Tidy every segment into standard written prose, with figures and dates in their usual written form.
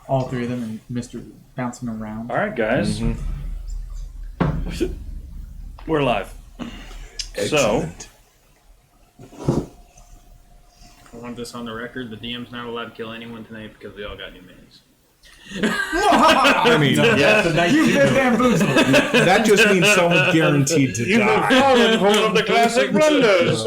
all three of them and Mr. bouncing around. All right, guys. We're live. Excellent. I want this on the record. The DM's not allowed to kill anyone tonight because we all got new minis. I mean, Yes. You've been bamboozled. that just means someone's guaranteed to die. fallen for one of the classic blunders.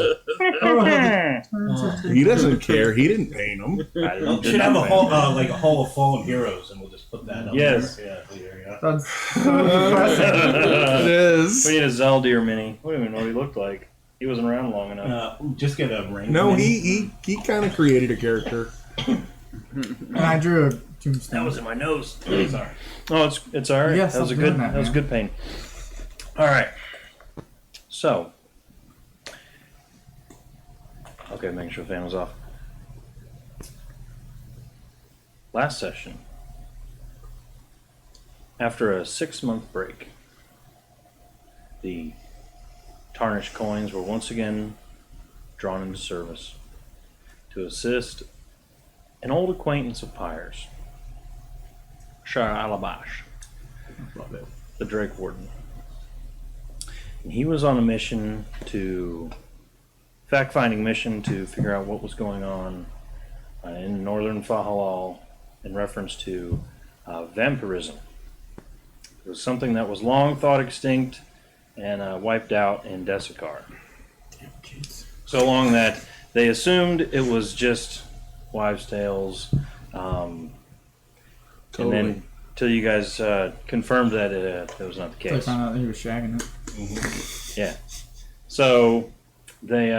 He doesn't care. He didn't paint them. We should have a hall, like a hall of fallen heroes, and we'll just put that up. Yes. There. Yeah, there you go. That's so depressing. It is. We need a Zeldir mini. We don't even know what he looked like. He wasn't around long enough. Just get a ring. No, he kind of created a character. And I drew a tombstone. That was in my nose. Sorry. Oh, it's all right. Yes, that was a I'm good. doing that, That was man. good pain. All right. So, okay, making sure the fan was off. Last session, after a 6-month break, the Tarnished Coins were once again drawn into service to assist an old acquaintance of Pyre's, Shah Alabash, Love it. the Drake Warden. And he was on a mission fact-finding mission to figure out what was going on in northern Fahalal in reference to vampirism. It was something that was long thought extinct and wiped out in Desikar. So long that they assumed it was just wives' tales, and then till you guys confirmed that that was not the So I case. found out that he was shagging it. Yeah. So they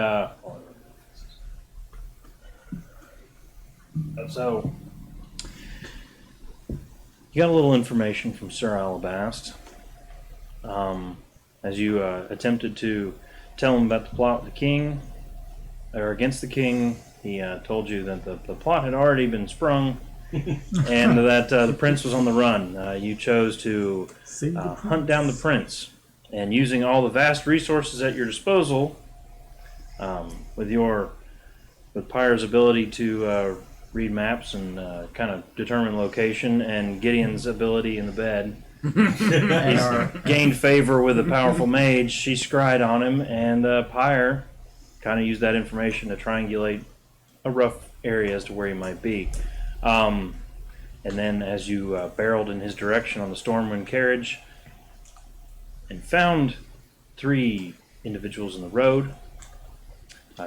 so you got a little information from Sir Alabast as you attempted to tell him about the plot with the king or against the king. He told you that the plot had already been sprung and that the prince was on the run. You chose to hunt down the prince, and using all the vast resources at your disposal, with Pyre's ability to read maps and kind of determine location, and Gideon's ability in the bed, he's gained favor with a powerful mage. She scryed on him, and Pyre kind of used that information to triangulate a rough area as to where he might be. And then as you barreled in his direction on the Stormwind carriage and found 3 individuals in the road,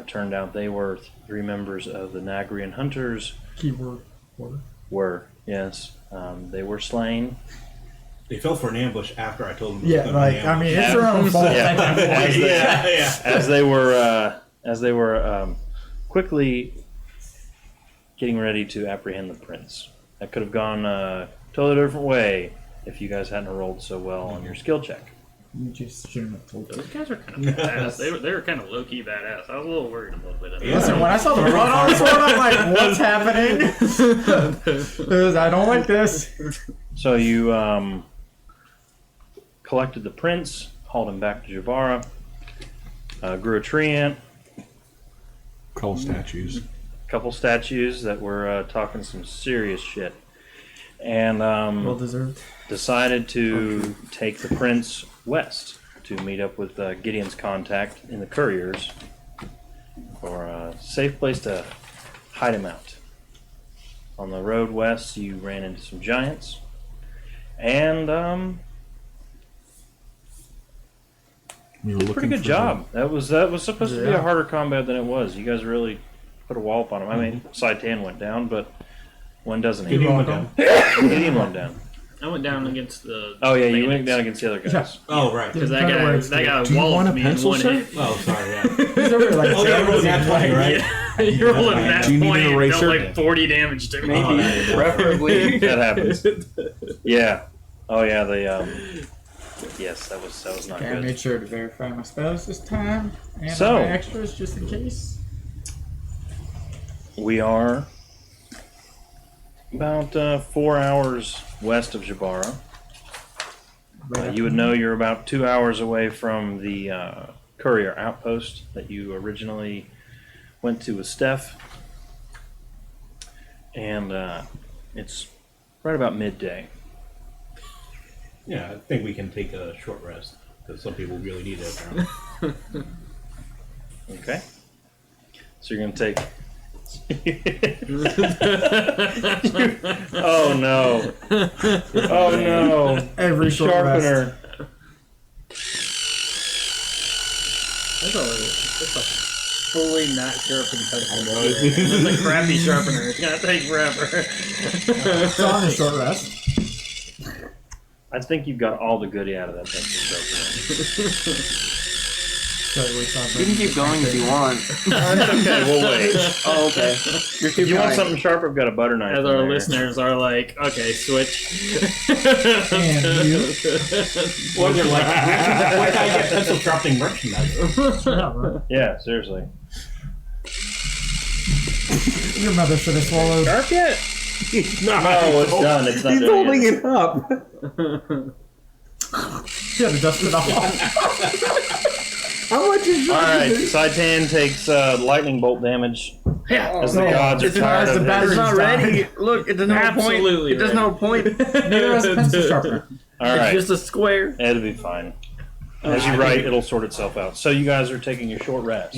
turned out they were 3 members of the Nagrian Hunters. Keyword. Order. Were, yes. They were slain. They fell for an ambush after I told them. Yeah, like, I mean, it's their own fault. Yeah. As they were quickly getting ready to apprehend the prince. That could have gone a totally different way if you guys hadn't rolled so well on your skill check. You just shouldn't have told Those them. guys are kind of badass. They were kind of low-key badass. I was a little worried a little bit. Listen, when I saw the blood on the sword, I'm like, what's happening? 'Cause I don't like this. So you collected the prince, hauled him back to Javara, grew a tree ant, Couple statues. couple statues that were talking some serious shit, and Well deserved. decided to take the prince west to meet up with Gideon's contact in the couriers for a safe place to hide him out. On the road west, you ran into some giants, and pretty good job. That was supposed to be a harder combat than it was. You guys really put a wallop on him. I mean, Sitan went down, but when doesn't he? Gideon went down. Gideon went down. I went down against the. Oh yeah, you went down against the other guys. Oh, right. Because that guy Do you want walloped a me pencil, in one sir? hit. Oh, sorry, yeah. He's over there like, Oh, yeah, rolling that 20, right? Yeah, you're rolling that Do you need point an and dealt eraser? like 40 damage to me. Oh, Preferably that happens. Yeah. Oh yeah. Yes, that was not okay, I good. made sure to verify my spells this time. And So- my extras just in case. We are about 4 hours west of Jabara. You would know you're about 2 hours away from the courier outpost that you originally went to with Steph. And it's right about midday. Yeah, I think we can take a short rest because some people really need it. Apparently. Okay. So you're gonna take. Oh no! Oh no! Every short rest. Sharpener. That's a fully not sharpened pencil. It's a crappy sharpener. It's gonna take forever. It's on a short rest. I think you've got all the goodie out of that pencil sharpener. So we saw You can keep going if you want. Okay, we'll wait. Oh, okay. You're too If you want kind. something sharp, I've got a butter knife. As in our there. listeners are like, okay, switch. And you. Well, they're like, why can't I get pencil sharpening merchandise? Yeah, right. Yeah, seriously. Your mother should have swallowed. Sharp yet? No, it's done. It's not He's done holding yet. it up. She had to dust it off. How much is All right, Sitan takes lightning bolt damage as the gods are It's not tired as of the battery- his. It's not ready. Look, it does no point. Absolutely It does no point. Neither has a pencil sharpener. All It's right, just a square. it'll be fine. As you write, it'll sort itself out. So you guys are taking your short rest.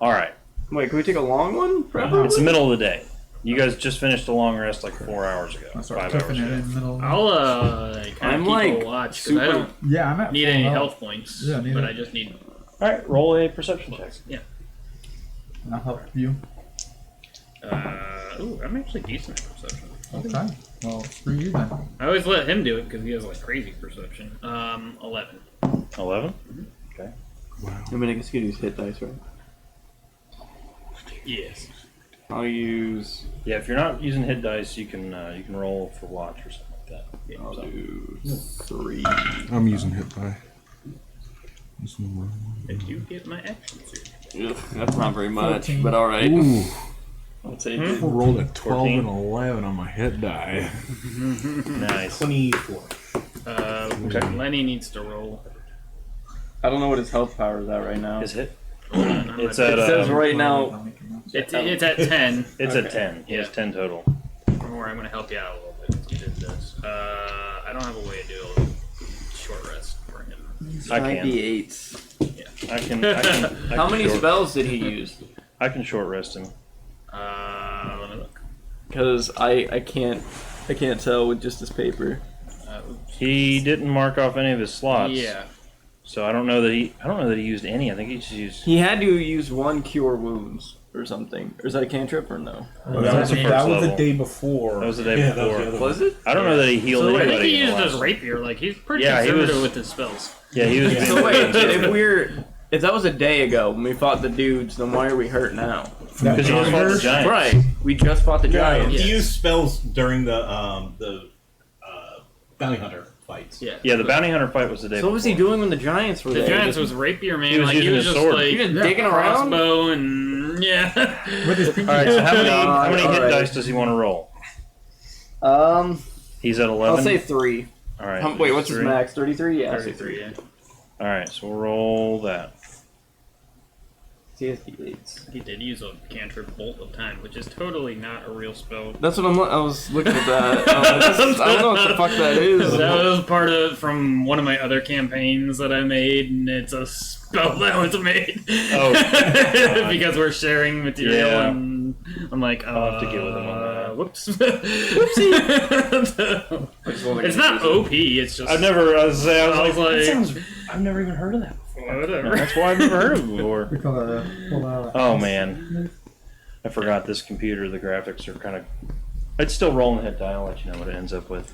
All right, Wait, can we take a long one? Probably. it's the middle of the day. You guys just finished a long rest like 4 hours ago, I'll start 5 hours cooking it ago. in the middle. I'll kind I'm of keep like a watch because I super- don't Yeah, I'm at need full any health. health points. Yeah, neither. but I just need. All right, roll a perception check. And I'll help you. Ooh, I'm actually decent at perception. Okay. Well, screw you then. I always let him do it because he has like crazy perception. 11. 11. I mean, I guess you could use hit dice, right? Yes. I'll use. Yeah, if you're not using hit dice, you can roll for watch or something like that. Yeah, I'll so- do 3. I'm using hit die. Did you get my action suit? Ugh, that's not very much, 14. but all right. Ooh, I'll take I it. rolled a 12 14. and 11 on my hit die. Nice. 24. Lenny needs to roll. I don't know what his health power is at right now. Is hit? Hold on, I'm It's not- at It says right now. It's at 10. It's Okay. at 10. He has Yeah. 10 total. Don't worry, I'm gonna help you out a little bit. Let's get into this. I don't have a way to do a short rest for him. I Might can. be 8. I can. How many short, spells did he use? I can short rest him. Let me look. Because I can't tell with just this paper. He didn't mark off any of his slots. Yeah. So I don't know that he used any. I think he just used. He had to use 1 cure wounds or something. Or is that a cantrip or no? That was the first that was level. the day before. That was the day Yeah, that was before. the other Was it? I don't know that he healed So I anybody. think he in the used his last- rapier. Like he's pretty Yeah, he conservative was- with his spells. Yeah, he was. So wait, if that was a day ago when we fought the dudes, then why are we hurt now? Because you just fought the giants. Right, we just fought the Yeah, giants. Yes. he used spells during the bounty hunter fights. Yeah. Yeah, the bounty hunter fight was the day. So what was he before. doing when the giants were The there? Giants was rapier, man. He was like, using he was his just sword. like He just digging around? crossbow and yeah. With his pinky. All right. So how many All hit right. dice does he want to roll? He's at 11. I'll say 3. All right. Wait, what's his three. max? 33? Yeah, I'll say 33. Yeah. All right. So we'll roll that. CSD8s. He did use a cantrip bolt of time, which is totally not a real spell. That's what I was looking at that. I don't know what the fuck that is. That was part of from one of my other campaigns that I made, and it's a spell that was made. Oh, because we're sharing material, Yeah. and I'm like, I'll have to get with him on that. Whoops. I just wanna It's get not OP. It's just I've never. I was like, like- that sounds. I've never even heard of that before. whatever. That's why I've never heard of it before. We call it pull out. Oh man, I forgot this computer. The graphics are kind of. It's still rolling the hit die. I'll let you know what it ends up with.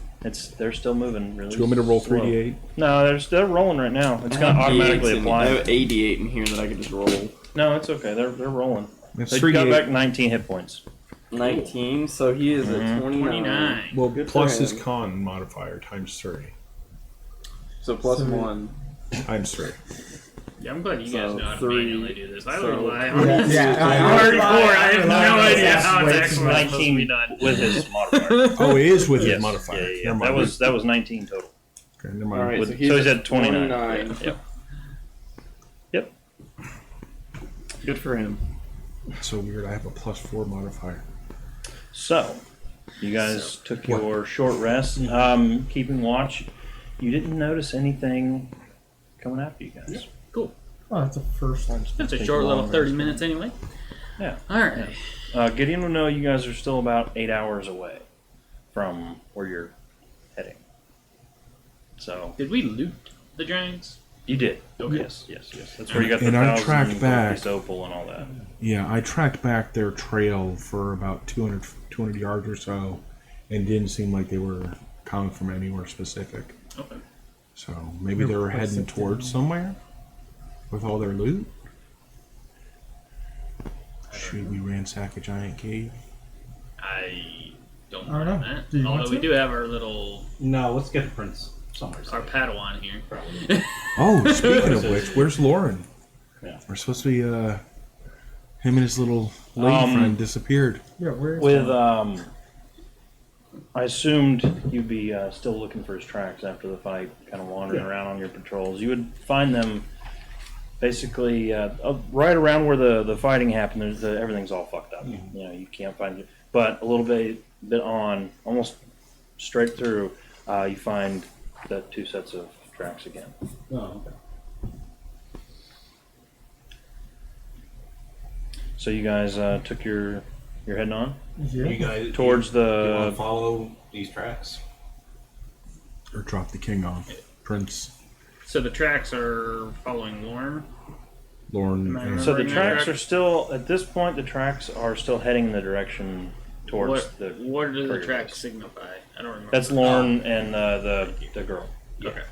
They're still moving really. Do you want me to roll slow. 3d8? No, they're rolling right now. It's I gonna have automatically D8s in- apply. I have 88 in here that I could just roll. No, it's okay. They're rolling. It's They got 3d8. back 19 hit points. 19, so he is at Mhm. 29. Well, Good for plus his him. con modifier times 3. So plus So- 1. Times 3. Yeah, I'm glad you guys So know how to 3, manually do this. I so- rely Yeah, on yeah, I'm hardcore. I have no idea That's how it's way too actually much. supposed to be done. with his modifier. Oh, it is with Yes. his modifier. Yeah, yeah. Never That mind. was 19 total. Okay, never mind. Alright, With- so so he's, he's at at 29. 29. Yep. Yep. Good for him. It's so weird. I have a plus 4 modifier. So, You guys So- took your short rest, keeping watch. You didn't notice anything coming after you guys. Cool. Oh, that's a first. That's a short little 30 minutes anyway. Yeah. All right. Gideon will know you guys are still about 8 hours away from where you're heading. So Did we loot the giants? you did. Okay. Yes. That's where you got the And I 1,000 tracked back. piece opal and all that. Yeah, I tracked back their trail for about 200 yards or so, and didn't seem like they were coming from anywhere specific. Okay. So maybe they were heading towards somewhere with all their loot. Should we ransack a giant cave? I don't I don't know know. that. Do you want Although we to? do have our little No, let's get the prince somewhere. our Padawan here. Oh, speaking of which, where's Lauren? Yeah. We're supposed to be, him and his little lady friend disappeared. Yeah, where's With I assumed you'd be still looking for his tracks after the fight, kind of wandering around on your patrols. You would find them basically right around where the fighting happened. Everything's all fucked up. Mm-hmm. You know, you can't find it. But a little bit on, almost straight through, you find the 2 sets of tracks again. Oh, okay. So you guys took your heading on You Yeah. guys towards you want the. to follow these tracks? Or drop the king off. Prince, So the tracks are following Lorne. Lauren. Am I and- So the Remembering that tracks correct? are still at this point. The tracks are still heading in the direction towards What, the. what do the courier tracks base. signify? I don't remember. That's Lorne and the girl. Okay.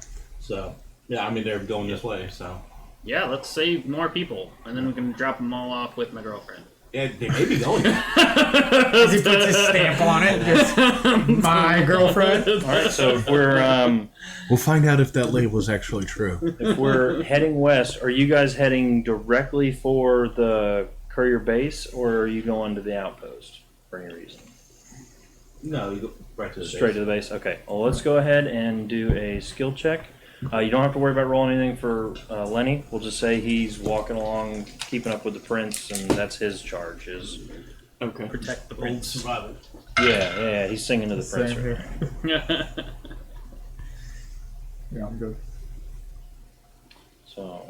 So, yeah, I mean, they're going this way, so. Yeah, let's save more people, and then we can drop them all off with my girlfriend. Yeah, they may be going. As he puts his stamp on it, just my girlfriend. All right, so if we're We'll find out if that label is actually true. if we're heading west, are you guys heading directly for the courier base, or are you going to the outpost for any reason? No, you go right to the Straight to the base. Okay. Well, let's go ahead and do a skill check. You don't have to worry about rolling anything for Lenny. We'll just say he's walking along, keeping up with the prince, and that's his charge. Okay. Protect the Old prince. survival. Yeah. He's singing to the prince. Same Right here. now. Yeah, I'm good. So.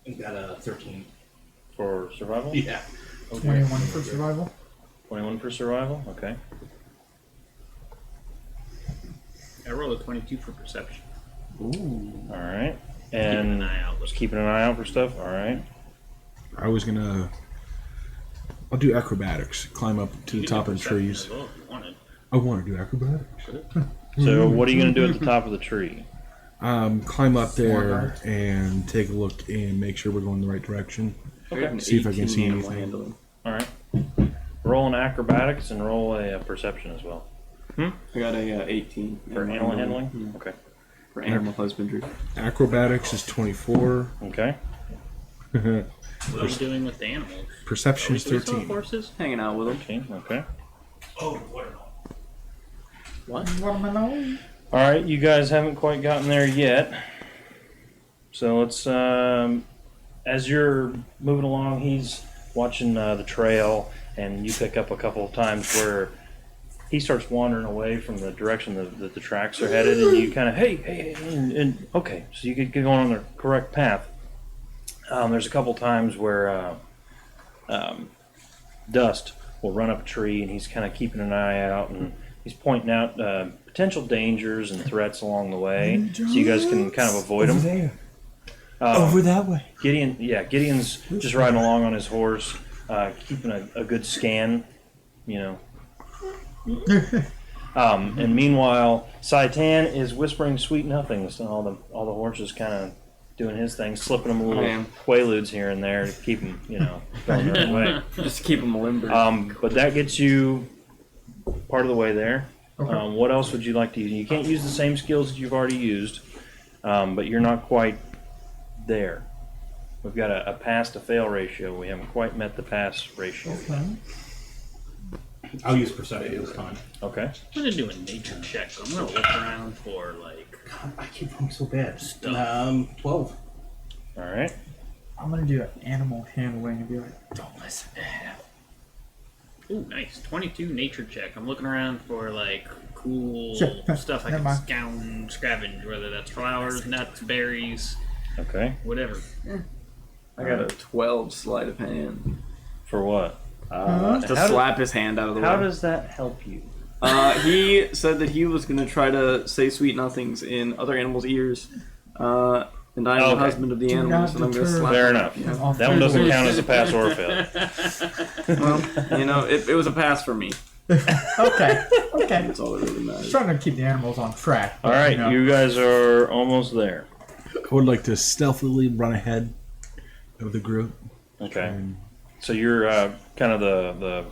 You got a 13. For survival? Yeah. 21 for survival. 21 for survival? Okay. I rolled a 22 for perception. Alright. Keeping And an eye out. just keeping an eye out for stuff? Alright. I was gonna. I'll do acrobatics. Climb up to the You top can of the do perception trees. as well if you wanted. I want to do acrobatics. So, what are you going to do at the top of the tree? Climb up there and take a look and make sure we're going the right direction. Okay. See if I can see 18 animal anything. handling. Alright. Roll an acrobatics and roll a perception as well. I got a 18 For animal handling? Yeah. Okay. For animal husbandry. Acrobatics is 24. Okay. What are you doing with the animals? Perception is Do we still have 13. horses? Hanging out with them. 13. Okay. Oh, watermelon. Watermelon. Alright, you guys haven't quite gotten there yet. So let's, as you're moving along, he's watching the trail, and you pick up a couple of times where he starts wandering away from the direction that the tracks are headed, and you kind of, hey, and okay, so you get going on the correct path. There's a couple times where Dust will run up a tree, and he's kind of keeping an eye out, and he's pointing out potential dangers and threats along the way, so you guys can kind of avoid them. there. Over that way. Gideon's just riding along on his horse, keeping a good scan, you know. And meanwhile, Sitan is whispering sweet nothings to all the horses, kind of doing his thing, slipping them a little am. quaaludes here and there to keep them, you know, going their own way. Just to keep them limber. But that gets you part of the way there. Okay. What else would you like to use? You can't use the same skills that you've already used, but you're not quite there. We've got a pass to fail ratio. We haven't quite met the pass ratio. Okay. I'll use perception this time. Okay. I'm gonna do a nature check. I'm gonna look around for like. I keep rolling so bad. Stuff. 12. All right. I'm gonna do animal handling and be like, don't listen to him. Ooh, nice. 22 nature check. I'm looking around for like cool Sure. stuff I Never can scavenge, whether that's flowers, nuts, berries, Okay. whatever. I got a 12 sleight of hand. For what? To How do- slap his hand out of the How way. does that help you? He said that he was going to try to say sweet nothings in other animals' ears. And I'm the Okay. husband of the Do animals, not and I'm going to deter- slap Fair him. enough. Yeah. That one doesn't count as a pass or a fail. Well, you know, it was a pass for me. Okay. Okay. That's all that really matters. Just trying to keep the animals on track. All right, you guys are almost there. I would like to stealthily run ahead of the group. Okay. And So you're kind of the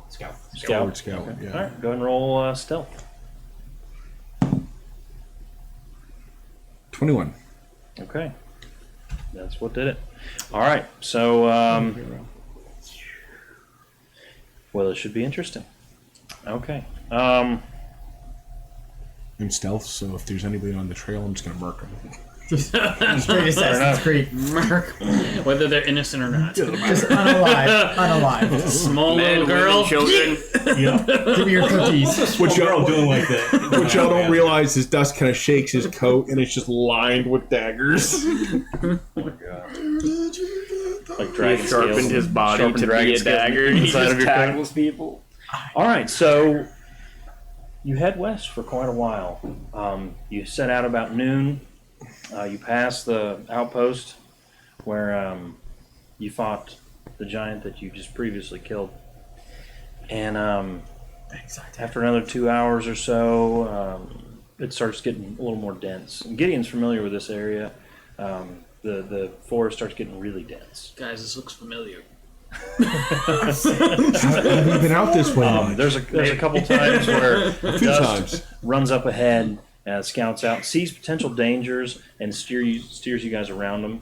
Scout. scout. Scout, Okay. yeah. All right, go ahead and roll stealth. 21. Okay. That's what did it. All right. So, well, it should be interesting. Okay. I'm stealth, so if there's anybody on the trail, I'm just going to murk them. Just straight enough. Assassin's Creed. Merc, whether they're innocent or not. Just unalive. Unalive. Small Men, little girl. women, children. Yeah. Give me your cookies. What Girl y'all, doing like that. what y'all don't realize is Dust kind of shakes his coat, and it's just lined with daggers. Oh my god. Like He dragon sharpened scales. his body Sharpened to dragon be a scales dagger, and he inside just of your coat. tackles people. All right, so you head west for quite a while. You set out about noon. You pass the outpost where you fought the giant that you just previously killed. And after another 2 hours or so, it starts getting a little more dense. And Gideon's familiar with this area. The forest starts getting really dense. Guys, this looks familiar. Have you been out this way much? There's a couple times where A few Dust times. runs up ahead, scouts out, sees potential dangers, and steers you guys around them.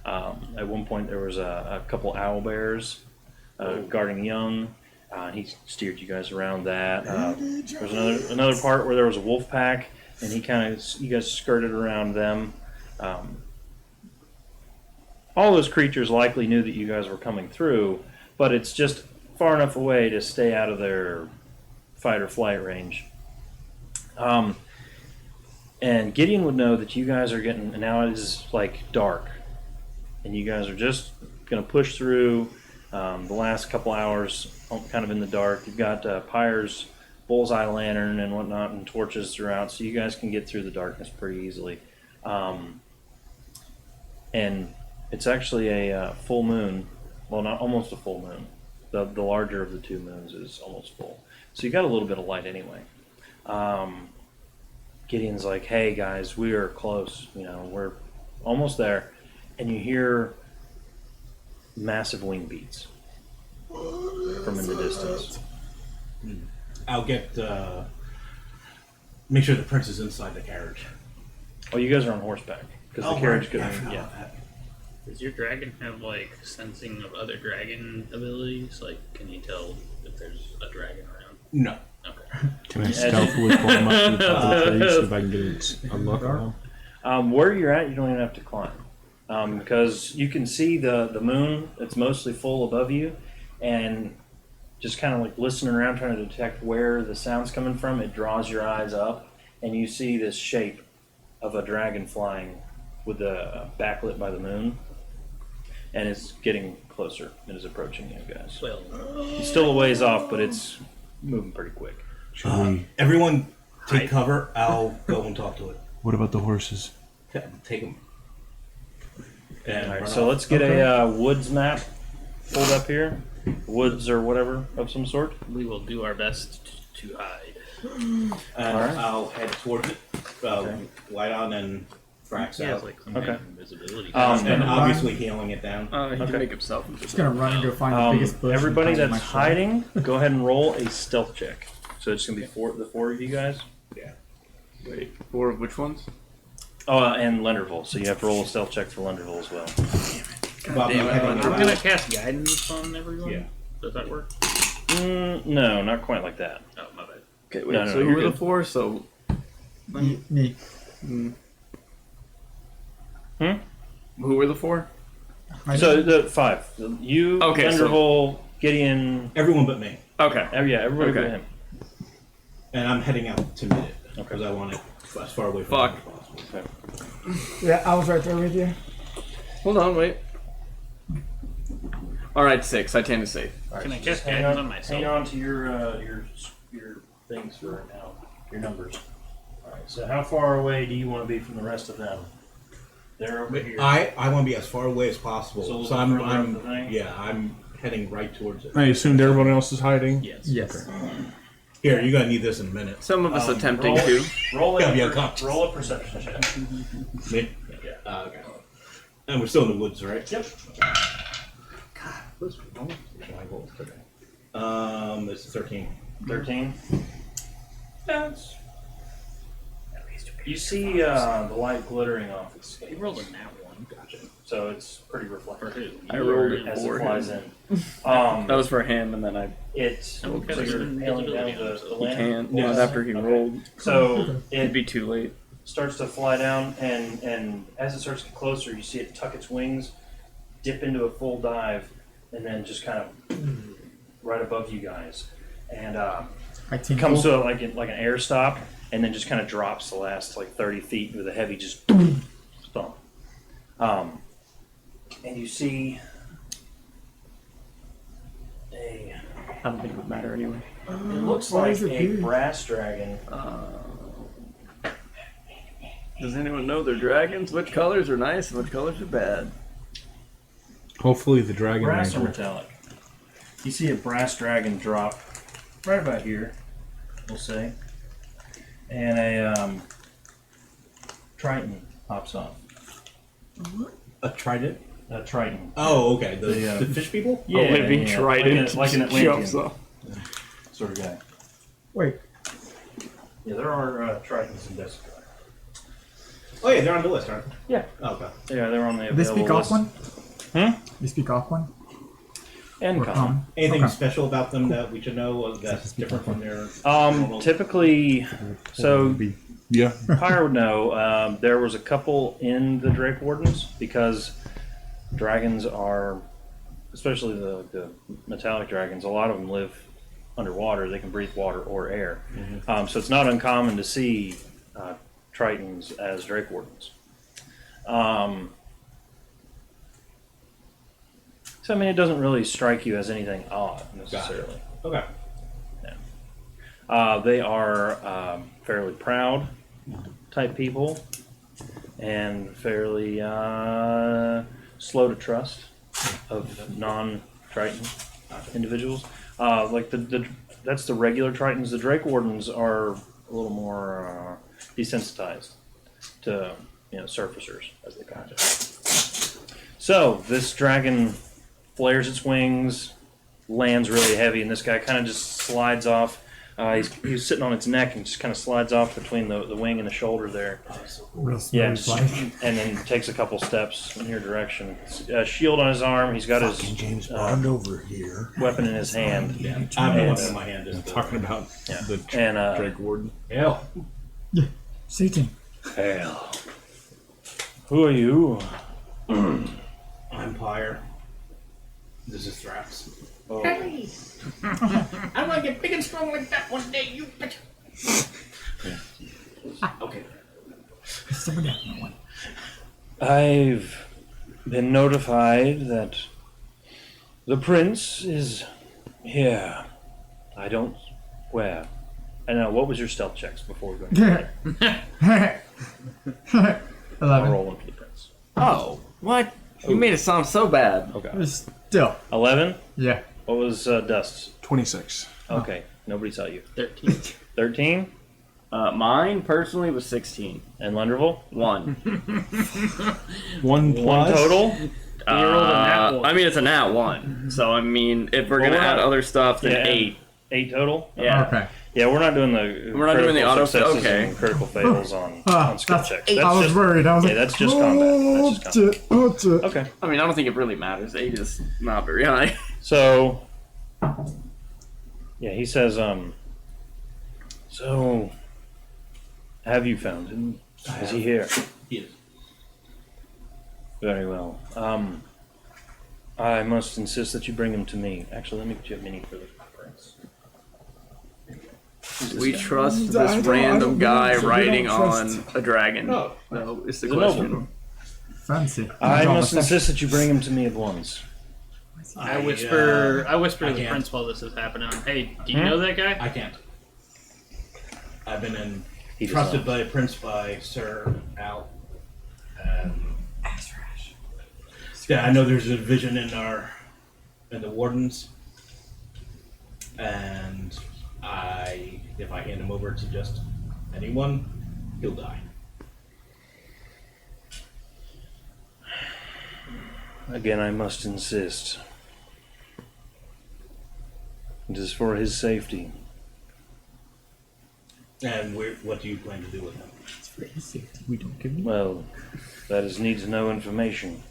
At one point, there was a couple owl bears guarding young. He steered you guys around that. There was another part where there was a wolf pack, and you guys skirted around them. All those creatures likely knew that you guys were coming through, but it's just far enough away to stay out of their fight or flight range. And Gideon would know that you guys are getting, now it is like dark, and you guys are just going to push through the last couple hours kind of in the dark. You've got Pyre's bullseye lantern and whatnot and torches throughout, so you guys can get through the darkness pretty easily. And it's actually a full moon. Well, not almost a full moon. The larger of the two moons is almost full. So you got a little bit of light anyway. Gideon's like, hey guys, we are close. We're almost there. And you hear massive wing beats from in the distance. I'll get, make sure the prince is inside the carriage. Oh, you guys are on horseback. Because the carriage could I forgot yeah. about that. Does your dragon have like sensing of other dragon abilities? Like, can you tell if there's a dragon around? No. Okay. Can I stealthily climb up to the top of the tree, see if I can get a look at them? Where you're at, you don't even have to climb. Because you can see the moon. It's mostly full above you. And just kind of like listening around, trying to detect where the sound's coming from, it draws your eyes up. And you see this shape of a dragon flying with the backlit by the moon. And it's getting closer. It is approaching you guys. Well, It's still a ways off, but it's moving pretty quick. Should we? Everyone take Hide. cover. I'll go and talk to it. What about the horses? Take them. All right, so let's get a woods map pulled up here. Woods or whatever of some sort. we will do our best to hide. And Alright. I'll head towards it. Okay. Light on and Frax He has out. like some Okay. invisibility. And obviously healing it down. He Okay. can make himself. Just gonna run and go find the biggest bush. and Everybody hide in that's my hiding, go ahead and roll a stealth check. So it's gonna be the four of you guys. Wait, four of which ones? Oh, and Lenderville. So you have to roll a stealth check for Lenderville as well. Bob, damn it. heading I'm out. gonna cast guidance on everyone. Yeah. Does that work? No, not quite like that. Oh, my bad. Okay, wait. No, no, so you're who were the good. four? So Me. who were the four? So the 5. You, Okay, Thunderhole, Gideon. Everyone but me. Okay. Yeah, everybody Okay. but him. And I'm heading out to meet it. Okay. Because I want it as far away from Fuck. it as possible. Okay. Yeah, I was right there with you. Hold on, wait. Alright, 6. Sitan is safe. All right, Can I so cast just hang guidance on, on myself? hang on to your things for right now. Your numbers. All right. So how far away do you want to be from the rest of them? They're over here. I want to be as far away as possible. So a little So bit I'm, further up the thing? yeah, I'm heading right towards it. I assumed everyone else is hiding. Yes. Yes. Here, you're gonna need this in a minute. Some of us attempting roll, to. Roll be a, unconscious. roll a perception check. Me? Yeah. Okay. And we're still in the woods, right? Yep. What's my goal today? It's 13. 13. That's. You see the light glittering off its He scales. rolled a nat 1. Gotcha. So it's pretty For reflective who? I rolled it as for it flies him. in. That was for him, and then I It's And what kind so of you're hailing down invisibility on the he lantern. can't. Not after he Okay. rolled. So It'd it be too late. starts to fly down, and as it starts to get closer, you see it tuck its wings, dip into a full dive, and then just kind of right above you guys, and It comes to like an air stop, and then just kind of drops the last like 30 feet with a heavy just thump. And you see a. I don't think it would matter anyway. It looks Why like is it a big? brass dragon. Does anyone know their dragons? Which colors are nice and which colors are bad? Hopefully the dragon Brass or angel. metallic? You see a brass dragon drop right about here, we'll say, and a Triton hops off. A trident? A Triton. Oh, okay. The, Yeah. the fish people? Yeah, living yeah, trident like an jumps Atlantean off. sort of guy. Wait, Yeah, there are Tritons in Desicca. Oh, yeah, they're on the list, aren't they? Yeah. Oh, okay. Yeah, they're on the they available speak off list. one? Hmm? They speak off one? And Or common. Anything Okay. special about them that we should know that's different from their. Typically, so Yeah. Pyre would know. There was a couple in the Drake Wardens because dragons are, especially the metallic dragons, a lot of them live underwater. They can breathe water or air. So it's not uncommon to see Tritons as Drake Wardens. So I mean, it doesn't really strike you as anything odd necessarily. Okay. They are fairly proud type people and fairly slow to trust of non-Triton individuals. Like that's the regular Tritons. The Drake Wardens are a little more desensitized to surfacers, as they call it. So this dragon flares its wings, lands really heavy, and this guy kind of just slides off. He's sitting on its neck and just kind of slides off between the wing and the shoulder there. Real Yeah, smooth, like. and then takes a couple steps in your direction. Shield on his arm. He's got his James Bond over here. weapon in his hand. I have And, one in my hand. Just Talking about Yeah. the And Drake Warden. Hell. Satan. hell, who are you? I'm Pyre. This is Thrax. Oh, I'm gonna get big and strong like that one day, you bitch. Okay. Someone else, no one. I've been notified that the prince is here. I don't. Where? I know. What was your stealth checks before we go into there? I'll 11. roll one for the prince. Oh, what? You made it sound so bad. Okay. Still. 11. Yeah. What was Dust's? 26. Okay. Nobody saw you. 13. 13. Mine personally was 16. And Lunderville? 1. One plus. Total. You rolled a nat one. I mean, it's a nat 1. So, I mean, if we're going to Well, add other stuff, then yeah. 8. 8 total. Yeah. Okay. Yeah, we're not doing the. We're not doing the critical auto- successes okay. and critical fails on skill That's checks. 8. That's I was just, worried. I was like, that's just combat. That's just combat. Oh, shit. Okay. I mean, I don't think it really matters. 8 is not very high. So, yeah, he says, so, have you found him? Is he here? He is. Very well. I must insist that you bring him to me. Actually, let me get you a mini for the prince. We trust I this don't random guy believe so. We riding don't trust- on a dragon. No. No, it's the He's a question. nobleman. Fancy. I John, must what's that? insist that you bring him to me at once. I whisper I to the can't. prince while this is happening. Hey, do you know that guy? I can't. I've been He does trusted not. by Prince by Sir Al. And yeah, I know there's a division in the wardens, and if I hand him over to just anyone, he'll die. Again, I must insist. It is for his safety. And what do you plan to do with him? It's for his safety. We don't give him. Well, that is need to know information.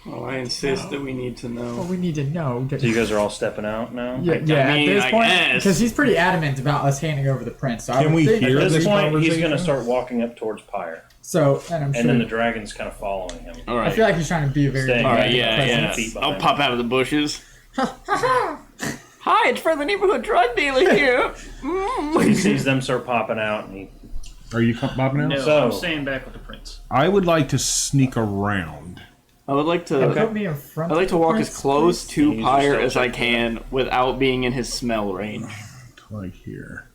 Well, I insist that we need to Well, know. we need to know. So you guys are all stepping out now? Yeah, I mean, at this I point, guess. because he's pretty adamant about us handing over the prince. So I Can would we think- hear At this this point, he's conversation? going to start walking up towards Pyre. So, and I'm sure. And then the dragon's kind of following him. All I right. feel like he's trying to be a very. Staying All right, Yeah, yeah, present yeah. feet I'll behind pop out of the bushes. Hi, it's for the neighborhood drug dealer here. He sees them start popping out, and he Are you bobbing out? No, So- I'm staying back with the prince. I would like to sneak around. I would like to. Put me in front. I'd like to of the walk prince, as close please. to Use your Pyre stealth as I check. can without being in his smell range, Like here.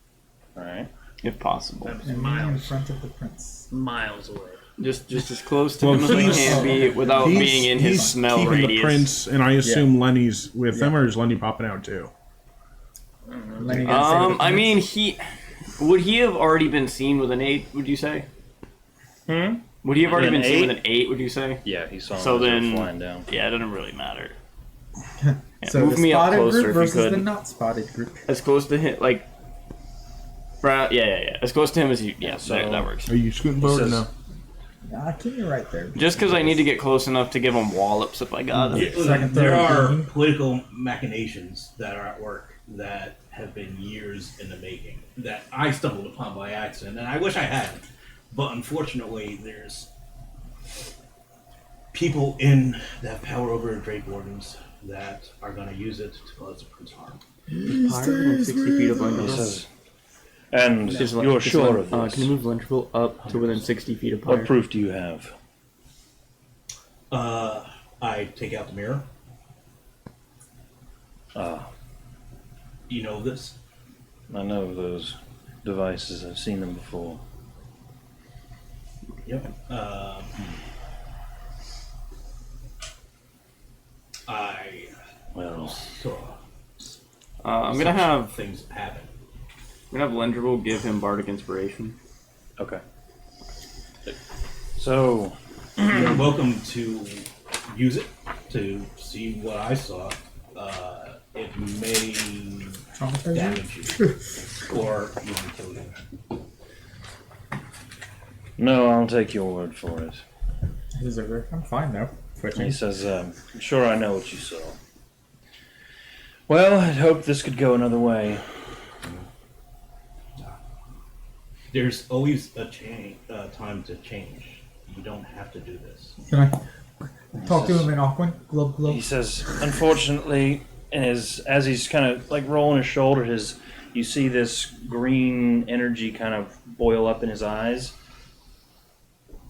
all right. if possible. That was And me in miles, front of the prince. miles away. Just as close to Well, him as I he's- can be without being in his he's smell keeping radius. the prince, and I assume Lenny's with them, or is Lenny popping out too? Lenny gonna say to the I prince, mean, would he have already been seen with an 8? Would you say? Would he have already An been seen with 8? an 8? Would you say? Yeah, he saw him So as they were then- flying down. Yeah, it doesn't really matter. So move the me up spotted closer group if you versus could. the not spotted group. As close to him, like. Yeah. As close to him as you. Yeah, So- that works. Are you scooting forward? says- No. Nah, keep me right there. Just because I need to get close enough to give him wallops if I got him. Second, There third, are green. political machinations that are at work that have been years in the making that I stumbled upon by accident, and I wish I hadn't. But unfortunately, there's people that have power over Drake Wardens that are going to use it to cause the prince harm. Pyre within 60 feet of He Lenderville. says, and Is you're is sure of this? Can you move Lenderville up to within 60 feet of What Pyre? proof do you have? I take out the mirror. You know this? I know those devices. I've seen them before. Yep. I Well, saw I'm gonna have things happen. Lenderville give him bardic inspiration. okay. So, You're welcome to use it to see what I saw. It may Traumatize you? damage you or even kill you. no, I'll take your word for it. He's over. I'm fine though. He Switching. says, I'm sure I know what you saw. Well, I'd hoped this could go another way. There's always a time to change. You don't have to do this. Can I talk to him in Aquan? Glub He glub. says, unfortunately, as he's kind of like rolling his shoulder, you see this green energy kind of boil up in his eyes.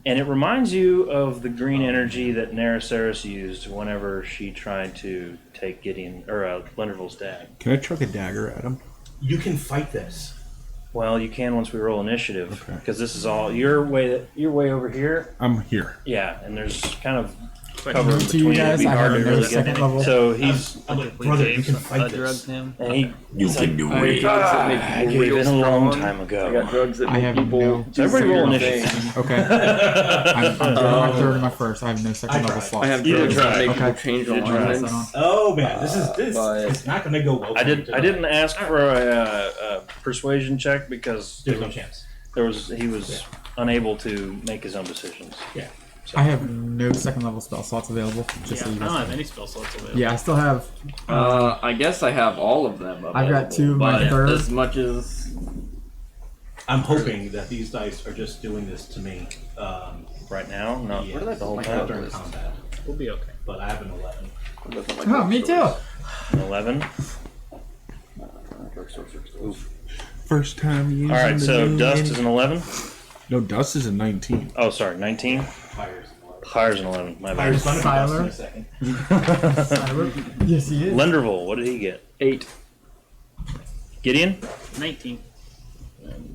And it reminds you of the green energy that Naraceris used whenever she tried to take Gideon or Lenderville's dad. Can I chuck a dagger at him? You can fight this. Well, you can once we roll initiative, Okay. because this is all you're way over here. I'm here. Yeah, and there's kind of Quick, cover in To you between. It'd guys, be I hard have to no really get second in. level. So he's I'm like, we brother, gave you can a fight drug this. to him. and he. You can do I got drugs that make I people gave real in a long strong. time ago. I got drugs that I make have people. no- So everybody roll weird initiative. things. Okay. I'm doing my third and my first. I have no second I level tried. slot. I have You drugs that tried. make Okay. people change You tried. alignments. Oh man, this is but- it's not going to go well. I for you didn't tonight. ask for a persuasion check because There's no chance. he was unable to make his own decisions. Yeah. I have no second level spell slots available. Just Yeah, so I you don't guys have know. any spell slots available. Yeah, I still have. I guess I have all of them. I've got available, two, my but third. as much as I'm hoping that these dice are just doing this to me. Right now, no. Yeah, What did I the whole like time? during combat, We'll be okay. but I have an 11. It doesn't like Oh, dark me too. swords. An 11. Dark swords are oof. First time using All right, the so new Dust in- is an 11. No, Dust is a 19. Oh, sorry, 19. Fire's an 11. My bad. Fire's gonna be dust in Tyler. a second. Cyber. Yes, he is. Lenderville, what did he get? 8. Gideon? 19.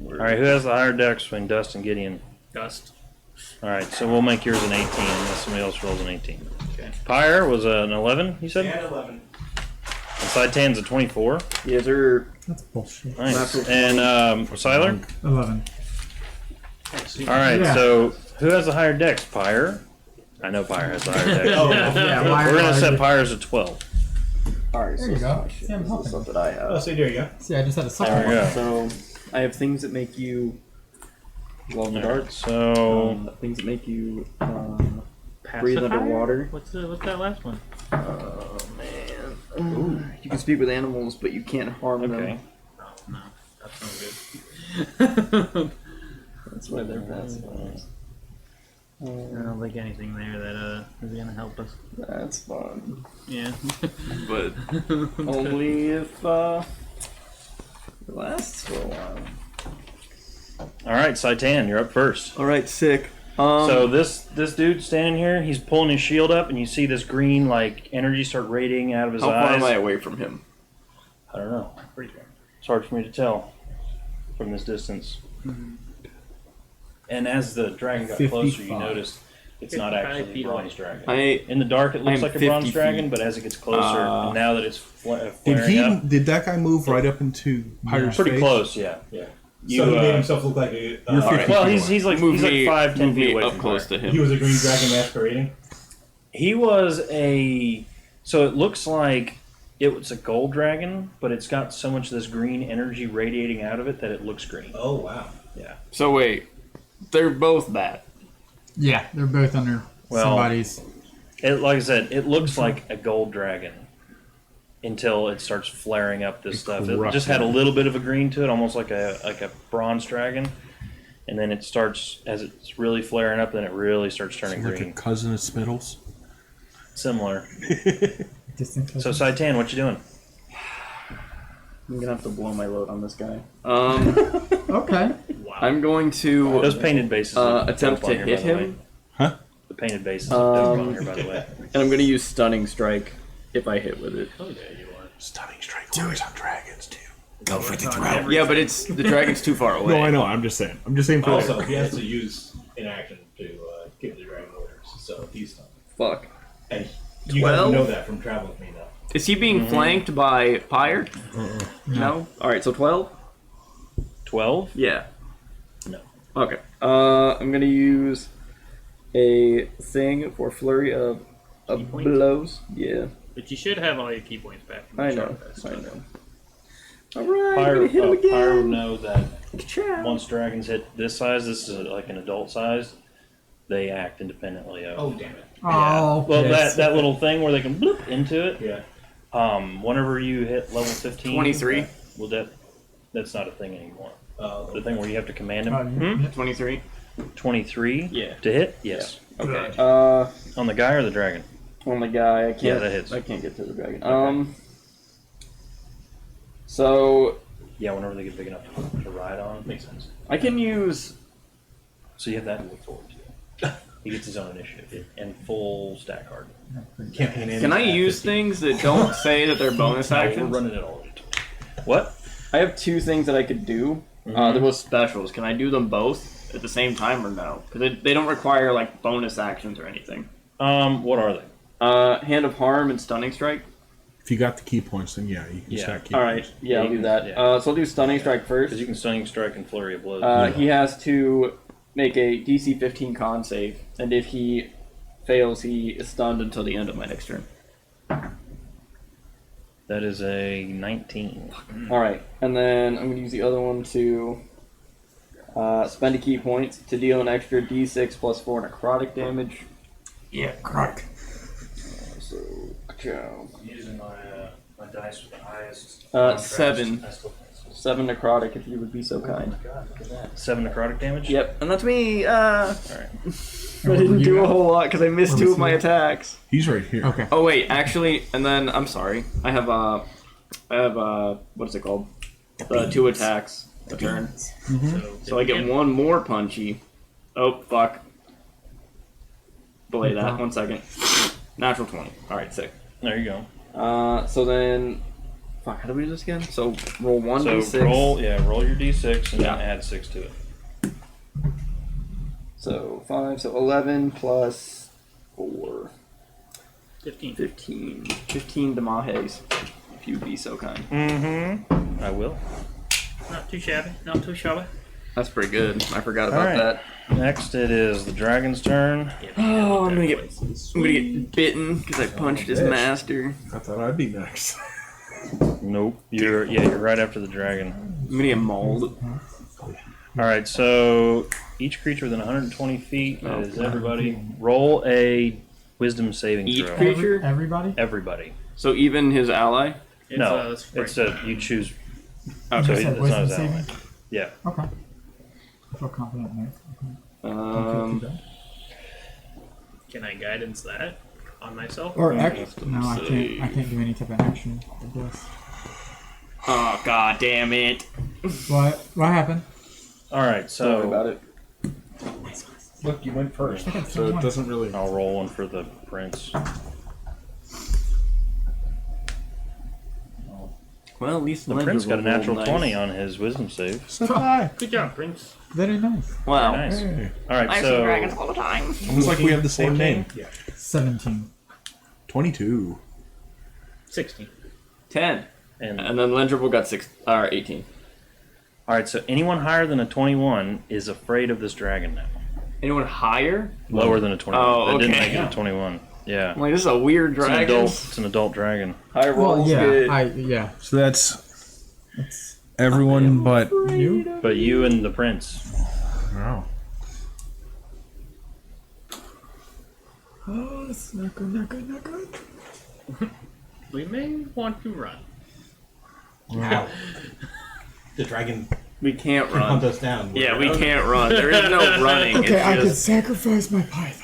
All right, who has the higher dex between Dust and Gideon? Dust. All right, so we'll make yours an 18 unless somebody else rolls an 18. Okay. Pyre was an 11, you said? And 11. And Sitan's a 24. Yeah, they're That's bullshit. Nice. Natural And Siler? 11. All right, Yeah. so who has the higher dex? Pyre? I know Pyre has the higher dex. Oh, Yeah, We're going to set Pyre's at 12. alright. There you go. Shit, See, I'm this is the helping. stuff that I have. Oh, so there you go. See, I just had a There we second go. So I have things that make you glow in the All dark. right, so Things that make you breathe Pacifier? underwater. What's that last one? Oh man. You can speak with animals, but you can't harm okay. them. Oh no, that's no good. That's why they're passive. I don't think anything there that is gonna help us. That's fun. Yeah. But only if it lasts for a while. All right, Sitan, you're up first. Alright, sick. So this dude standing here, he's pulling his shield up, and you see this green like energy start radiating out of his how far eyes. am I away from him? I don't know. Pretty good. It's hard for me to tell from this distance. And as the dragon got closer, you 55. noticed it's not 55 actually a feet bronze away. dragon. In the dark, it looks I'm like a 50 bronze feet. dragon, but as it gets closer, and now that it's Did flaring up, did that guy move right up into Pyre's pretty face? close, yeah. You, So he made himself look like a. You're 50 well, feet he's like Move 5-10 move feet me away up from close Pyre. to him. He was a green dragon masquerading. He was a. So it looks like it was a gold dragon, but it's got so much of this green energy radiating out of it that it looks green. Oh wow. So wait, they're both bad. Yeah, they're both under Well, somebody's. Like I said, it looks like a gold dragon until it starts flaring up this stuff. It just had a little bit of a green to it, almost like a bronze dragon, and then it starts as it's really flaring up. Then it really starts turning Like a green. cousin of Spittles. Similar. Distant So Sitan, what you doing? I'm gonna have to blow my load on this guy. Okay. Wow. I'm going to Those painted bases. attempt look dope to on hit here, by the him. way. The painted bases look dope on here, by the way. And I'm gonna use Stunning Strike if I hit with it. Oh yeah, you are. Stunning strike works on dragons too. Go for the throat. Yeah, but it's the dragon's too far away. No, I know. I'm just saying. I'm just saying for Also, later. he has to use an action to give the dragon orders. So he's done. Fuck. And you guys 12? know that from traveling with me now. Is he being flanked by Pyre? No. All right, so 12. 12. Yeah. No. Okay. I'm gonna use a thing for flurry of Key points? blows. Yeah. But you should have all your key points back. From the I know. short rest. I know. All right. I'm Pyre, gonna hit him again. Pyre would know that Ka-chow. once dragons hit this size, this is like an adult size, they act independently of. Oh damn it. Oh. Well, yes. that little thing where they can bloop into it. Yeah. Whenever you hit level 15, 23. Well, that's not a thing anymore. Uh, The thing where you have to command him. Oh, yeah. 23. 23. Yeah. To hit. Yes. Okay. On the guy or the dragon? On the guy, I can't. Yeah, that hits. I can't get to the dragon. So Yeah. Whenever they get big enough to ride on, makes sense. I can use. So you have that to look forward to. He gets his own initiative and full stack card. campaign Can I at use 15. things that don't say that they're bonus No, we're actions? running it already. What? I have two things that I could do. They're both specials. Can I do them both at the same time or no? Because they don't require like bonus actions or anything. What are they? Hand of Harm and Stunning Strike. If you got the key points, then yeah, you can Yeah. stack key All right, points. yeah, I'll do that. Yeah. So I'll do Stunning Strike first. Because you can stunning strike and flurry of blows. He has to make a DC 15 con save, and if he fails, he is stunned until the end of my next turn. That is a 19. All right, and then I'm going to use the other one to spend a key point to deal an extra D6 plus 4 necrotic damage. Yeah, crack. So, ciao. Using my dice with the highest. 7. 7 necrotic, if you would be so kind. 7 necrotic damage. Yep, and that's me. All right. I didn't do a whole lot because I missed 2 of my attacks. He's right here. Okay. Oh wait, actually, and then I'm sorry. I have what is it called? 2 attacks a turn. So I get 1 more punchy. Oh fuck. Belay that. 1 second. Natural 20. All right, sick. There you go. So then, fuck. How do we do this again? So roll 1d6. So roll your d6 and Yeah. then add 6 to it. So 5. So 11 plus 4. 15. 15 Damahes, if you'd be so kind. Mm-hmm. I will. Not too shabby. Not too shabby. That's pretty good. I forgot about Alright. that. Next, it is the dragon's turn. Oh, I'm gonna get bitten because I punched his master. I thought I'd be next. Nope. You're right after the dragon. I'm gonna get mauled. All right. So each creature within 120 feet, that is everybody. Roll a Wisdom saving Each throw. creature? Everybody? Everybody. So even his ally? It's, No, it's it's you choose. Okay. So You said it's not wisdom his ally. saving? Yeah. Okay. I feel confident in that. Can I guidance that on myself? Or Wisdom no, I save. can't do any type of action with this. Oh, god damn it. What? What happened? All right. Sorry So about it. Look, you went first, I got so it one. doesn't really. I'll roll one for the prince. Well, at least The prince got a natural 20 on his Wisdom save. So did I. Good job, Prince. Very nice. Wow. Very nice. Hey. All right. So all the time. Almost like we have the same 14? name. 17. 22. 16. 10. and And then Lendrible got 18. all right. So anyone higher than a 21 is afraid of this dragon now. Anyone higher? Lower than a 21. Oh, That didn't okay. make it a 21. Yeah. I'm like, this is a weird It's an dragon. adult. It's an adult dragon. High Well, rolls yeah. good. Yeah. So that's everyone but. You? But you and the prince. Wow. Oh, it's not good, not good, not good. We may want to run. Wow. The dragon We can't can hunt run. us down. Yeah, we can't run. There is no running. Okay, I It's can just, sacrifice my python.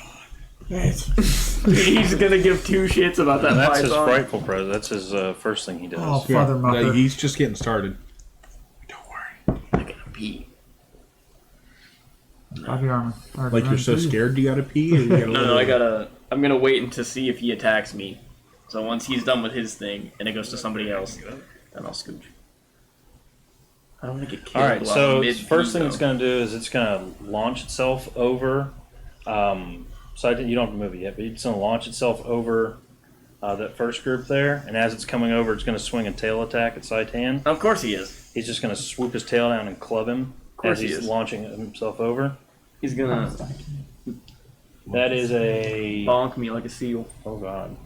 he's gonna give 2 shits about that And that's his python. frightful presence. That's his first thing he does. Oh, Father No, Mucker. he's just getting started. Don't worry. I gotta pee. Body armor. Already Like you're run so through. scared you gotta pee, or you gotta. No, I'm gonna wait to see if he attacks me. So once he's done with his thing and it goes to somebody else, then I'll scooch. I don't want to get killed. All right. while So I'm the mid first thing though. it's going to do is it's going to launch itself over. Sitan, you don't have to move it yet, but it's going to launch itself over that first group there. And as it's coming over, it's going to swing a tail attack at Sitan. Of course he is. He's just going to swoop his tail down and club him course as he he's is. launching himself over. He's gonna That is a bonk me like a seal. oh god,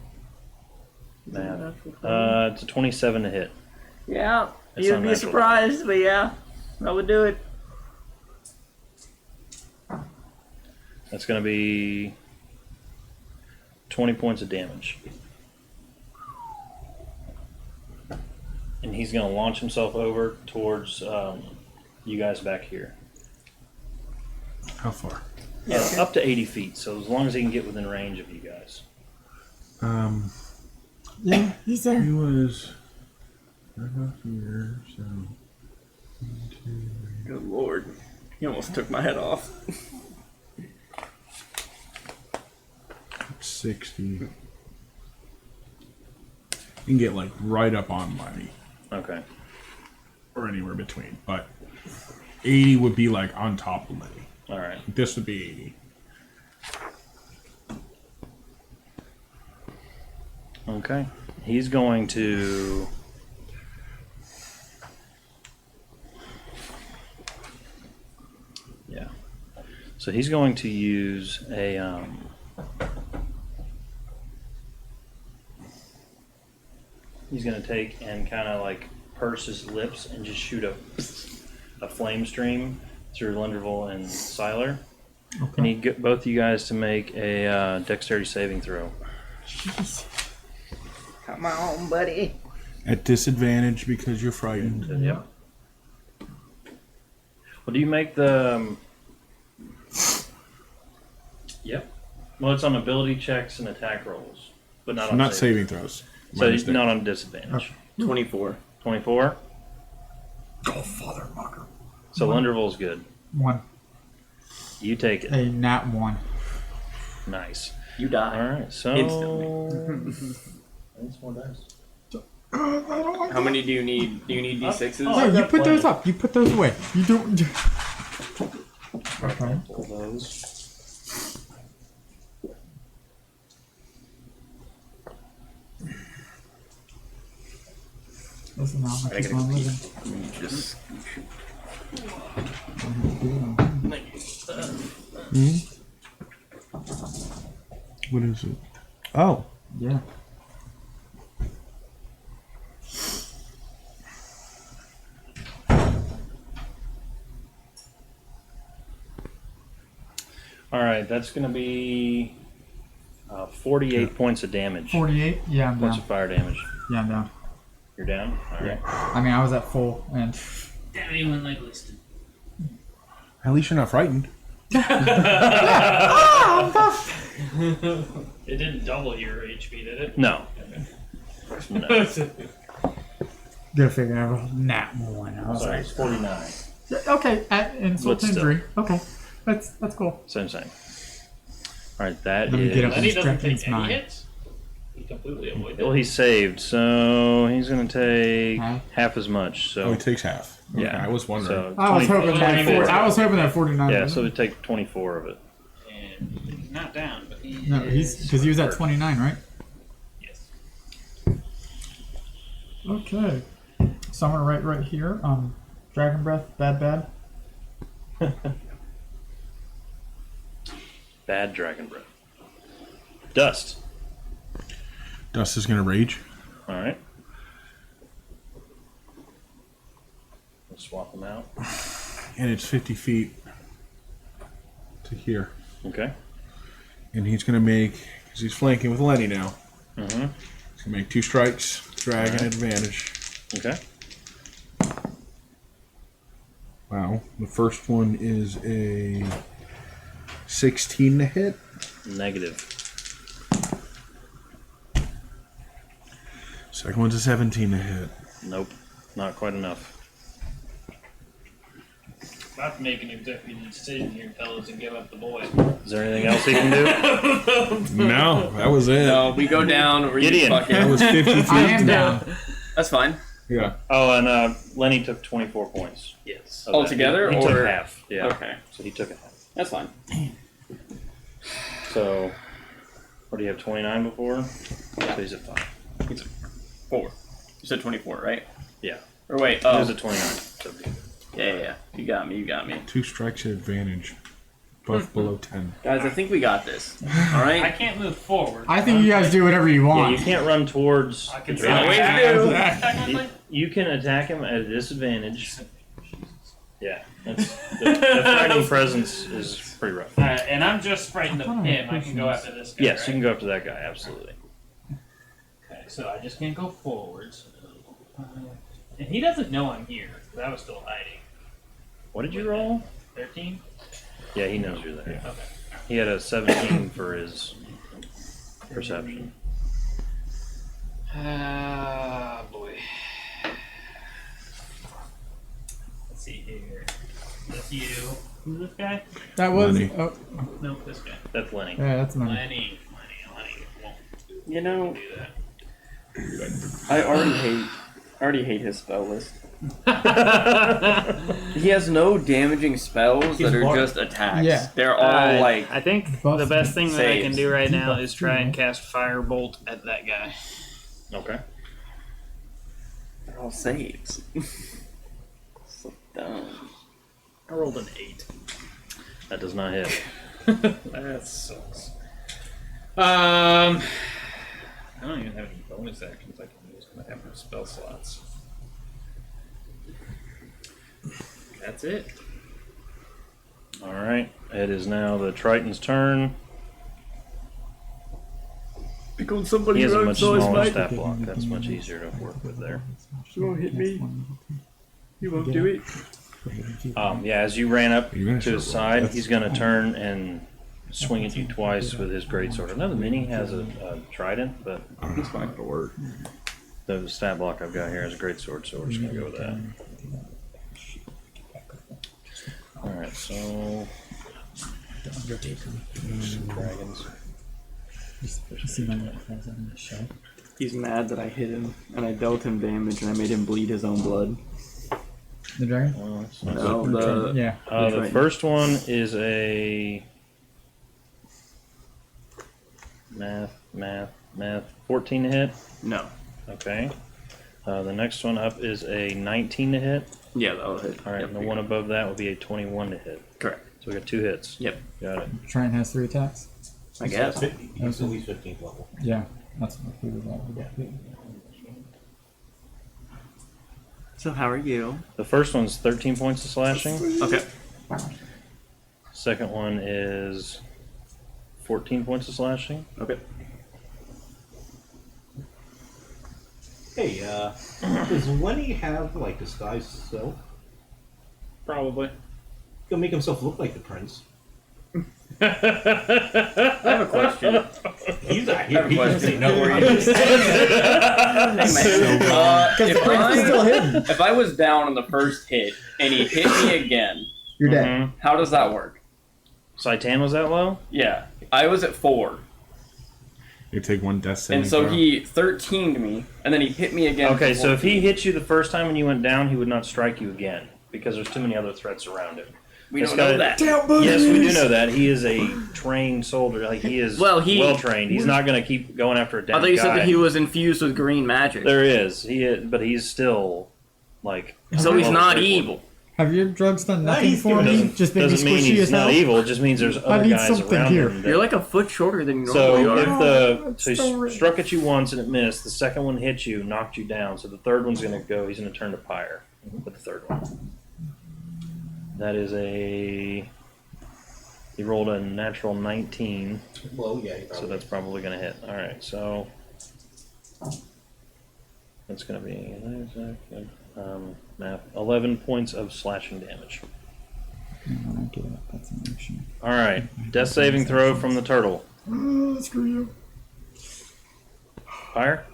man. It's a 27 to hit. Yeah, It's you'd not be natural. surprised, but yeah, I would do it. That's going to be 20 points of damage. And he's going to launch himself over towards you guys back here. How far? Up to 80 feet, so as long as he can get within range of you guys. Yeah, he's there. He was right up here, so Good lord, he almost took my head off. 60. You can get like right up on Lenny, Okay. or anywhere between, but 80 would be like on top of Lenny. All right. This would be 80. Okay. He's going to... Yeah. So he's going to use a... He's going to take and kind of like purse his lips and just shoot a flame stream through Lunderville and Siler. Okay. I need both of you guys to make a dexterity saving throw. Jeez. Come on, buddy. At disadvantage because you're frightened. Yep. Well, do you make the? Yep. Well, it's on ability checks and attack rolls, but not on Not saving throws. My So mistake. not on disadvantage. 24. 24. Oh, father mucker. So Lunderville's good. 1. You take it. A nat 1. Nice. You die. All right. So Instantly. that's more dice. How many do you need? Do you need D6s? No, you put those up. You put those away. You don't. Okay. Pull those. This is not I much gotta fun go living. Just What is it? Oh, Yeah. All right. That's going to be 48 points of damage. 48? Yeah, I'm Points down. of fire damage. Yeah, I'm down. You're down. All right. I mean, I was at full, and Damn, anyone like listed. at least you're not frightened. It didn't double your HP, did it? No. No. go figure. I rolled nat 1. I was Sorry, like, it's 49. okay, at insult But to still. injury. Okay, that's cool. Same. All right. That Let me get is. up. Lenny doesn't Strength take is any 9. hits. He completely avoided Well, it. he saved, so he's going to take Huh? half as much. So Oh, he takes half. Okay, yeah, I was wondering. So I was 20 hoping that. 24. I was hoping that 49. Yeah, was- so we take 24 of it. And he's not down, but he no, he's because he was at 29, right? Yes. Okay. So I'm gonna write right here. Dragon breath, bad. Bad dragon breath. Dust. Dust is going to rage. All right. We'll swap them out. And it's 50 feet to here. Okay. And he's going to make, because he's flanking with Lenny now, Mm-hmm. he's going to make 2 strikes, dragon Alright. advantage. Okay. Wow. The first one is a 16 to hit. Negative. Second one's a 17 to hit. Nope. Not quite enough. About to make an executive decision here, fellas, and give up the boy. Is there anything else he can do? No, that was it. no, we go down. Or you Gideon. fucking- That was 50 feet. I am down. That's fine. Yeah. Oh, and Lenny took 24 points. Yes. of that. Altogether, He or took half. Yeah. Okay, So he took a half. that's fine. So, what do you have? 29 before? So he's at 5. 4. You said 24, right? Yeah. Or wait. He Oh, was at 29. So yeah. You got me. 2 strikes at advantage. Both below 10. Guys, I think we got this. All I right. can't move forward. I think you guys do whatever you yeah, want. you can't run towards. I can the say dragon. Always do. technically. You can attack him at a disadvantage. Yeah, that's the fighting presence is pretty rough. And I'm just frightened of I thought I him. had I can go cushions. after this guy. Yes, right? you can go up to that guy. Absolutely. Okay, so I just can't go forwards. And he doesn't know I'm here, because I was still hiding. What did you roll? 13? Yeah, he knows you're there. Okay. He had a 17 for his perception. Ah, boy. Let's see here. That's you. Who's this guy? That was. Lenny. Oh, No, this guy. That's Lenny. yeah, that's mine. Lenny won't You know, do that. I already hate his spell list. He has no damaging spells that are just attacks. Yeah. They're all like I think Buff the best thing that I can saves. do right now is try and cast Firebolt at that guy. Okay. they're all saves. So dumb. I rolled an 8. That does not hit. That sucks. I don't even have any bonus actions I can use because I have no spell slots. That's it. All right. It is now the Triton's turn. Because somebody He has a much smaller fight. stat block. That's much easier to work with there. You won't hit me. You won't do it. Yeah, as you ran up You're gonna to his start side, rolling. he's going to turn and swing at you twice with his greatsword. Another mini has a trident, but It's not gonna work. the stat block I've got here is a greatsword, so we're just going to go with that. Alright, so. Dragons. He's mad that I hit him and I dealt him damage and I made him bleed his own blood. The dragon? Well, that's not No, the Yeah. the Right. first one is a math 14 to hit. no. Okay. The next one up is a 19 to hit. Yeah, that'll hit. All right, Yep, and the you one got it. above that would be a 21 to hit. Correct. So we got 2 hits. Yep. Got it. Trident has 3 attacks? I guess. 50. He's at least 15th level. Yeah. That's what I figured that. So how are you? The first one's 13 points of slashing. Okay. Second one is 14 points of slashing. Okay. Hey, does Wendy have, like, disguised self? Probably. He'll make himself look like the prince. I have a question. He's not here. I have a He can question. say no. If I was down on the first hit and he hit me again, You're dead. Mhm. how does that work? Sitan was that low? Yeah, I was at 4, You take 1 death saving and so throw. he 13'd me, and then he hit me again. Okay, for so if he 14. hit you the first time and you went down, he would not strike you again because there's too many other threats around him. we This don't know guy- that. Yes, we do know that. He is a trained soldier. Like he is Well, he- trained. He's not going to keep going after a down I thought you said guy. that he was infused with green magic. There is. But he's still like. So he's not Drake Warden. evil. Have your drugs done No, nothing he's for doing- me? Just made me Doesn't mean squishy he's as not hell? evil. It just means there's other need guys something around here. him. You're like a foot shorter than you So normally if are. so he struck at you once and it missed. The second one hit you, knocked you down. So the third one's going to go. He's going to turn to pyre with the third one. That is a. He rolled a natural 19, Well, yeah, he so probably that's probably going to hit. All right, so that's going to be math 11 points of slashing damage. When I get up, that's an action. All right, death saving throw from the turtle. Screw you. Pyre?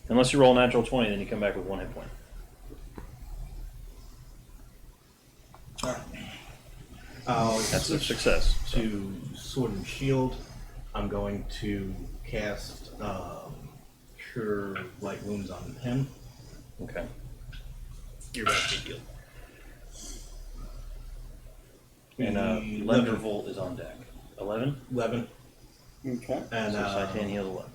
Unless you roll a natural 20, then you come back with 1 hit point. That's a success. to Sword and Shield. I'm going to cast Cure Light Wounds on him. Okay. You're about to be healed. And The Lendervolt is on deck. 11? 11. Okay. And So Sitan healed 11.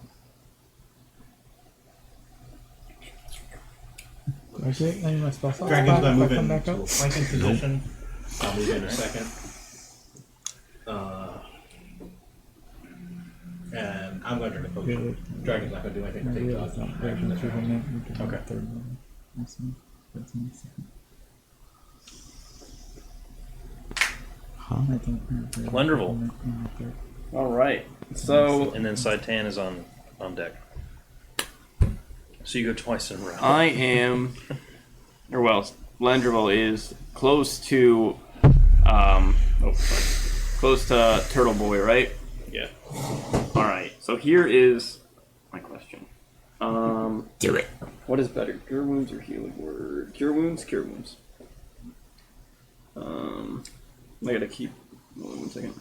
Actually, I need my spell slot Dragon's back going to if move I come into back a up. flanking position. I'll move in a second. And I'm going to drink a potion. Dragon's not going to do anything to take dodge. Okay. Lendervolt. All right. So And then Sitan is on deck. So you go twice in a row. I am, or well, Landreval is close to, close to Turtle Boy, right? Yeah. All right. So here is my question. Do it. What is better, Cure Wounds or Healing Word? Cure Wounds. Cure Wounds. I gotta keep. Hold on 1 second.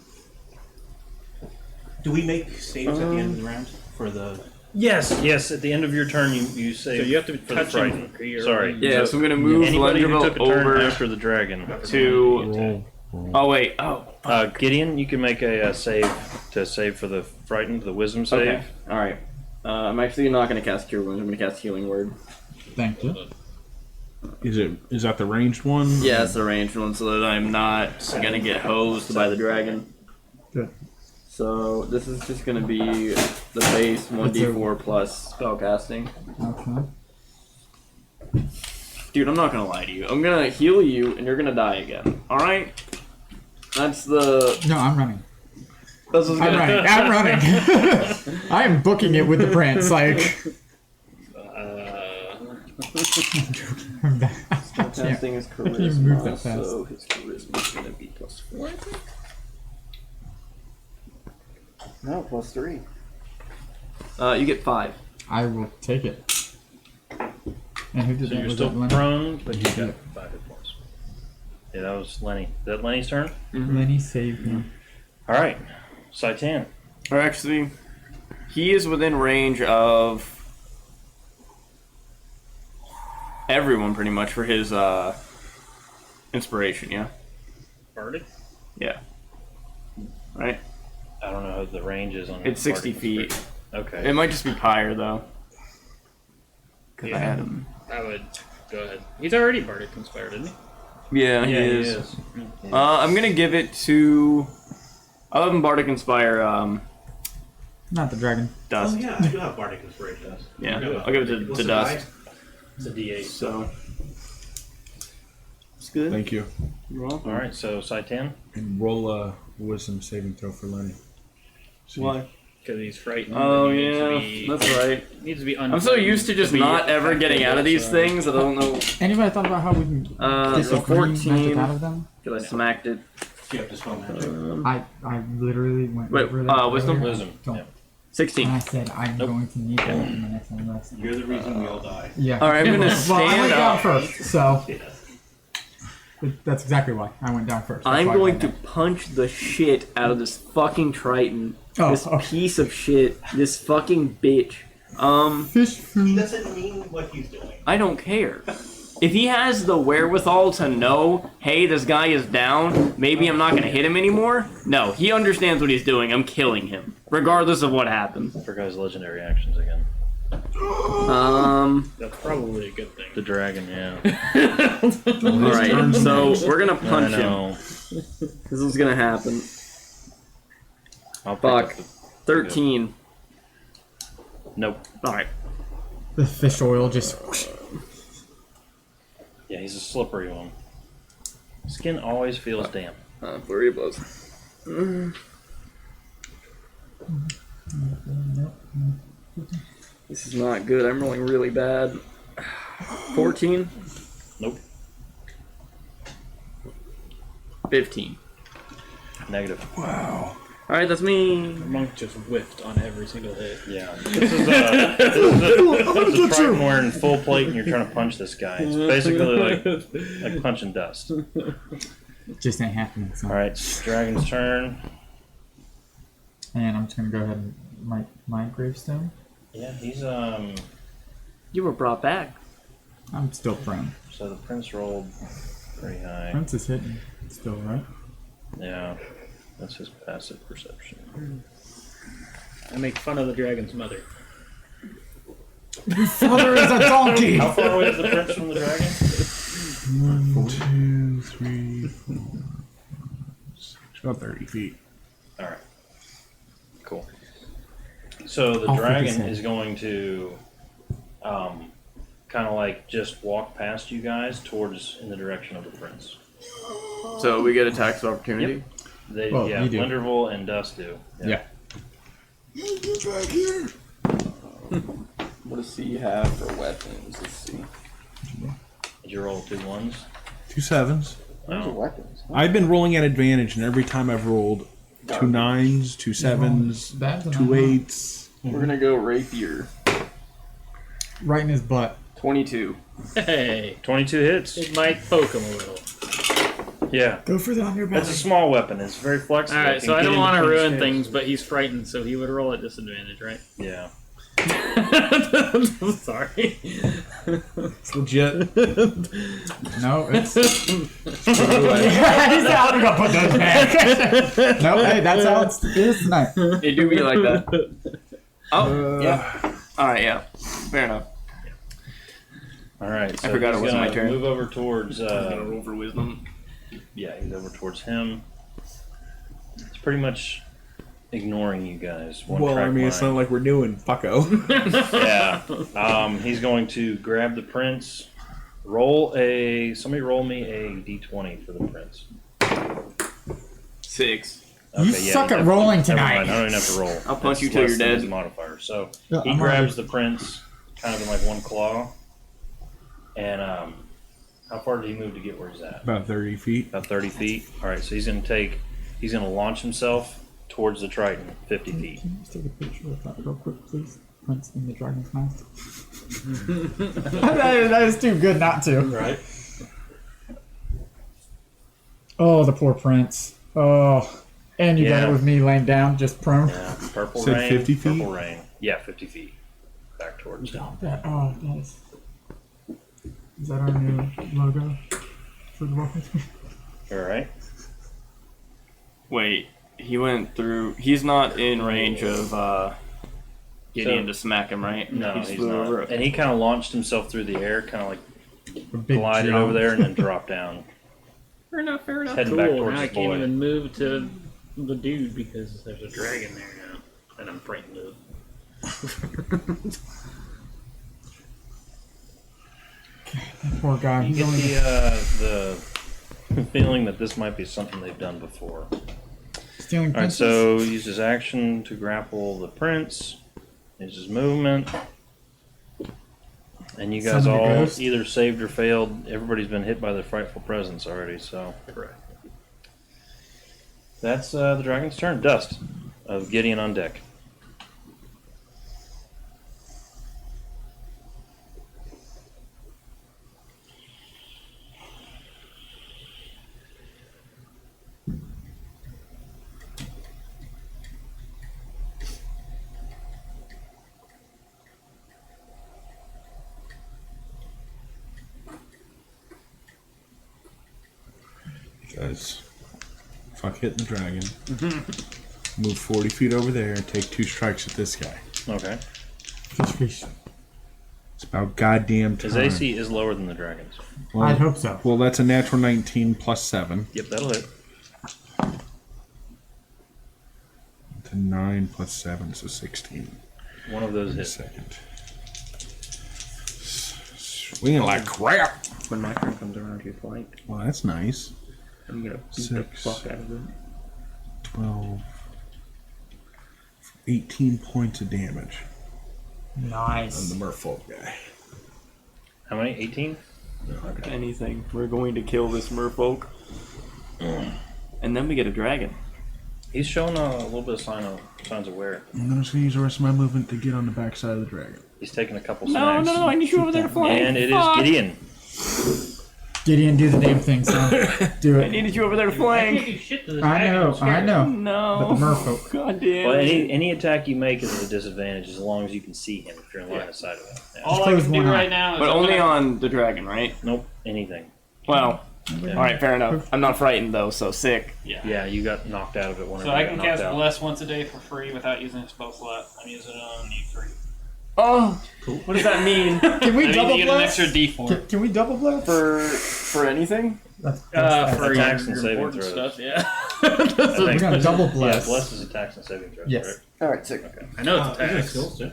Do we make saves at the end of the round for the? Yes. At the end of your turn, you say. So you have to for the touch him. frightened. for your- Sorry. Yeah. So I'm gonna move Anybody who took Landreval a turn over after the dragon. to. Oh wait. Oh. Gideon, you can make a save for the frightened, the wisdom save. Okay. All right. I'm actually not gonna cast Cure Wounds. I'm gonna cast Healing Word. Thank you. Is that the ranged one? Yeah, it's the ranged one, so that I'm not gonna get hosed by the dragon. Good. So this is just gonna be the base 1d4 plus spellcasting. Okay. Dude, I'm not gonna lie to you. I'm gonna heal you, and you're gonna die again. All right? That's the. No, I'm running. That's what's I'm gonna. running. I'm running. I am booking it with the prince. Like, Testing his How can you move that charisma, fast? so his charisma is gonna be +4, I think. No, +3. You get 5. I will take it. And who did So that? you're Was still that Lenny? prone, but you got Yeah. 5 hit points. Yeah, that was Lenny. Is that Lenny's turn? Lenny saved me. All right, Sitan. Or actually, he is within range of everyone pretty much for his inspiration, yeah? Bardic? Yeah. Right? I don't know what the range is on. It's 60 Bardic feet. Inspiration. Okay. It might just be higher, though. Because I Yeah. had him. I would go ahead. He's already Bardic inspired, isn't he? Yeah, he is. I'm going to give it to... I'll have him Bardic Inspire Not the dragon. Dust. Oh yeah, I do have Bardic Inspiration. Yeah, I'll give it What's to the Dust. die? It's a D8. So... It's good. Thank you. You're welcome. All right, so Sitan. And roll a wisdom saving throw for Lenny. Why? Because he's frightened. Oh, and he needs to yeah. be- That's right. Needs to be I'm so used to just not ever getting out of these things that I don't know. Anybody thought about how we can So disagree magic 14. out of them? Because I smacked it. You have to spell magic. I literally went Wait, over that. wisdom? earlier. Wisdom. Don't. Yeah. 16. And I said I'm going to need that in the next one. Less. You're the reason we all die. Yeah. All right, I'm gonna Well, I stand went down up. first, so Yeah. that's exactly why I went down first. That's I'm why I going went to down. punch the shit out of this fucking Triton. Oh, This okay. piece of shit. This fucking bitch. Fish He food. doesn't mean what he's doing. I don't care. If he has the wherewithal to know, hey, this guy is down, maybe I'm not gonna hit him anymore. No, he understands what he's doing. I'm killing him, regardless of what happens. I forgot his legendary actions again. That's probably a good thing. The dragon, yeah. All right, so we're gonna I punch him. know. This is gonna happen. I'll pick Fuck. up the- 13. Nope. All right. The fish oil just. Yeah, he's a slippery one. Skin always feels damp. Flurry of blows. This is not good. I'm rolling really bad. 14. Nope. 15. Negative. All right, that's me. Monk just whiffed on every single hit. Yeah. This is a Triton wearing full plate and you're trying to punch this guy. It's basically like punching dust. Just ain't happening. So. All right, it's Dragon's turn. And I'm just gonna go ahead and write my gravestone. Yeah, he's You were brought back. I'm still prone. So the prince rolled pretty high. Prince is hitting. Still right. Yeah, that's his passive perception. I make fun of the dragon's mother. Father is a donkey. How far away is the prince from the dragon? 1, 2, 3, 4, 5, 6. About 30 feet. All right. Cool. So the I'll focus dragon in. is going to, kind of like just walk past you guys towards in the direction of the prince. So we get attacks of opportunity. They, Well, yeah, you do. Linderville and Dust do. Yeah. What does he have for weapons? Let's see. Did you roll 2 1s? 2 7s. Those are weapons. I've been rolling at advantage, and every time I've rolled 2 9s, 2 7s, Bad 2 8s. We're gonna go rapier. Right in his butt. 22. Hey, 22 hits. it might poke him a little. Yeah. Go for the underbelly. That's a small weapon. It's very flexible. All It right, can so I get don't in want to between ruin scales. things, but he's frightened, so he would roll at disadvantage, right? Yeah. Sorry. It's legit. No, it's. He's out. We gotta put those back. No, hey, that's how it is tonight. It do be like that. Oh, yeah. Alright, yeah. Fair enough. All right. So forgot it he's wasn't my gonna turn. Move over towards. roll for wisdom. Yeah, he's over towards him. It's pretty much ignoring you guys. One Well, track I mean, it's not mind. like we're doing fucko. Yeah. He's going to grab the prince. Somebody roll me a d20 for the prince. 6. You suck at rolling Never tonight. mind, I don't even have to roll. I'll punch That's you till less you're than dead. his modifier. So Yeah, he I'm grabs the prince kind of in like one claw And how far did he move to get where he's at? About 30 feet. About 30 feet. All right, so he's going to launch himself towards the Triton, 50 feet. Can you just take a picture of that real quick, please? Prince in the dragon's mouth. that is too good not to. Right. Oh, the poor prince. Oh, and you got Yeah. it with me laying down, just prone. Yeah, purple Said rain. 50 feet? Purple rain. Yeah, 50 feet. Back towards him. That is that our new logo for the welcome? All right. Wait, he went through. He's not in range of Gideon to smack him, right? No, he just he's flew not. over it. And he kind of launched himself through the air, kind of like A big glided jump. over there and then dropped down. Fair enough, fair enough. Heading Cool. back towards Now I the can't boy. even move to the dude because there's a dragon there now. And I'm frightened of. Poor guy. You He's get only the feeling that this might be something they've done before. stealing All right, princes. so use his action to grapple the prince. Use his movement. And you guys Summon the all ghost. either saved or failed. Everybody's been hit by the frightful presence already, so. Correct. That's the dragon's turn. Dust of Gideon on deck. Guys, fuck hitting the dragon. Move 40 feet over there and take 2 strikes at this guy. Okay. Fish, fish. It's about goddamn time. His AC is lower than the dragon's. Well, I'd hope so. Well, that's a natural 19 plus 7. Yep, that'll hit. To 9 plus 7, so 16. One of those Wait a hits. second. Swinging like crap. When my turn comes around, you flank. Well, that's nice. I'm gonna beat the 6. fuck out of it. 12. 18 points of damage on Nice. the merfolk guy. How many? 18? Anything. We're going to kill this merfolk. And then we get a dragon. He's showing a little bit of signs of wear. I'm just going to use the rest of my movement to get on the backside of the dragon. He's taking a couple No, snacks. no, no, I need you over there to flank. And it is Fuck. Gideon. Gideon, do the damn thing, son. Do I it. needed you over there to I can't flank. do shit to this I dragon, know, I'm scared. I know. No. But the merfolk. God damn. Well, it. any attack you make is at a disadvantage as long as you can see him if you're in line of sight of him. Yeah. All I close can do one eye. right now is But I'm only gonna- on the dragon, right? Nope, anything. Well, Yeah. alright, fair enough. I'm not frightened though, so sick. Yeah, you got knocked out of it whenever So I you can got knocked cast out. Bless once a day for free without using a spell slot. I'm using it on E3. Oh, what does that mean? Can we I mean, double you get an blast? extra D4. Can we double blast? for anything? That's For Attacks your and saving important throws. stuff, yeah. we're gonna double Yeah, blast. bless is attacks and saving throws. Yes. Correct? Alright, sick. I know it's These are attacks. skills too.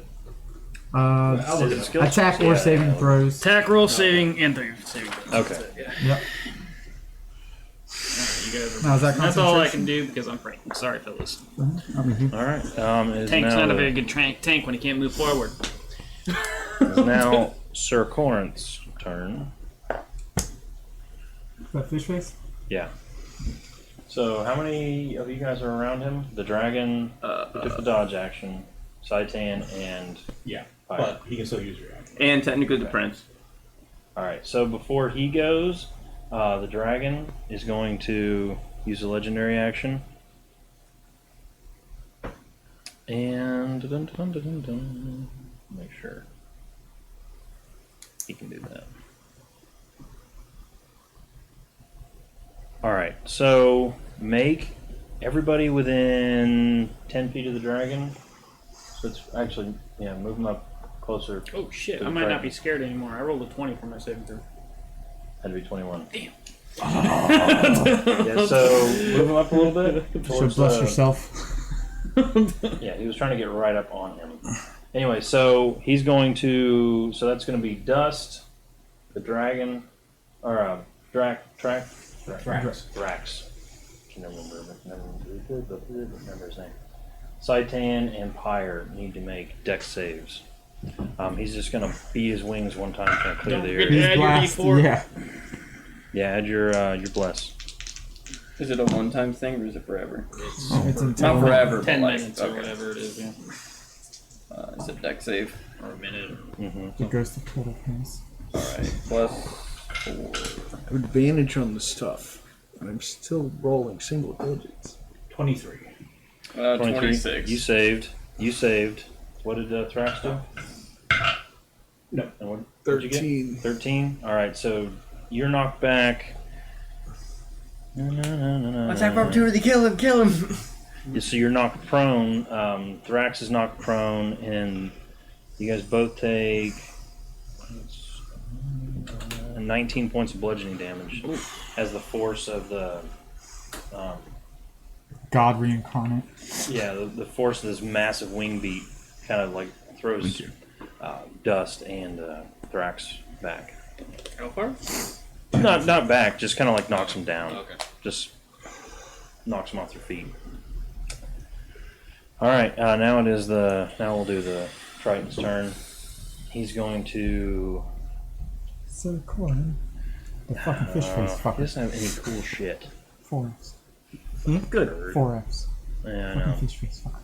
Is it skills? Attack or Yeah. saving throws. Attack roll, saving, and saving throws. Okay. That's it, yeah. Yep. You guys are, Now, is that that's all I concentration? can do because I'm frightened. Sorry, fellas. All right. It is Tank's now not a very good tank when he can't move forward. It's now Sir Corinth's turn. That fish face? Yeah. So how many of you guys are around him? The dragon, who took the dodge action, Sitan, and Yeah, Fire. but he can still use your action. And technically the prince. All right. So before he goes, the dragon is going to use a legendary action. And make sure he can do that. All right. So make everybody within 10 feet of the dragon. So it's actually move them up closer. Oh shit, To I the might not dragon. be scared anymore. I rolled a 20 for my saving throw. Had to be 21. Damn. Yeah, so move him up a little bit. So towards bless the- yourself. Yeah, he was trying to get right up on him. Anyway, so he's going to. So that's going to be Dust, the dragon, or Drax. Can remember his name. Sitan and Pyre need to make dex saves. He's just gonna beat his wings one time to clear Don't the forget area. to add your Blast, D4. yeah. Yeah, add your bless. Is it a one-time thing or is it forever? It's Not until forever, 10 but like, minutes or okay. whatever it is, yeah. Is it deck save? Or a minute. it goes to total pass. Alright, plus 4. I have advantage on the stuff. I'm still rolling single digits. 23. 26. You saved. You saved. What did Thrax do? No. And what did you get? 13. 13? Alright, so you're knocked back. Attack of opportunity, kill him, kill him! Yeah, so you're knocked prone. Thrax is knocked prone, and you guys both take 19 points of bludgeoning damage as the force of the God reincarnate. the force of this massive wing beat kind of like throws dust and Thrax back. How far? Not back, just kind of like knocks him down. Okay. Just knocks him off their feet. All right, now we'll do the Triton's turn. He's going to. So cool, man. The fucking fish face He fucker. doesn't have any cool shit. 4Fs. Good. 4Fs. Yeah, I Fucking know. fish face fucker.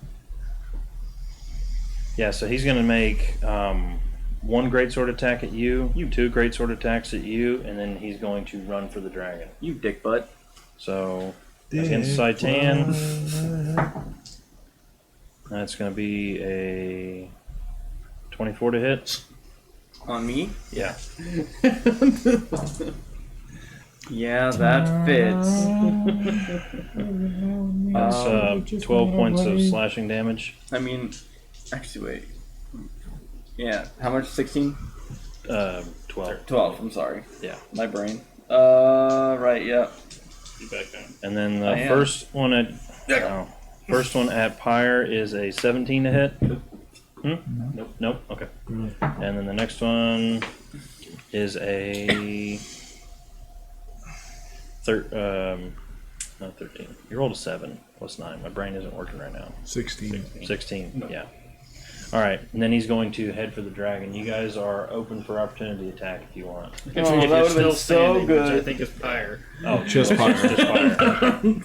Yeah, so he's going to make one greatsword attack at you, two greatsword attacks at you, and then he's going to run for the dragon. You dick butt. So against Sitan, that's going to be a 24 to hit. On me? Yeah. Yeah, that fits. That's 12 points of slashing damage. I mean, actually, wait. Yeah, how much? 16? 12. 12, I'm sorry. Yeah. My brain. Right, yeah. You back down. And then I the am. first one at Pyre is a 17 to hit. Nope. Okay. And then the next one is a not 13. You rolled a 7 plus 9. My brain isn't working right now. 16. 16. Yeah. All right, and then he's going to head for the dragon. You guys are open for opportunity attack if you want. If Oh, you're that would've still been so standing, good. Which I think is Pyre. Oh, Just Pyre. Just Pyre.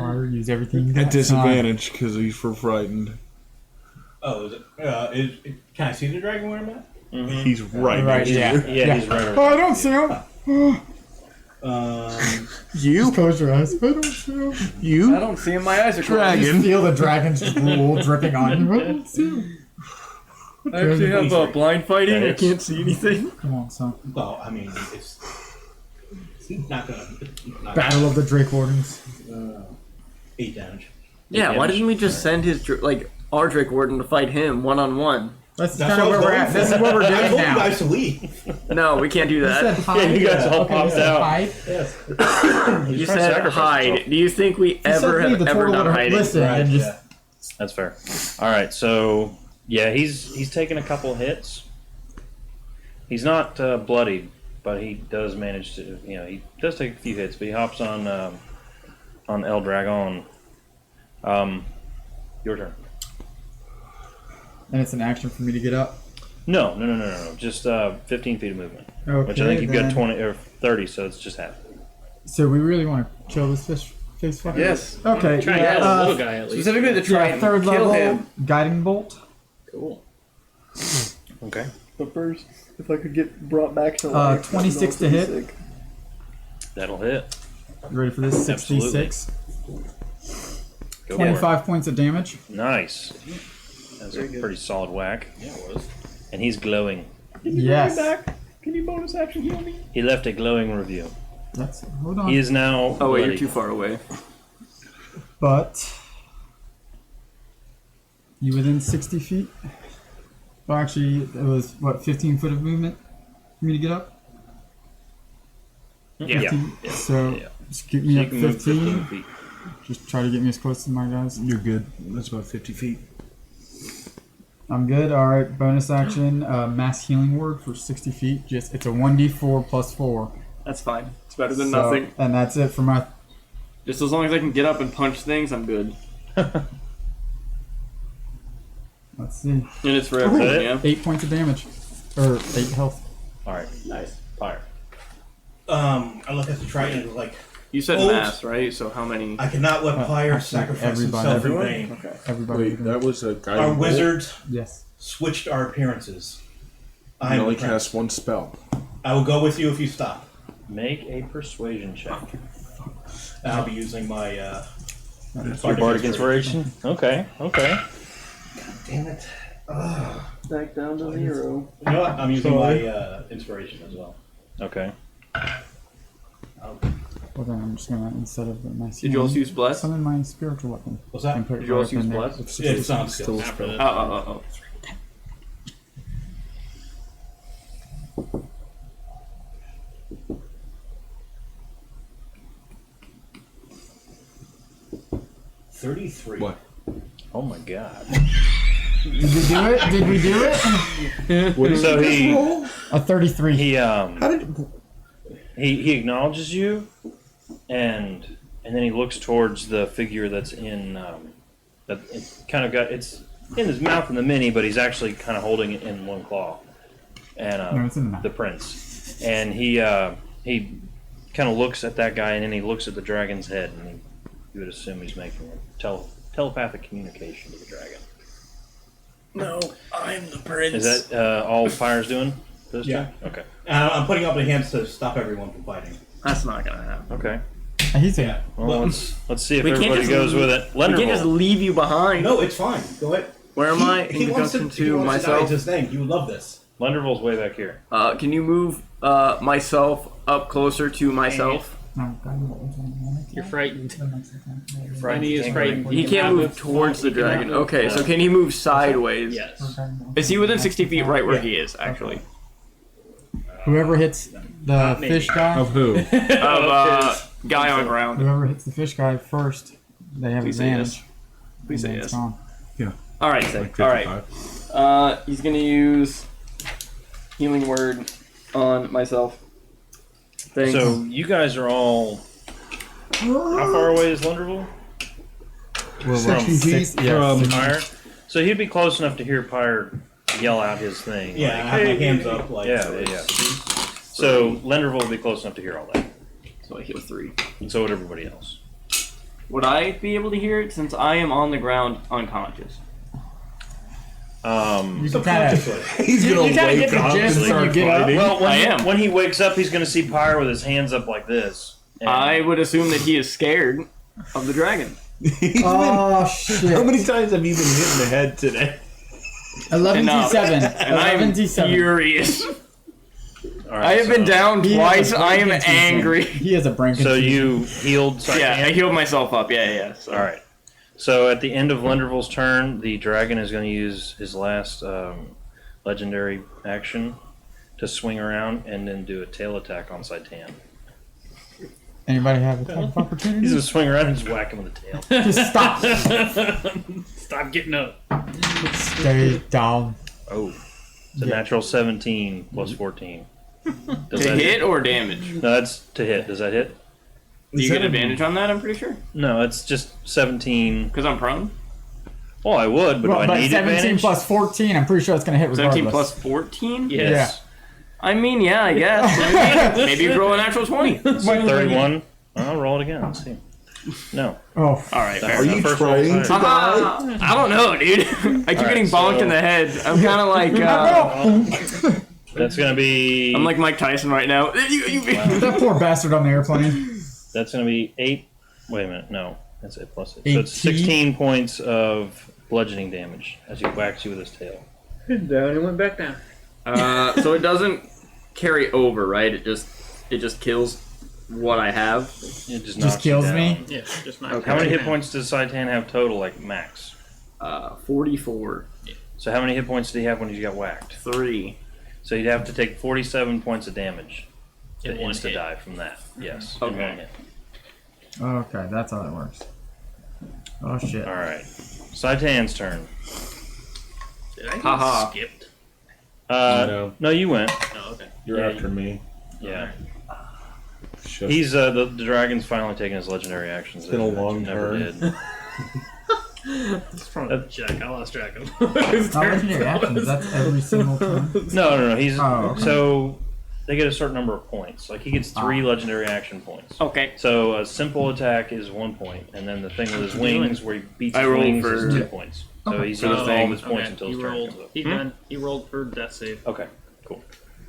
Or use everything you got. At disadvantage because he's for frightened. Oh, is it? Can I see the dragon where I'm at? He's right. Right, yeah. Yeah, he's right over. Oh, I don't see him. You? Close your eyes. I don't see him. I You? don't see him, my eyes are You closed. feel the dragon's drool dripping on you. I don't see him. I actually have blind fighting, I Yes. can't see anything. Come on, son. Well, I mean, it's not gonna. Battle of the Drake Wardens. 8 damage. Yeah, why damage. didn't we just send our Drake Warden to fight him one-on-one? That's That's kind of what where we're I at. was This is going what we're for. I doing told you now. guys to leave. No, we can't do You said that. hide. you guys all Okay, popped you said out. hide. You trying to said sacrifice hide. himself. Do you think we You ever said leave, have the ever total done would have hiding? listened and just That's fair. All right, so yeah, he's taken a couple hits. He's not bloodied, but he does manage to. He does take a few hits, but he hops on El Dragon. Your turn. and it's an action for me to get up. No. Just 15 feet of movement, Okay, which I think you've got then- 20 or 30, so it's just half. So we really want to kill this fish face fucker? Yes. Okay. Try and yeah, kill the little guy at least. Specifically to try yeah, and third kill level him. guiding bolt. Cool. Okay. But first, if I could get brought back to life. 26 to hit. That'll hit. You ready for this? Absolutely. 66. Go for it. 25 points of damage. Nice. That's a pretty solid whack. Yeah, it was. And he's glowing. Yes. Can you bonus action heal me? He left a glowing review. That's hold on. He is now. Oh wait, bloody. you're too far away. But you within 60 feet? Well, actually, it was what 15 foot of movement for me to get up. Yeah. 15? Yeah. So Yeah. just get So me you up can move 15. 15 feet. Just try to get me as close to my guys. You're good. That's about 50 feet. I'm good. All right. Bonus action, mass healing word for 60 feet. Just it's a 1d4 plus 4. That's fine. It's better than So- nothing. And that's it for my. Just as long as I can get up and punch things, I'm good. Let's see. And it's for everyone, yeah? 8 points of damage. Or 8 health. All right. Nice. Fire. I look at the Triton and was like, You said Oh. mass, right? So how many? I cannot let Pyre actually, sacrifice everybody. himself in Everyone? vain. Okay. Everybody. Wait, that was a guy. Our wizards Yes. switched our appearances. I I'm only the prince. cast one spell. I will go with you if you stop. Make a persuasion check. And I'll be using my Your bardic inspiration. Okay. Damn it. Back down to 0. You know what? I'm using my inspiration as well. Okay. Well, then I'm just gonna, instead of my Did you also use bless? summon my spiritual weapon. What's that? And put it Did you right also up use in there. bless? Yeah, it sounds Still still. a spell. Oh. $33. What? Oh my god. Did we do it? Did we do it? What is So he A 33. he acknowledges you, and then he looks towards the figure that's in that it kind of got it's in his mouth in the mini, but he's actually kind of holding it in one claw, and No, it's in the mouth. the prince, and he kind of looks at that guy, and then he looks at the dragon's head, and you would assume he's making a telepathic communication to the dragon. No, I'm the prince. Is that all Fire's doing? This Yeah. turn? Okay. I'm putting up the hands to stop everyone from fighting. That's not gonna happen. Okay. He's in. Yeah. Well, let's see if We can't everybody just goes leave- with it. We can't just Lenderville. leave you behind. No, it's fine. Go ahead. Where am I? He In wants to, comparison he to wants to die. It's myself. his thing. You would love this. Lenderville's way back here. Can you move myself up closer to myself? No, You're frightened. Frightened. He is frightened. He can't move towards the dragon. Okay, so can he move sideways? Yes. Is he within 60 feet right where he is, actually? Whoever hits the me. fish guy, Of who? Of guy on ground. whoever hits the fish guy first, they have Please say advantage. yes. Please say And it's yes. gone. Alright, sick. Like Alright. 55. He's gonna use healing word on myself. Thanks. So you guys are all. How far away is Lenderville? We're 60 six- feet yeah, from- six- Pyre. So he'd be close enough to hear Pyre yell out his thing. Yeah, like, I have my "Hey." hands up. Like, Yeah, so yeah, it's- So Lenderville would be close enough to hear all that, So I heal 3. and so would everybody else. Would I be able to hear it since I am on the ground unconscious? You can kind of. Subconsciously. He's You gonna kind of wake get the up and gist when start you get up. fighting. Well, I am. when he wakes up, he's going to see Pyre with his hands up like this. and- I would assume that he is scared of the dragon. Oh How shit! many times have you been hit in the head today? 11 Enough. T7. And I 11 am T7. furious. All right, I have been so- down He twice. has a I am brain contusion. angry. He has a brain So contusion. you healed Sitan? Yeah, I healed myself up. Yeah. So. All right. So at the end of Lenderville's turn, the dragon is going to use his last legendary action to swing around and then do a tail attack on Sitan. Anybody have a type of He's going opportunity? to swing around and just whack him with the tail. Just stop. Stop getting up. Stay down. Oh. It's a Yeah. natural 17 plus 14. Does To that hit or damage? No, that's to hit. Does that hit? Do you get advantage on that? I'm pretty sure. No, it's just 17. Because I'm prone. Well, I would, but Well, do I but need 17 advantage? plus 14, I'm pretty sure it's going to hit regardless. 17 plus 14? Yes. I mean, yeah, I guess. Maybe you roll a natural 20. So 31. I'll roll it again. Let's see. No. Oh, Alright, fair Are enough. you First trying roll. to die? I don't know, dude. I keep getting bonked so- in the head. I'm kind of like, That's going to be. I'm like Mike Tyson right now. that poor bastard on the airplane. That's going to be 8. Wait a minute. No. That's 8 plus 8. So it's 18? 16 points of bludgeoning damage as he whacks you with his tail. Down and went back down. So it doesn't carry over, right? It just kills what I have. It just, knocks Just you kills down. me? Yeah, just not. Okay. How many hit points does Sitan have total, like max? 44. So how many hit points did he have when he got whacked? 3. So he'd have to take 47 points of damage to In one hit. insta-die from that. Yes. in Okay. one hit. Okay, that's how that works. Oh shit. All right. Sitan's turn. Did I get Haha. skipped? No, you went. Oh, okay. You're Yeah, after me. Yeah. Shut He's the dragon's finally taking his legendary actions. It's been a long Never turn. did. It's probably Jack. I lost track of Not legendary actions. That's every single time. No. He's Oh, okay. so they get a certain number of points. Like he gets 3 legendary action points. Okay. So a simple attack is 1 point, and then the thing with his wings, where he beats I his rolled wings, for- is 2 points. So Okay. he's used all of his points okay. until He his turn rolled. comes up. He done. He rolled for death save. Okay, cool.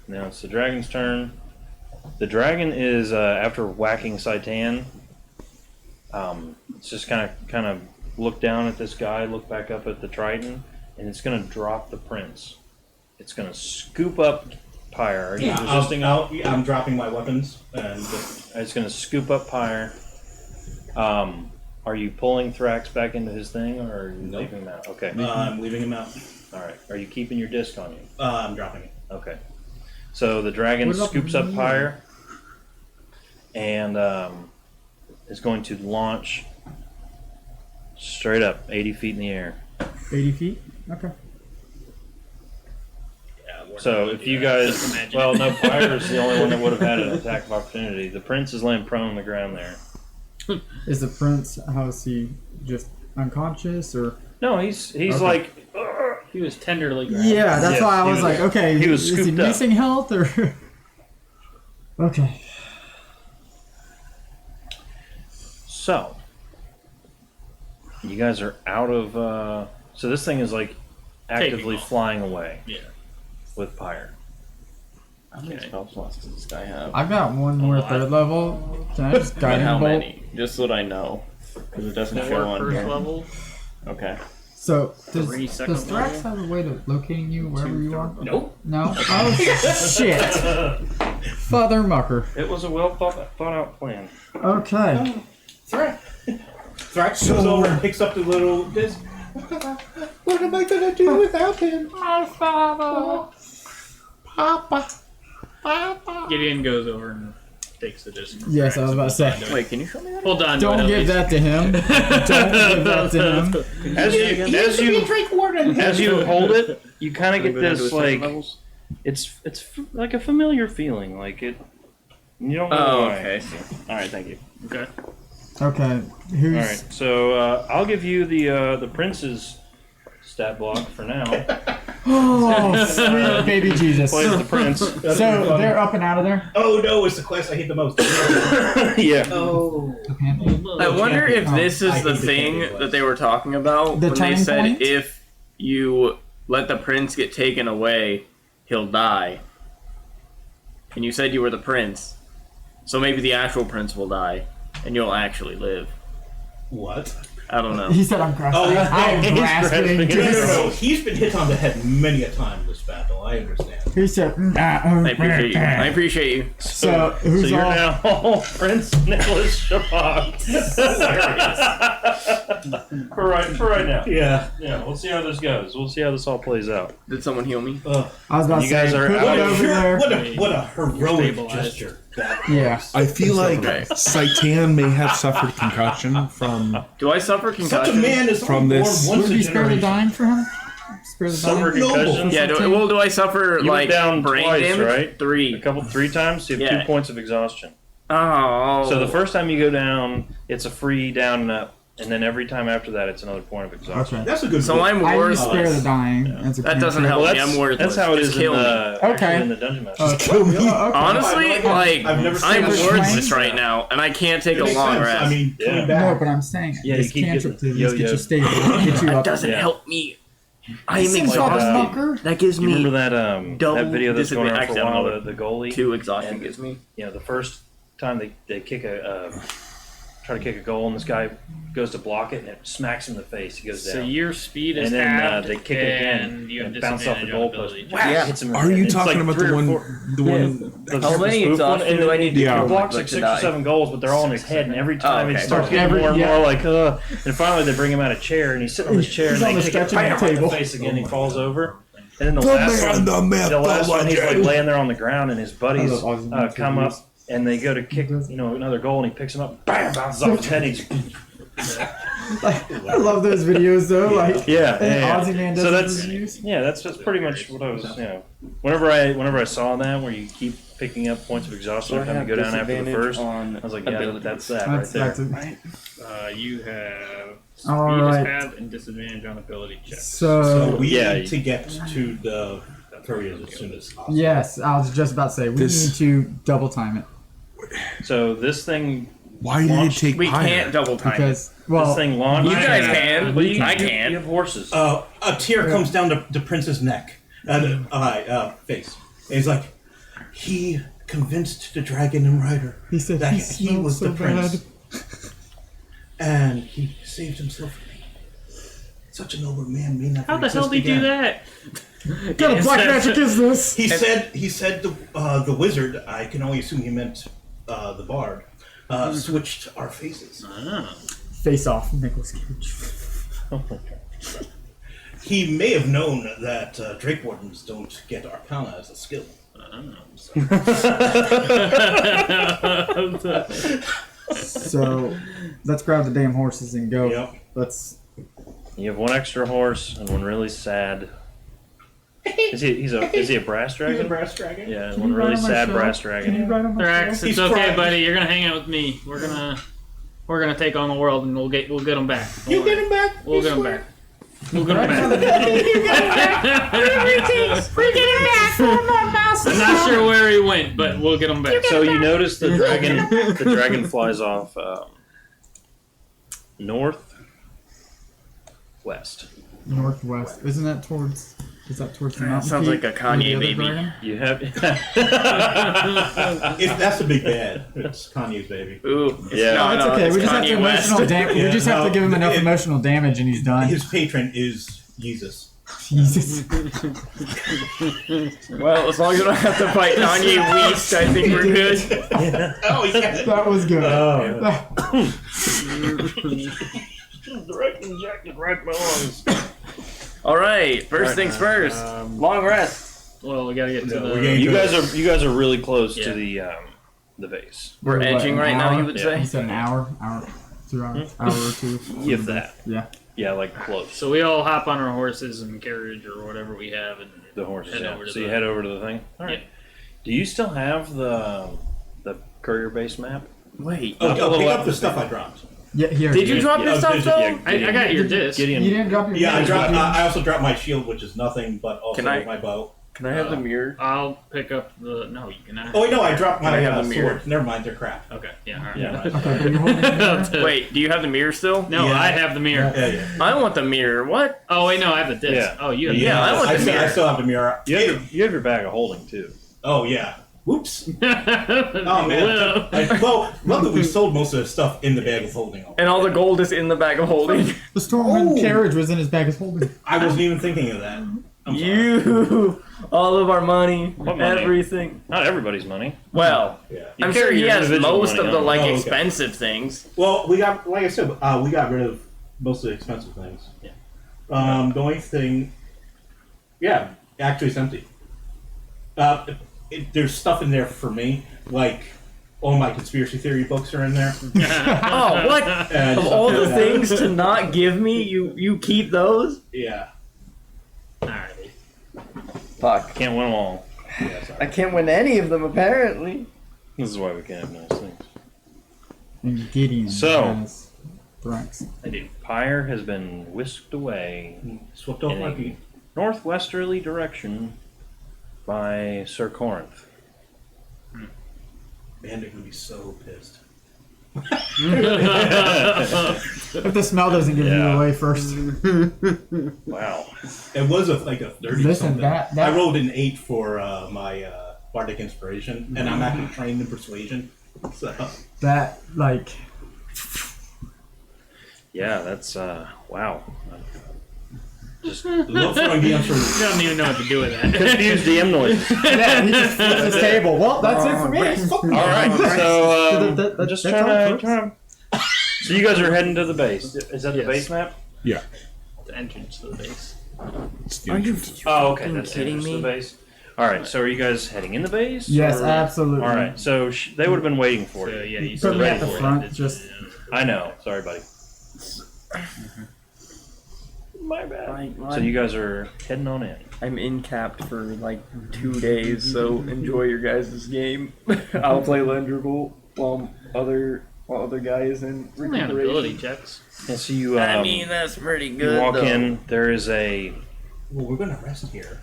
Now it's the dragon's turn. The dragon is after whacking Sitan. It's just kind of look down at this guy, look back up at the Triton, and it's going to drop the prince. It's going to scoop up Pyre. Are you resisting? I'm dropping my weapons and just. It's going to scoop up Pyre. Are you pulling Thrax back into his thing, or are you leaving him out? Okay. I'm leaving him out. All right. Are you keeping your disc on you? I'm dropping it. Okay. So the dragon scoops up Pyre and is going to launch straight up 80 feet in the air. 80 feet? Okay. So if you guys, well, no, Pyre is the only one that would have had an attack of opportunity. The prince is laying prone on the ground there. Is the prince, how is he, just unconscious or? No, he's Okay. like, He was tenderly grabbed. Yeah, that's Yes, why I he was was- like, okay, he was is he scooped up. missing health or? Okay. so you guys are out of. So this thing is like actively off. flying away. Yeah. With Pyre. How many spell slots does this guy have? I've got one more Oh, I- 3rd level. Can I just But guiding how bolt? many? Just so that I know. Because it doesn't show Four on first here. level. Okay. So does 3 second Thrax level? have a way of locating you wherever you are? Nope. No. Oh shit! Father mucker. It was a well thought out plan. Okay. Thrax goes over and picks up the little disc. What am I gonna do without him? Gideon goes over and takes the disc. from Yes, I Thrax was about to say. and hold on Wait, can you show me that? it. Hold on. Don't to it give at that to him. Don't give that to him. As you Drake Warden. as you hold it, you kind of Can get we go down to this his second like levels? it's like a familiar feeling, like it. You don't know Oh, why. okay. I see. All right, thank you. Okay. Okay. Who's? All right, so I'll give you the prince's stat block for now. Oh, sweet baby Jesus. Plays the prince. So they're up and out of there. Oh no, it's the quest I hate the most. Yeah. Oh. I wonder if Oh, this I is the hate the thing camping that they were talking about The when they turning said point? if you let the prince get taken away, he'll die. And you said you were the prince. So maybe the actual prince will die, and you'll actually live. What? I don't know. He said, "I'm grasping." Oh, yeah. I'm He's grasping. grasping. No, no, no. He's been hit on the head many a time in this battle. I understand. He said, I appreciate you. I appreciate you. So who's So you're all? now Prince Nicholas Shabbat. for right now. Yeah. Yeah, we'll see how this goes. We'll see how this all plays out. Did someone heal me? I was about to You guys say, are put out it of- over there. What a heroic Stabilized. gesture. That Yeah. I feel like Okay. Sitan may have suffered concussion from. Do I suffer Such a concussion? man is From only this- born once Would a you spare the generation. dime for him? Spare the Suffer dime. concussion. Yeah, do I suffer You like went down brain twice, damage? right? 3. Three times. You have Yeah. 2 points of exhaustion. Oh. So the first time you go down, it's a free down and up, and then every time after that, it's another point of exhaustion. Okay. That's a good. So rule. I'm I would worthless. spare the dying. As a That doesn't cantrip. help Well, me. I'm worthless. that's how it Just is in kill me. the Okay. actually in the dungeon master. Kill me. Okay. Honestly, like I've never seen I'm that. worthless right now, and I can't take It a makes long sense. rest. I mean, Yeah. coming No, back. but I'm saying Yeah, this you keep cantrip getting to at least get yo-yo. you stable, get you that up. doesn't Yeah. help me. I am This is exhausted. fucker. That gives You me remember that double that video that's going around for a disadvantage. while, Actually, the goalie? 2 exhaustion And- gives me. You know, the first time they kick try to kick a goal, and this guy goes to block it, and it smacks him in the face. He goes So down. your speed is And then halved, they kick it again, and you have and bounce off the disadvantage on goalpost. ability. Whack, Yeah. hits him in the Are head. you It's talking like about 3 the or one? 4 The one. the How many spoof one, exhaustion and do I then need to he kill blocks like like to 6 die? or 7 goals, but they're all in his head, and every time okay. it starts getting Every- more and yeah. more like, and finally they bring him out of chair, and he's sitting on his chair, He's and on they the kick it stretching bam, right in table. the face again, he falls over. And then the Put last me one, on the he's like mythology. laying there on the ground, and his buddies I love Aussie come up, movies. and they go to kick, another goal, and he picks him up, bam, bounces off his head, and he's I love those videos though. Like yeah. Aussie man does So those that's reviews. that's pretty much what I was. Whenever I saw that where you keep picking up points of exhaustion every time you go down after the first, I was like, yeah, that's that right there. That's You have All Speed right. is halved and disadvantage on ability checks. So we Yeah, need to get to the couriers as soon as possible. yes, I was just about to say we This- need to double time it So this thing, Why did it take We Pyre? can't double time it. because this well, thing launched. You guys can. But you, I you- can't. You have horses. A tear comes down the prince's neck, face. And he's like, he convinced the dragon and rider he said that he he smells was so the prince, bad. and he saved himself for me. Such a noble man may not How the hell exist did he do again. that? What kind of black magic is this? He said the wizard. I can only assume he meant the bard. Switched our faces. Face off, Nicholas Cage. He may have known that Drake Wardens don't get Arcana as a skill. So let's grab the damn horses and go. Yep. Let's. You have one extra horse and one really sad. Is he a brass dragon? brass dragon. Yeah, Can one you ride really on my sad show? brass Can you dragon. ride on my Thrax, show? it's He's okay, crying. buddy. You're gonna hang out with me. We're gonna take on the world, and we'll get them back. Don't You worry. get him back. We'll You get them swear? back. We'll get them back. I'm not sure where he went, but we'll get him back. So you notice the dragon flies off northwest. Northwest. Isn't that towards? Is that towards the That mountain? sounds peak? like a Kanye The other baby. dragon? You have That's a big bad. It's Kanye's baby. Ooh. Yeah. No, it's okay. it's We just have to Kanye West. emotional damage. We Yeah, just have to no, give him enough it- emotional damage, and he's done. His patron is Jesus. Jesus. Well, as long as we don't have to fight Kanye West, I think we're good. Oh yeah. That was good. direct injected right my lungs. All right, first things first. Long rest. Well, we gotta get to No, the. we're getting You guys are really close Yeah. to the base. We're What, edging an right now, hour? you would Yeah. He say? said an hour, 2 hours, hour or two. If that. Yeah. Yeah, like close. So we all hop on our horses and carriage or whatever we have, and The horses. Head Yeah. over to So you the- head over to the thing. All right. Do you still have the courier base map? Wait. Oh, Up a pick little up up. the stuff I dropped. Yeah. Here. Did you drop yeah, your oh, stuff did you- though? yeah. I got your disc. Gideon. You didn't drop your. Yeah, I dropped. You- I also dropped my shield, which is nothing, but also Can I- my bow. Can I have the mirror? I'll pick up the. No, you cannot. Oh wait, no, I dropped Can my I have the mirror? sword. Never mind, they're crap. Okay. Yeah. All right. Yeah. Okay, but you're holding it there? Wait, do you have the mirror still? No, Yeah. I have the mirror. Yeah. I want the mirror. What? Oh wait, no, I have the disc. Yeah. Oh, you have. Yeah, I want the still, mirror. I still have the mirror. You have your bag of holding too. Oh yeah. Whoops. oh Oh man. Well, luckily we sold most of the stuff in the bag of holding. And all the gold is in the bag of holding. The Stormwind Oh. carriage was in his bag of holding. I wasn't even thinking of that. I'm sorry. You, all of our money, What money? everything. Not everybody's money. Well, Yeah. You I'm sure carry he your has individual most money of the on. like Oh, okay. expensive things. Well, we got, like I said, we got rid of most of the expensive things. Yeah. The only thing, yeah, actually it's empty. There's stuff in there for me, like all my conspiracy theory books are in there. Oh, what? And Of stuff all the like that. things to not give me, you keep those? Yeah. Alright. Fuck. Can't win them all. Yeah, sorry. I can't win any of them, apparently. This is why we can't have nice things. And Gideon So. has Thrax. I do. Pyre has been whisked away Swept off in my a feet. northwesterly direction by Sir Corinth. Bandit would be so pissed. If the smell doesn't give you Yeah. away first. Wow. It was like a 30 Listen, something. that- I rolled an 8 for my Bardic Inspiration, and I'm actually trained in Persuasion. So, That, like, Yeah, that's wow. just look for an answer. I don't even know what to do with that. Confused DM noises. yeah, he just flipped his table. Well, that's it for me. All right, so That- just that's how it trying to. So you guys are heading to the base. Is that the Yes. base map? Yeah. The entrance to the base. It's the Are you entrance. Oh, okay. fucking That's the kidding entrance to me? the base. All right. So are you guys heading in the base? Yes, or- absolutely. All right. So they would have been waiting for So you. yeah, you Put still me ready at the for front, it. just- I know. Sorry, buddy. My bad. Like, So you guys are heading on in. I'm in capped for like 2 days, so enjoy your guys' game. I'll play Lenderable while other while other guy is in Only on ability recuperation. checks. And so you, I mean, that's pretty good. you walk though. in. There is a Well, we're gonna rest here.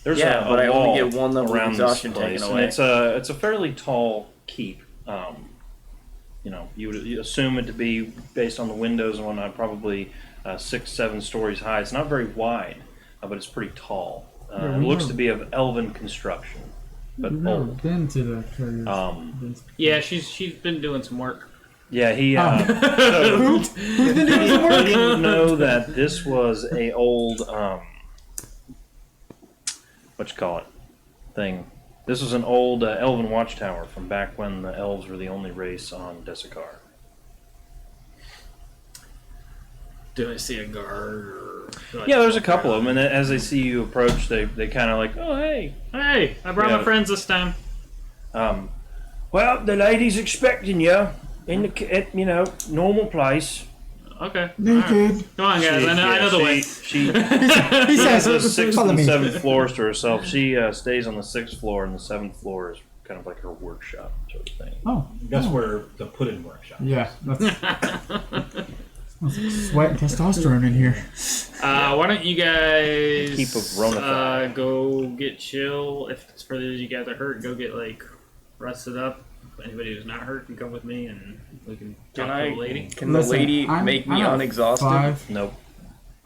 there's Yeah, a but I only wall get one level of around this exhaustion place, taken and away. it's a fairly tall keep. You know, you assume it to be based on the windows and whatnot, probably 6-7 stories high. It's not very wide, but it's pretty tall. Yeah, It we looks know. to be of elven construction, but We've never old. been to the carrier. Yeah, she's been doing some work. Yeah, he. Who's been doing some He work? didn't know that this was a old what you call it thing. This was an old elven watchtower from back when the elves were the only race on Desakar. Do I see a guard? Or do I Yeah, there's a walk couple around? of them, and as they see you approach, they kind of like, oh hey. Hey, I brought Yeah. my friends this time. Well, the lady's expecting you in the normal place. Okay. Naked. Alright. Come on, guys. I know the way. She He has the says, sixth follow and me. seventh floors to herself. She stays on the 6th floor, and the 7th floor is kind of like her workshop sort of thing. Oh, That's where the put-in workshop. yeah. That's sweat and testosterone in here. Why don't you guys Keep of Ronafai. go get chill? If it's for those of you guys that are hurt, go get like rested up. If anybody who's not hurt can come with me, and we can talk to the lady. Can Listen, the lady I'm- make me I'm at unexhausted? 5. Nope.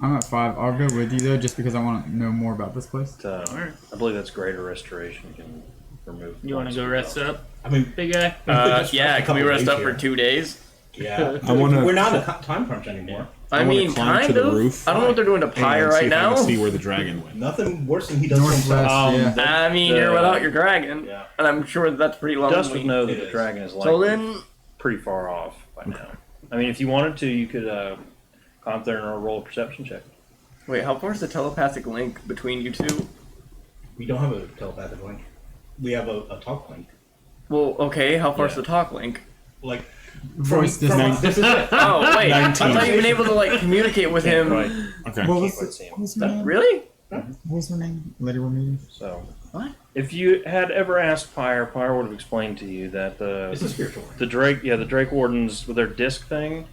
I'm at 5. I'll go with you though, just because I want to know more about this place. Alright. I believe that's greater restoration. You can remove. You want to go rest up, I mean, big guy? just Yeah, rest a can we couple rest days up for here. 2 days? Yeah. I wanna- We're not in a time crunch anymore. I wanna mean, climb to kind the of. roof I don't know what they're doing to Pyre and see right if I now. can see where the dragon went. Nothing worse than he does to himself. Northwest. Yeah. I mean, you're without your dragon, Yeah. and I'm sure that's pretty lonely. Dust would know that It the is. dragon is So likely then, pretty far off by now. I mean, if you wanted to, you could climb up there and roll a perception check. wait, how far is the telepathic link between you two? We don't have a telepathic link. We have a talk link. Well, okay, how far's Yeah. the talk link? Like, Voice distance. this is it. Oh, wait, I 19. thought you'd been able to, like, communicate with Can't him. quite- Okay. What can't was, quite see him. what was her name? Really? What was her name? Lady we're meeting. So, What? if you had ever asked Pyre would have explained to you that It's a spiritual link. the Drake Wardens with their disc thing.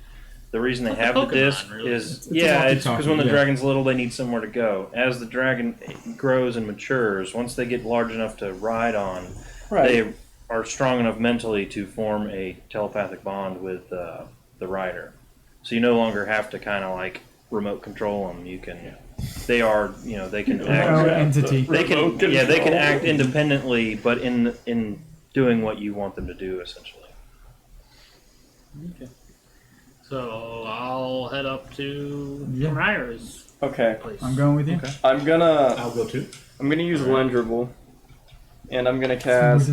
The reason they Like a have the Pokemon, disc really. is It's a it's because walkie-talkie, when the yeah. dragon's little, they need somewhere to go. As the dragon grows and matures, once they get large enough to ride on, they are strong enough mentally to form a telepathic bond with the rider. So you no longer have to kind of like remote control them. You can. They are. They can Oh, act. entity. They can. Yeah, they can act independently, but in doing what you want them to do, essentially. So I'll head up to Yeah. Myra's Okay. place. I'm going with you. I'm gonna I'll go too. use Lendrable, and I'm gonna cast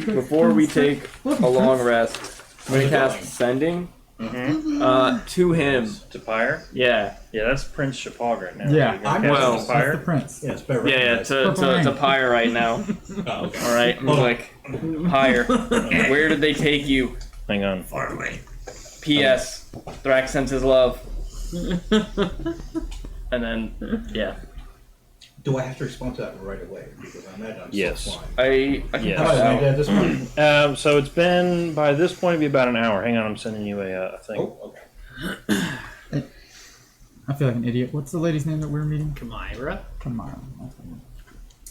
before we take a long rest. I'm gonna cast Sending to him. To Pyre? Yeah, Yeah, that's Prince Chapog right now. Yeah, You're gonna I'm cast well, it to That's the Pyre? prince. Yeah, it's better. yeah, recognized. to Pyre right now. Oh, okay. All right, I'm like Pyre. Where did they take you? Hang on. P.S. Thrax sends his love. And then, yeah, Do I have to respond to that right away? Because I imagine I'm Yes. still flying. I can Yes. How pass about out. at this point? So it's been, by this point, it'd be about an hour. Hang on, I'm sending you a thing. Oh, okay. I feel like an idiot. What's the lady's name that we're meeting? Kamira. Come on.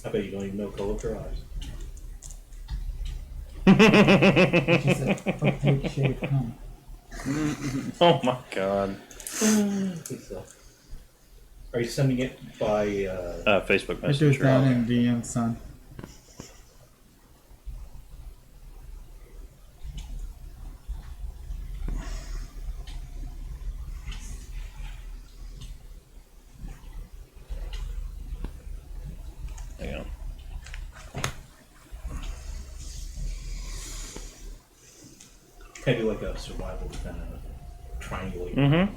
I bet you don't even know color of her eyes. She said, opaque shade of color. Oh my god. Good stuff. Are you sending it by? Facebook It goes Messenger. down in DM, son. Hang on. Kind of like a survival kind of triangulate. Mm-hmm.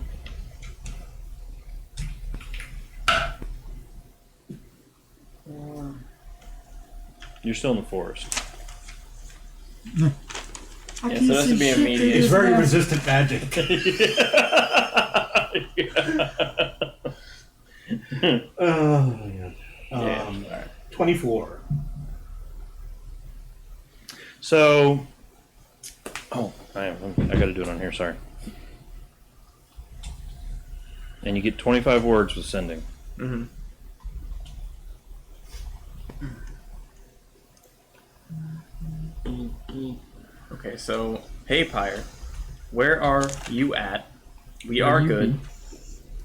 You're still in the forest. I Yeah, can't so this see would be shit immediate. through It's this very mask. resistant magic. Oh man. Yeah. 24. So, I am. I got to do it on here. Sorry. And you get 25 words with sending. Mm-hmm. Okay, so hey Pyre, where are you at? We are good.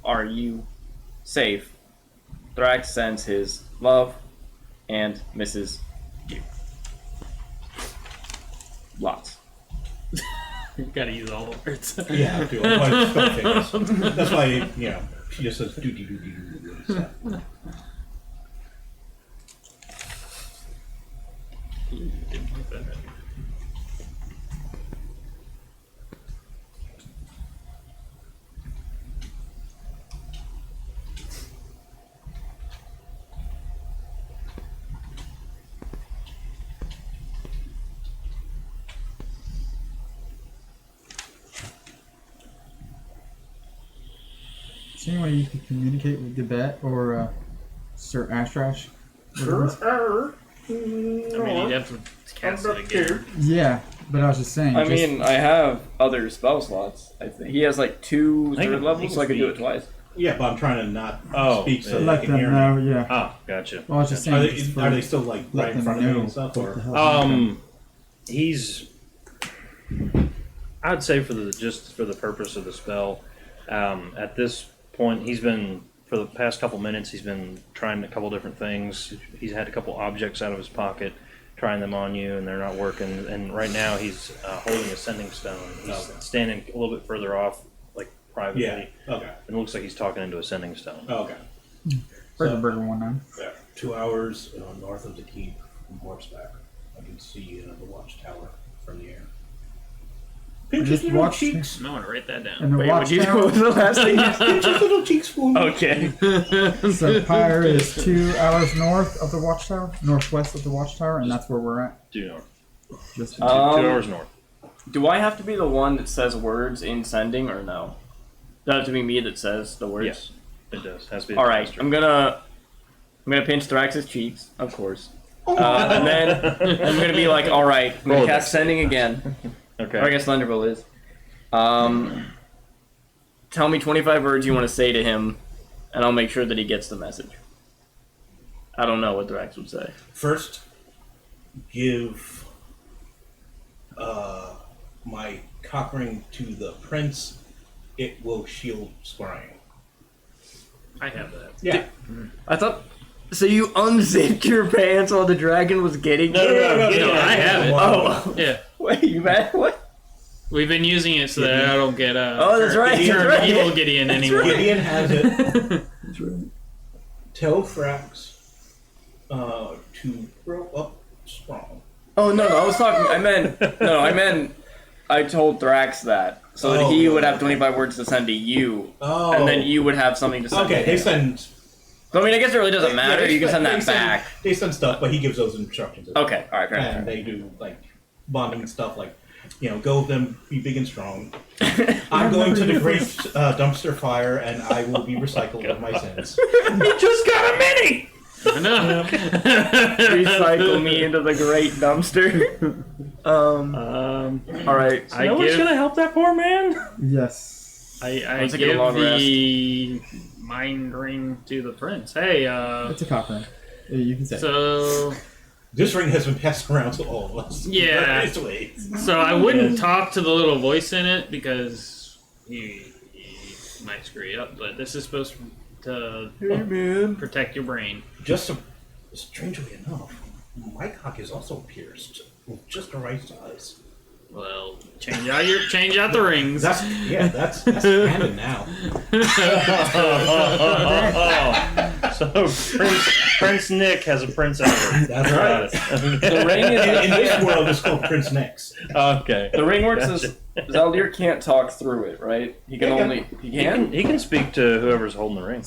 Are you safe? Thrax sends his love and misses you. Lots. You gotta use all the words. Yeah, do it. That's why, you know, she just says do do do do do do. Didn't like that. Is there any way you can communicate with Debet or Sir Ashtrash? I mean, you'd have to cast it again. Yeah, but I was just saying. I mean, I have other spell slots. I think he has like 2 I can- third levels, so I could do it speak. twice. Yeah, but I'm trying to not Oh, speak so let they can hear them me. know. Yeah. Ah, gotcha. Well, I was just saying. Are just they, for- are they still like let right in them front of me know and stuff? what the Or? hell He's. I'd say for the purpose of the spell, at this point, he's been for the past couple minutes. He's been trying a couple different things. He's had a couple objects out of his pocket, trying them on you, and they're not working. And right now, he's holding a sending stone. He's standing a little bit further off, like privately. Yeah. Okay. And it looks like he's talking into a sending stone. Okay. Burger Burger 1-9. Yeah. 2 hours north of the keep from horseback. I can see the watchtower from the air. Pinch his Just little watch- cheeks. I want to write that down. And the Wait, what watchtower. was the last thing you Pinch his little cheeks for me. Okay. So Pyre is 2 hours north of the watchtower, northwest of the watchtower, and that's where we're at. Due north. Just 2 hours north. Do I have to be the one that says words in sending, or no? Does it have to be me that says the words? Yes, it does. Has to be. the All right, master. I'm gonna pinch Thrax's cheeks, of course, and then I'm gonna be like, all right, I'm gonna Roll cast sending again. Okay. Or I guess Thunderbolt is. Tell me 25 words you want to say to him, and I'll make sure that he gets the message. I don't know what Thrax would say. First, give my cock ring to the prince. It will shield scrying. I have that. Yeah. I thought. So you unzipped your pants while the dragon was getting you? No, I have it. Oh, Yeah. wait, you mad? What? We've been using it so that I don't get Oh, that's right, turn that's right. evil Gideon anymore. Gideon has it. Tell Thrax to grow up strong. Oh no, I was talking. I meant. I told Thrax that so that he would have 25 words to send to you, Oh. and then you would have something to send. Okay, to they him. send. So, I mean, I guess it really doesn't matter. Yeah, You can send they that back. They send stuff, but he gives those instructions. Okay, all right, fair enough. And they do like bonding stuff, like go with them, be big and strong. I'm going to the great dumpster fire, and I will be recycled of my sins. You just got a mini. No. Recycle me into the great dumpster. All right. I No one's give. gonna help that poor man. yes. I Let's take a give long the mind ring to the prince. Hey, It's a cock ring. You can say. so This ring has been passed around to all of us. Yeah. Various ways. so I wouldn't talk to the little voice in it because he might screw you up. But this is supposed to protect your brain. Strangely enough, my cock is also pierced with just the right size. Well, change out the rings. That's canon now. So Prince Nick has a Prince Edward. That's Got right. it. The ring is In this world, it's called Prince Next. Okay. the ring works as Zaldir can't talk through it, right? He can only he can. He can speak to whoever's holding the ring.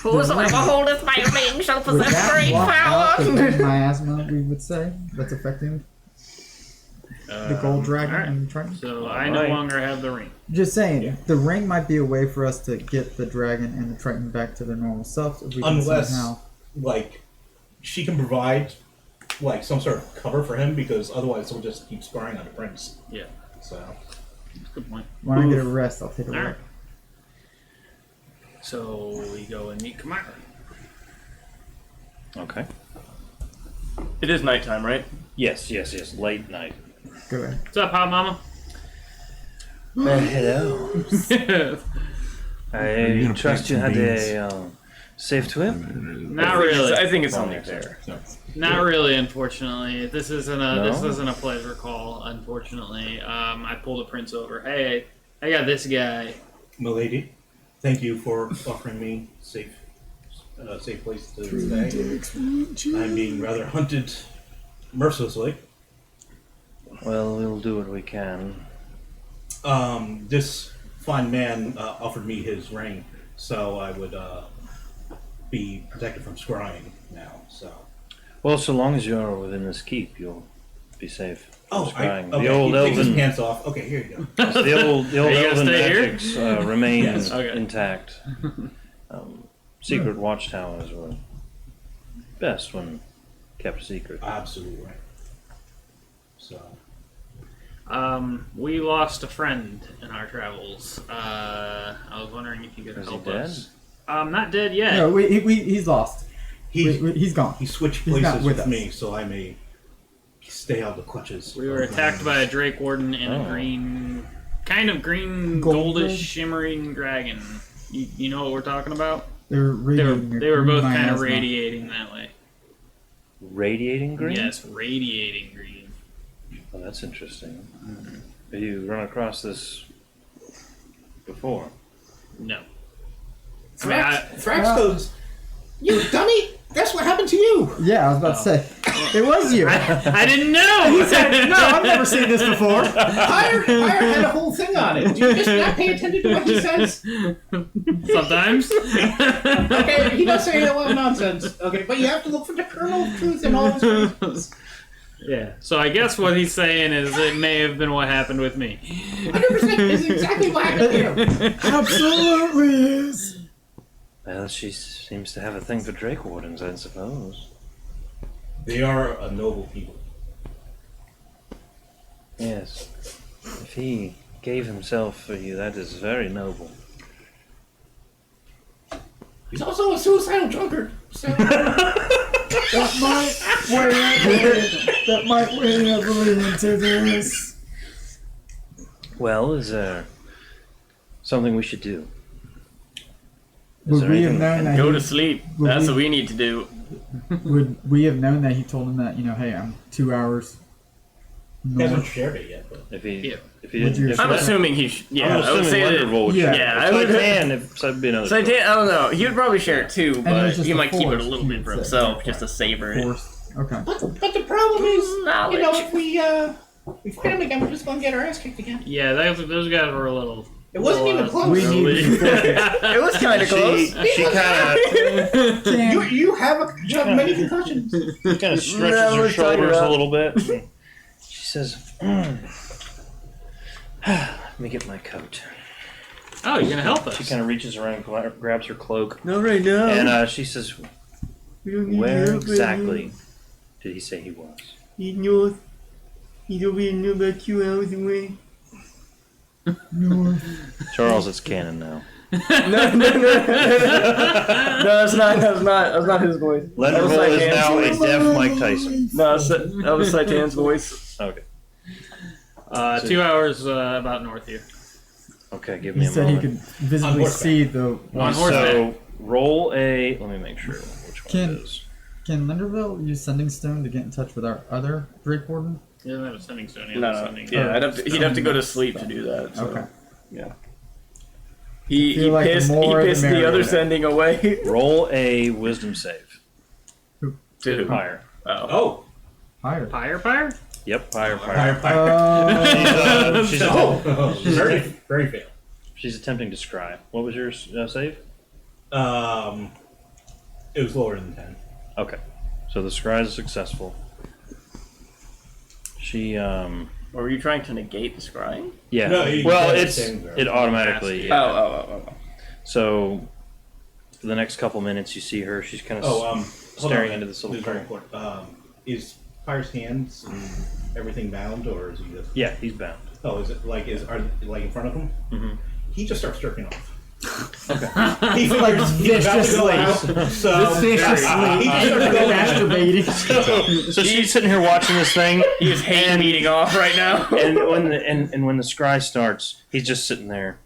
Whosoever holdeth my ring shall Would possess that great block out power. the miasma, we would say, that's affecting the gold dragon alright. and Triton? So I no Alright. longer have the ring. Just saying, the ring might be a way for us to get the dragon and the Triton back to their normal self if we can Unless, somehow. like, she can provide like some sort of cover for him because otherwise he'll just keep scoring on the prince. Yeah. So Good point. When I get a rest, I'll take a All look. right. So we go and meet Kamara. Okay. It is nighttime, right? Yes. Late night. Go ahead. What's up, Hot Mama? Hello. I gonna trust you plant some had beans. a safe trip. Not really. I think it's Oh, only yeah. fair. Not really, unfortunately. This isn't a No? this isn't a pleasure call, unfortunately. I pulled the prince over. Hey, I got this guy. milady, thank you for offering me safe place to stay. I'm being rather hunted mercilessly. Well, we'll do what we can. This fine man offered me his ring, so I would be protected from scrying now. So. Well, so long as you're within this keep, you'll be safe. from Oh, scrying. okay. The old He takes his elven, pants off. Okay, here you go. the old Are you gonna elven stay here? magics remain Yes. Okay. intact. Secret watchtowers were best when kept secret. Absolutely. So. We lost a friend in our travels. I was wondering if you could Is he help dead? us. Not dead yet. No, he's lost. He's gone. He switched He's not places with with us. me, so I may stay out of the clutches. We were of attacked by a lions. Drake Warden and a green, kind of green, Golden? goldish, shimmering dragon. You know what we're talking about? They were radiating. They were both kind of miasma. radiating that way. Radiating green? Yes, radiating green. Oh, that's interesting. Have you run across this before? No. I mean, Thrax goes, "You dummy! That's what happened to you." Yeah, I was about to say. It was you. I didn't know. He said, "No, I've never seen this before." Pyre had a whole thing on it. Do you just not pay attention to what he says? Sometimes. Okay, he does say a lot of nonsense. Okay, but you have to look for the kernel of truth in all his phrases. Yeah. So I guess what he's saying is it may have been what happened with me. 100% is exactly what happened to you. Absolutely is. Well, she seems to have a thing for Drake Wardens, I suppose. They are a noble people. Yes. If he gave himself for you, that is very noble. He's also a suicidal drunkard. So. That might weigh heavily into this. Well, is there something we should do? Is Would there we have anything- known that? Go he- to sleep. Would That's we- what we need to do. Would we have known that he told him that? Hey, I'm 2 hours. He hasn't north? shared it yet, but If he, Yeah. if he Would didn't, you- if I'm that- assuming he. I'm I would say that. Wonderful would Yeah. share. Yeah, I If would- Sitan, if that'd be another So I story. don't know. He would probably share it too, it was but just he a might keep it a force, little he bit would for say. himself, just to savor it. Force. Okay. But the problem is, if we fight him again, we're just gonna get our ass kicked again. Yeah, those guys were a little. It wasn't even close. We need to be focused. It was kind of close. She kind Damn. You have many concussions. of stretches No, her we're talking shoulders a about- little bit. She says, "Let me get my coat." Oh, you're gonna help us. She kind of reaches around, and grabs her cloak, Not right now. and she says, We don't need "Where help, exactly did he say he was?" He's north. He's over in about 2 hours away. Charles, it's canon now. No, that's not his voice. Lenderville That was is now a Sitan's. deaf Mike Tyson. No, that was Sitan's voice. Okay. 2 hours about north here. Okay, give He me a said he moment. could visibly horseback. see the. On horseback. So roll a. Let me make sure which one Can- it is. Can Linderville use Sending Stone to get in touch with our other Drake Warden? He doesn't have a sending stone. He has a No, sending. yeah, he'd have to go to sleep to do that. So. Okay. He feel like the pissed more the the merrier. other sending away. Roll a wisdom save. Dude. Fire. Oh. Higher. Pyre? Yep, fire. Uh, She's very, very fail. she's attempting to scry. What was your save? It was lower than 10. Okay, so the scry is successful. She Or were you trying to negate the scrying? yeah. No, you well, get it's the same graph. it automatically. Yeah. Oh. So for the next couple minutes, you see her. She's kind of Hold staring on. into this little This is very thing. important. Is Pyre's hands and everything bound, or is he just? Yeah, he's bound. Oh, is it like like in front of him? Mm-hmm. He just starts jerking off. Okay. He's like he's about to go out, so he just starts going Masturbating. So she's sitting here watching this thing. He is hate meeting off right now. And when the scry starts, he's just sitting there,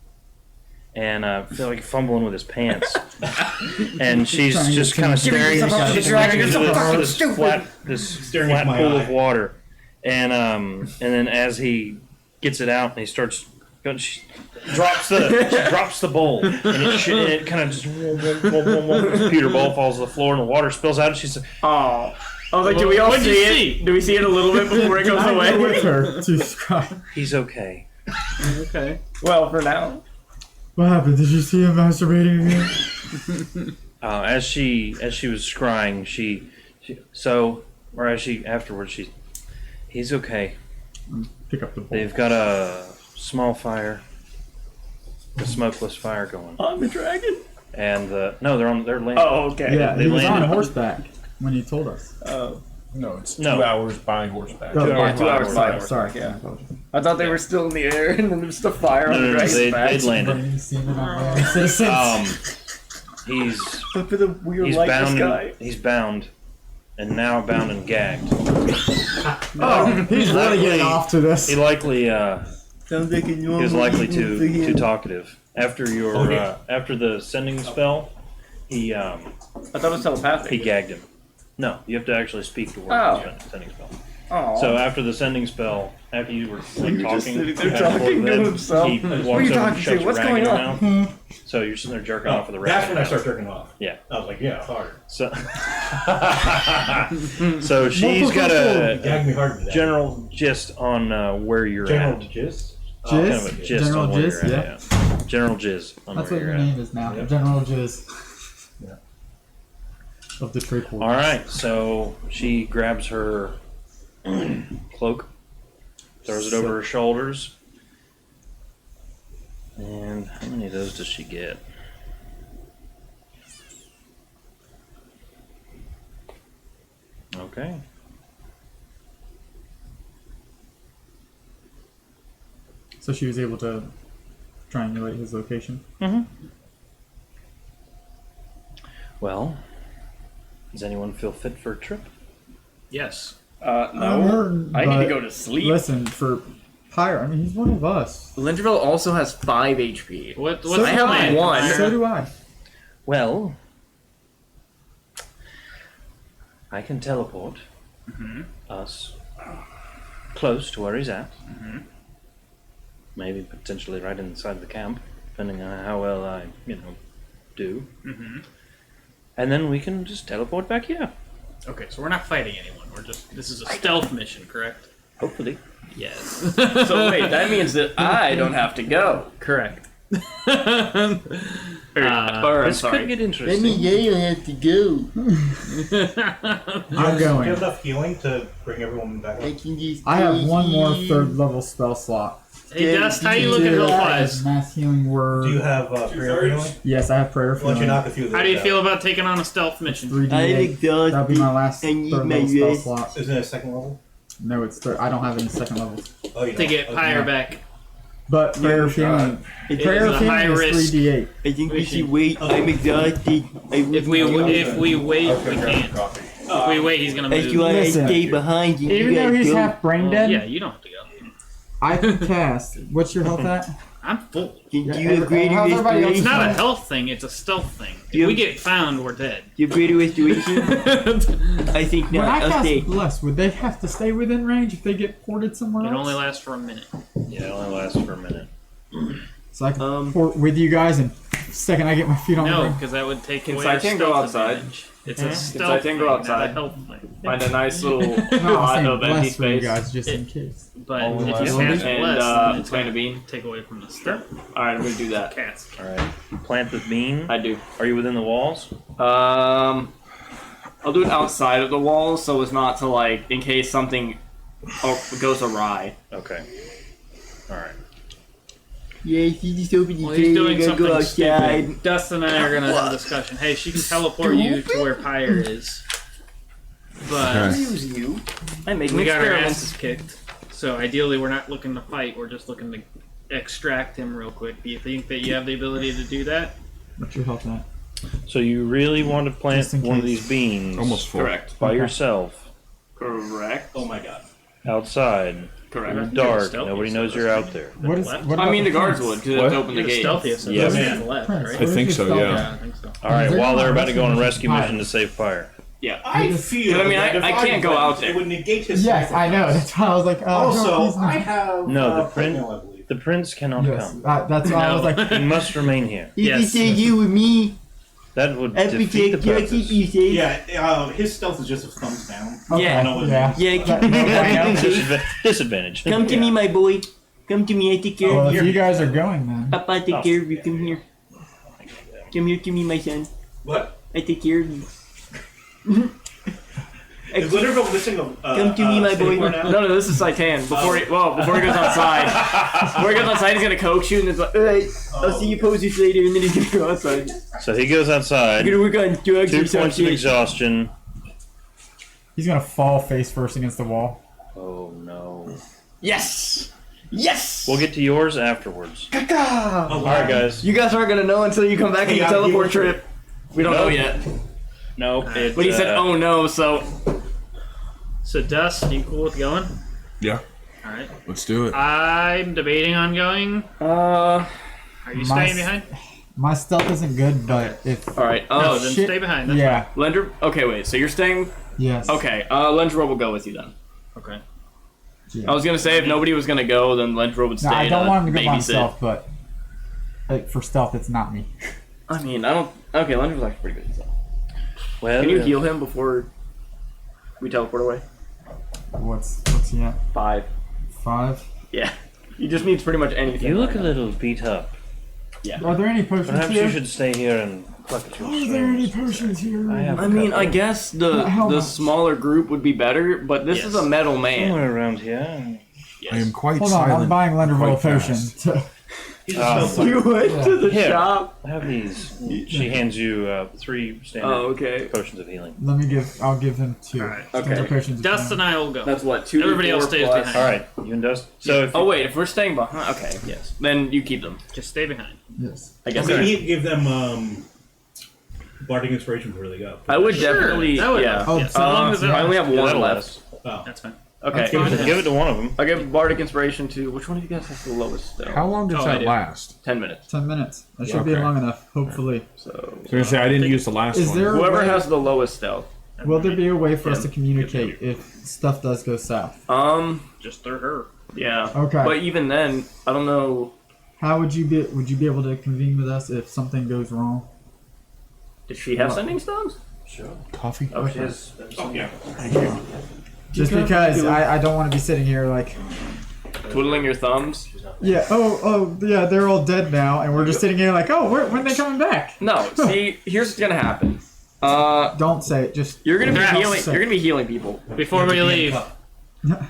and I feel like fumbling with his pants, and she's just kind of staring into this flat pool of water, and then as he gets it out and he starts going, she drops the bowl, and it kind of just this pewter bowl falls to the floor and the water spills out, and she's like, Oh, like, do we all What'd you see see? it? Do we see it a little bit before it goes I away? go with her to Scott. he's okay. Okay. Well, for now. What happened? Did you see him masturbating again? As she was scrying, he's okay. Pick up the bowl. They've got a small fire, a smokeless fire going, On the dragon? and they're landing. Oh, okay. Yeah, They he was on landed. horseback when he told us. Oh. No, it's No. 2 hours by horseback. Oh, hours Yeah, 2 hours by by horseback. horseback, Sorry. yeah. I thought they were still in the air, and then there's just a fire on the dragon's they'd back. landed. Burning semen on their citizens. He's Look for the weird he's light in bound. the sky. He's bound, and now bound and gagged. Oh, he's really getting off to this. He likely Sounds like a he was likely too talkative. After after the sending spell, he I thought it was telepathic. he gagged him. No, you have to actually speak the word Oh. sending spell. Oh. So after the sending spell, after you were like, were just talking, sitting there back and forth talking with to Ed, himself. he What are walks you over and talking shuts to? What's a rag going in your on? mouth. So you're sitting there jerking off with a rag. That's in when your I start mouth. jerking off. Yeah. I was like, yeah, hard. So she's got a Gag me hard with that. general gist on where you're General at. gist. Kind Jizz? of a gist General on where Jizz, you're at. Yeah. General jizz on That's where what you're your at. name is now. Yep. General Jizz. Yeah. Of the Drake Warden. All right, so she grabs her cloak, throws it over her shoulders, and how many of those does she get? Okay. So she was able to triangulate his location. Mm-hmm. Well, does anyone feel fit for a trip? Yes. No. I need to go to sleep. Listen, for Pyre, I mean, he's one of us. Linterville also has 5 HP. What's So the I have plan? one. So do I. Well, I can teleport us close to where he's at. Maybe potentially right inside the camp, depending on how well I, do. And then we can just teleport back here. Okay, so we're not fighting anyone. This is a stealth mission, correct? Hopefully. Yes. So wait, that means that I don't have to go. Correct. Or I'm This sorry. could get interesting. you don't have to go. I'm Do you have going. enough healing to bring everyone back up? I have one more third level spell slot. Hey, Dust, how you looking health-wise? Mass healing word. Do you have prayer healing? Yes, I have prayer for Why don't you healing. knock a few of those How do you out? feel about taking on a stealth mission? 3d8. That'll be my last third level spell slot. Isn't it a second level? No, it's third. I don't have any second levels. Oh, you To don't. get Okay. Pyre back. But prayer of healing. It Prayer is of a healing high is risk. 3d8. I think we should wait. I'm exhausted. If we wait, we can't. If we wait, he's gonna move. Listen, behind you. even though he's half brain dead, Yeah, you don't have to go. I can cast. What's your health at? I'm full. How's everybody else? It's not a health thing, it's a stealth thing. If we get found, we're dead. You have greater restoration? I think When I cast Bless, would they have to stay within range if they get ported somewhere It else? only lasts for a minute. Yeah, it only lasts for a minute. So I can port with you guys, and second I get my feet on the No, ground. because that would take Can away our Sitan go stealth outside? advantage. It's a Can stealth Sitan thing, go not a outside? health thing. Find a nice little No, I'm lot saying of empty Bless for you space. guys, just in case. But Only if you last cast one. Bless, And then it's plant a going bean. to take away from the stealth Alright, I'm gonna do that. cast. All right. Plant the bean. I do. Are you within the walls? I'll do it outside of the walls so as not to, like, in case something goes awry. Okay. All right. Yeah, he just opened Well, he's doing something stupid. Dustin and I are going to have a discussion. Hey, she can teleport you to where Pyre is. but Use you. I'm making we got our experiments. asses kicked. So ideally, we're not looking to fight. We're just looking to extract him real quick. Do you think that you have the ability to do that? What's your health at? So you really want to plant Just in one of case. these beans Almost full. Correct. by Okay. yourself Correct. Oh my god. outside in Correct. the You're dark. stealthy, Nobody so knows that's you're fine. out there. What is? Left? What I about mean, the guards prince? would, because What? it's open the You're the gate. stealthiest. So Yes. those Yeah. to the left, Prince, right? what is think your so, stealth yeah. at? Yeah, I think so. All right, They're while going they're on about to go on a rescue rescue mission. mission to save fire. Yeah. I feel. I mean, that I if can't go out went, there. It would negate his. Yes, I know. That's why I was like, no, he's Also, not. I have. No, the Platinum, I believe. The prince cannot Yes, come. that's why I was like. He must remain here. Yes. you with me. That would defeat the purpose. safe. Yeah, his stealth is just a thumbs down. Okay, Yeah. I know what it yeah. means. Yeah, That- keep me Disadvantage. Come to me, my boy. Come to me. I take care Well, of if you. you guys are going then. Papa, I take care of you. Come here. Come here to me, my son. What? I take care of you. Is Linderville missing a? Come to me, my boy. now? No, this is Sitan. Before he goes outside, he's gonna coax you, and it's like, alright, I'll see you posers later, and then he's gonna go outside. So he goes outside. We're gonna work on drugs 2 or some points of shit. exhaustion. He's gonna fall face first against the wall. Oh no. Yes! Yes! We'll get to yours afterwards. Caca! All right, guys. You guys aren't gonna know until you come back Hey, on the I'll give teleport it- trip. We don't know yet. Nope. It, But he said, oh no, so. So Dust, you cool with going? Yeah. All right. Let's do it. I'm debating on going. Are you My staying behind? My stealth isn't good, but if Alright, No, then shit. stay behind. That's yeah, Lender. Okay, wait, so you're staying. yes, Okay, Lendro will go with you then. fine. Okay. yeah. I was gonna say if nobody was gonna go, then Lendro would stay. No, I don't want him to go by babysit. himself, but like, for stealth, it's not me. I mean, I don't. Okay, Lendro's actually pretty good himself. well, Can you heal him before we teleport away? What's he at? 5. 5? Yeah. He just needs pretty much anything. You look right a now. little beat up. Are there any potions Perhaps here? you should stay here and pluck at your Are there any strings. potions here? I have I mean, couple. I guess How the much? smaller group would be better, but this is a metal man. Somewhere around here. Yes. I am quite Hold on, silent. I'm buying Lenderville quite potion. fast. He's a stealth. You went to the Here. shop. Have these. She hands you 3 standard Oh, okay. potions of healing. I'll give him 2. Alright. Standard Okay. potions of Dust healing. and I will go. That's what 2. Everybody else stays behind. All right, you and Dust. So if Oh wait, if we're staying behind, okay, yes, then you keep them. Just stay behind. Yes. I I guess. mean, he'd give them bardic inspiration before they go. I would Sure, definitely. that would- Yeah. Oh, Yeah, so as long as I only have Yeah, one that'll left. last. Oh. That's fine. Okay. Give it to Give it to one of them. I'll give Bardic Inspiration to which one of you guys has the lowest? Though? How long does Oh, I that do. last? 10 minutes. 10 minutes. That should be Okay. long enough, hopefully. So I was gonna say I didn't use the last Is one. there- whoever has the lowest stealth. Will there be a way for us to communicate if stuff does go south? Just through her. Yeah. Okay. But even then, I don't know. How would you be able to convene with us if something goes wrong? Does she have sending stones? Sure. Coffee? Oh, she has. Oh, yeah. Just because I don't want to be sitting here like, Twiddling your thumbs? yeah, yeah, they're all dead now, and we're just sitting here like, when are they coming back? No. See, here's what's gonna happen. Don't say it, just You're gonna be Yes. healing. You're gonna be healing people. Before we leave,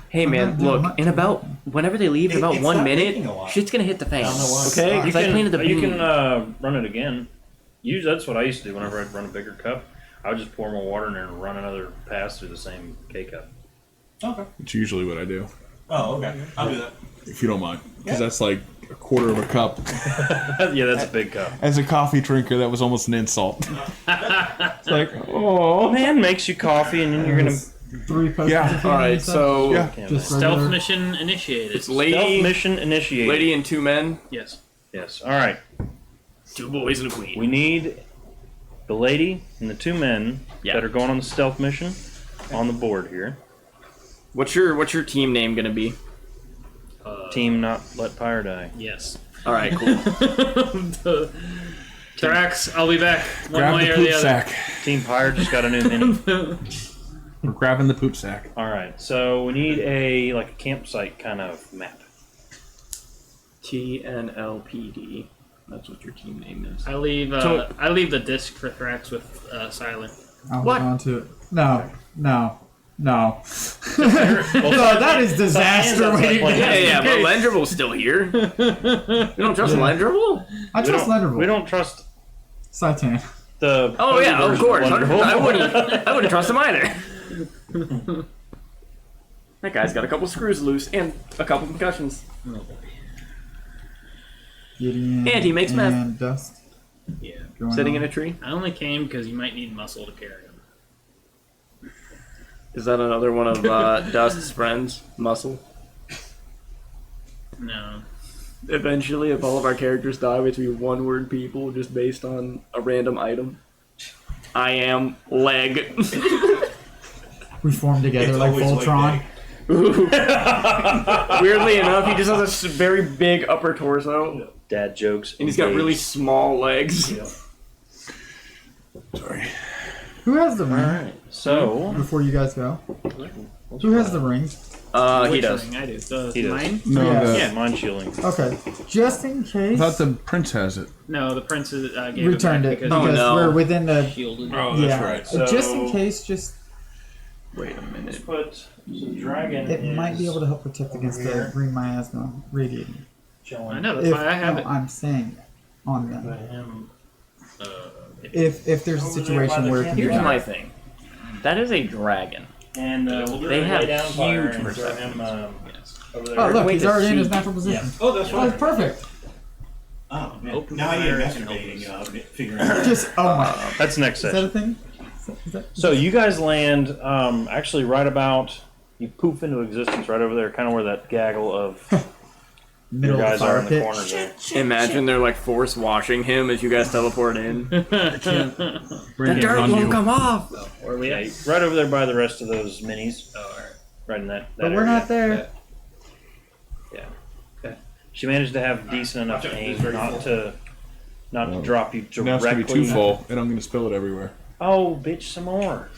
Hey man, I'm not doing look. much. In about whenever they leave, in about it's 1 not minute, taking a while. shit's gonna hit the fan. I don't know why. Okay? You 'Cause I cleaned the can, you bean. can run it again. That's what I used to do whenever I'd run a bigger cup. I would just pour more water in there and run another pass through the same K cup. Okay. It's usually what I do, Oh, okay. I'll do that. if you don't mind. Because that's like a quarter of a cup. Yeah, that's a big cup. As a coffee drinker, that was almost an insult. It's like, Oh man, makes you coffee and then you're gonna 3 potions. Yeah. of healing, All you right, said? so yeah. Just stealth regular- mission initiated. it's stealth lady, mission initiated. lady and 2 men, Yes. Yes. All right. 2 boys and a queen. We need the lady and the 2 men Yeah. that are going on the stealth mission on the board here. What's your team name gonna be? Team not let pyre die. Yes. All right, cool. Thrax, I'll be back one Grab way the or poop the other. sack. Team pyre just got a new mini. We're grabbing the poop sack. All right. So we need a campsite kind of map. TNLPD. That's what your team name is. I leave So- I leave the disc for Thrax with Silent. I'll What? hold on to it. No. No, that is disaster waiting to Yeah, happen. but Lendrable's still here. You don't trust Yeah. Lendrable? I trust Lenderville. We don't trust Sitan. the. Oh yeah, of version course. Wonderful. I wouldn't trust him either. That guy's got a couple screws loose and a couple concussions. Gideon And he makes meth. and Dust. Yeah. going Sitting on. in a tree. I only came because you might need muscle to carry him. Is that another one of Dust's friends? Muscle. No. Eventually, if all of our characters die, we have to be one-word people just based on a random item. I am leg. We form together It's like always Voltron. Weirdly enough, he just has a very big upper torso, Dad jokes. and he's got really small legs. Sorry. Who has the ring? Alright, so. Before you guys go, who has the ring? He Which does. ring? I do. He does. Mine? No, Yeah. the, Yeah, mind shielding. Okay, just in I case, thought the prince has it. No, the prince gave returned it it back because because no. we're within the. shielded. Oh, Yeah, that's right. So- just in case, just Wait a minute. Let's put some dragon. it might be able to help protect against the green miasma radiating. I know, that's If, why I have no, it. I'm saying on them. Him. If there's a Over there by situation the where it can be Here's done. my thing. That is a dragon. And we'll They lay have down fire huge and throw perceptions. him over there. Oh look, Wait he's to already in see. his natural position. Oh, that's Oh, right. it's perfect. Oh, man. Open Now fire you're and masturbating, help figuring out. Just oh my. That's next Is that a session. thing? Is that, So you guys land actually right about. You poof into existence right over there, kind of where that gaggle of middle your of guys the are fire in the pit? corner there. Imagine they're like force washing him as you guys teleport in. Bring The it dirt on won't you. come off. Where are we Yeah, at? right over there by the rest of those minis. Oh, alright. Right in that But area. we're not there. Yeah. Okay. She managed to have decent enough Watch out, aim it's very not full. to drop you Now it's gonna be directly. too full, and I'm gonna spill it everywhere. Oh, bitch, some more.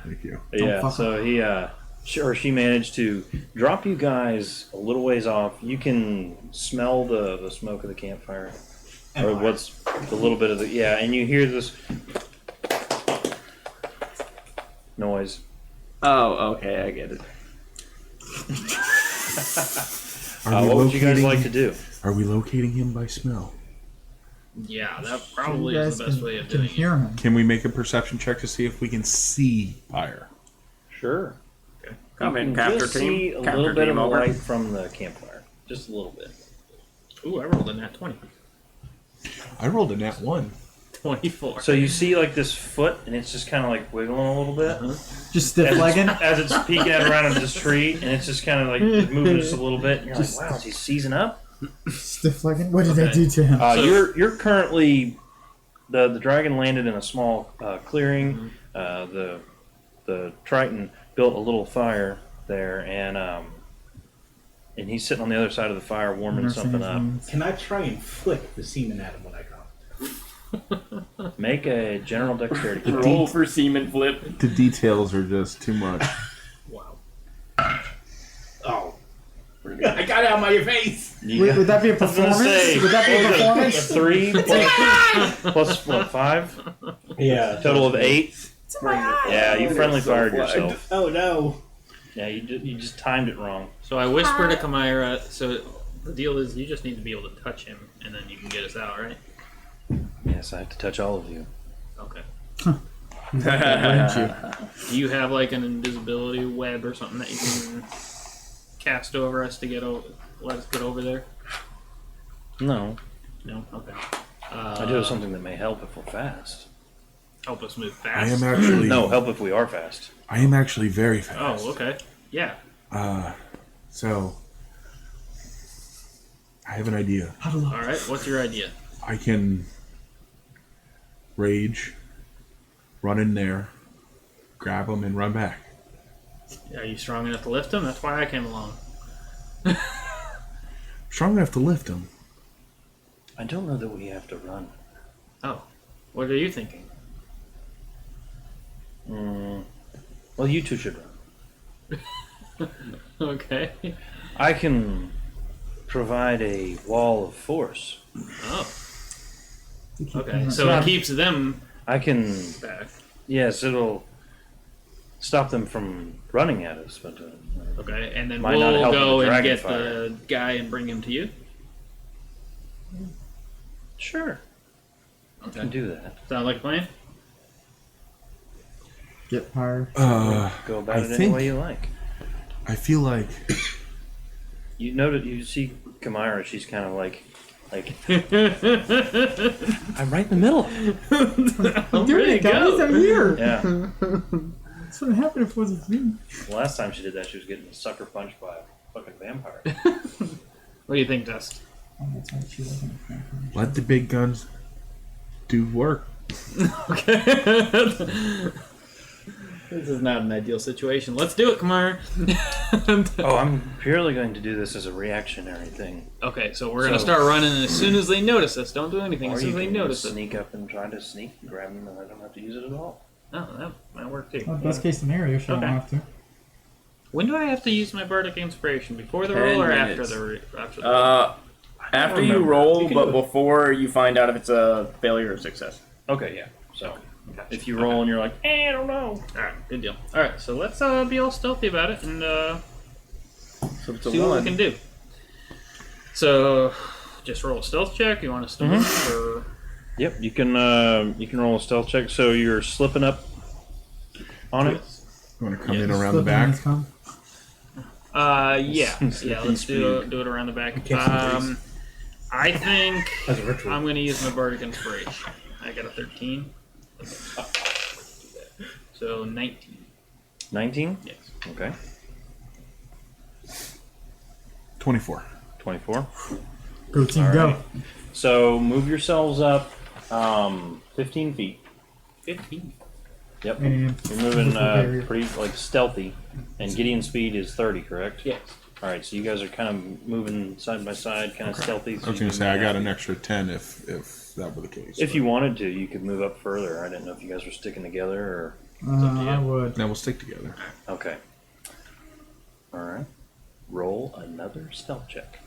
Thank you. Yeah, fuck so she managed to drop you guys a little ways off. You can smell the smoke of the campfire, or what's the little bit of the and you hear this noise. Oh, okay, I get it. Are we What would you guys locating- like to do? Are we locating him by smell? Yeah, that You probably guys is the best can, way of can doing it. hear him. Can we make a perception check to see if we can see fire? Sure. Come in, You capture just see team. a Capture little bit of team a over. light from the campfire, just a little bit. Ooh, I rolled a nat 20. I rolled a nat 1. 24. So you see like this foot, and it's just kind of like wiggling a little bit. Just stiff legging. As it's peeking out around this tree, and it's just kind of like moving just a little bit. And you're Just- like, wow, is he seizing up? Stiff legging. What did I Okay. do to him? So- You're currently the dragon landed in a small clearing. The Triton built a little fire there, and he's sitting on the other side of the fire warming Nursing something his up. wounds. Can I try and flick the semen at him when I come? Make a general dexterity check. Roll for semen flip. The details are just too much. Wow. Oh. I got it out of my face! Wait, would that be a I was gonna performance? say, Would that be a what was it, performance? a 3 plus what, 5? Yeah. Total of 8. Yeah, you friendly fired flagged. yourself. Oh no. Yeah, you just timed it wrong. So I whisper to Kamira, so the deal is you just need to be able to touch him, and then you can get us out, right? Yes, I have to touch all of you. Okay. Wouldn't you? Do you have like an invisibility web or something that you can cast over us to let us get over there? No, No? Okay. I do have something that may help if we're fast. Help us move I fast. am actually No, help if we are fast. I am actually very fast. Oh, okay. Yeah. So I have an idea. All right. What's your idea? I can rage, run in there, grab him, and run back. Are you strong enough to lift him? That's why I came along. Strong enough to lift him. I don't know that we have to run. Oh. What are you thinking? Well, you two should run. Okay. I can provide a wall of force. Oh. To keep Okay. him- So it keeps them I can, back. yes, it'll stop them from running at us, but Okay. And then Might not we'll help go with the and dragon get fire. the guy and bring him to you. sure, I Okay. can do that. Sound like a plan? Get pyre. Go about it any way you like. I feel like You notice, you see Kamira, she's kind of like I'm right in the middle. I'm doing it, guys. I'm here. Yeah. That's what happened if it wasn't me. The last time she did that, she was getting sucker punched by a fucking vampire. What do you think, Dust? Oh, that's right. She wasn't a vampire. let the big guns do work. Okay. This is not an ideal situation. Let's do it, Kamar. Oh, I'm purely going to do this as a reactionary thing. Okay, so we're gonna start running as soon as they notice us. Don't do anything Or as soon you as they can notice us. sneak up and try to sneak and grab them, and I don't have to use it at all. Oh, that might work too. Well, best case scenario, she don't Okay. have to. When do I have to use my bardic inspiration? Before the 10 roll or minutes. after the After you remember. roll, You can but do it. before you find out if it's a failure or success. Okay, yeah. So Gotcha. if you roll and you're like, I don't know. Alright, good deal. Alright, so let's be all stealthy about it and So it's a see what we one. can do. So, just roll a stealth check. You want us to move, or Yep, you can roll a stealth check. So you're slipping up on it. You want to come in Yes. around the Flipping back? this come. yeah, let's do it around the back. I think As a ritual. I'm going to use my bardic inspiration. I got a 13. So 19. 19. Yes. Okay. 24. 24. Go team, All go. right. So move yourselves up 15 feet. 15. Yep. And You're moving area. pretty like stealthy, and Gideon's speed is 30, correct? Yes. All right, so you guys are kind of moving side by side, kind of stealthy. So I was you going to can say, I got move an extra 10 if that were the case. If you wanted to, you could move up further. I didn't know if you guys were sticking together or. I would. Now we'll stick together. Okay. All right. Roll another stealth check.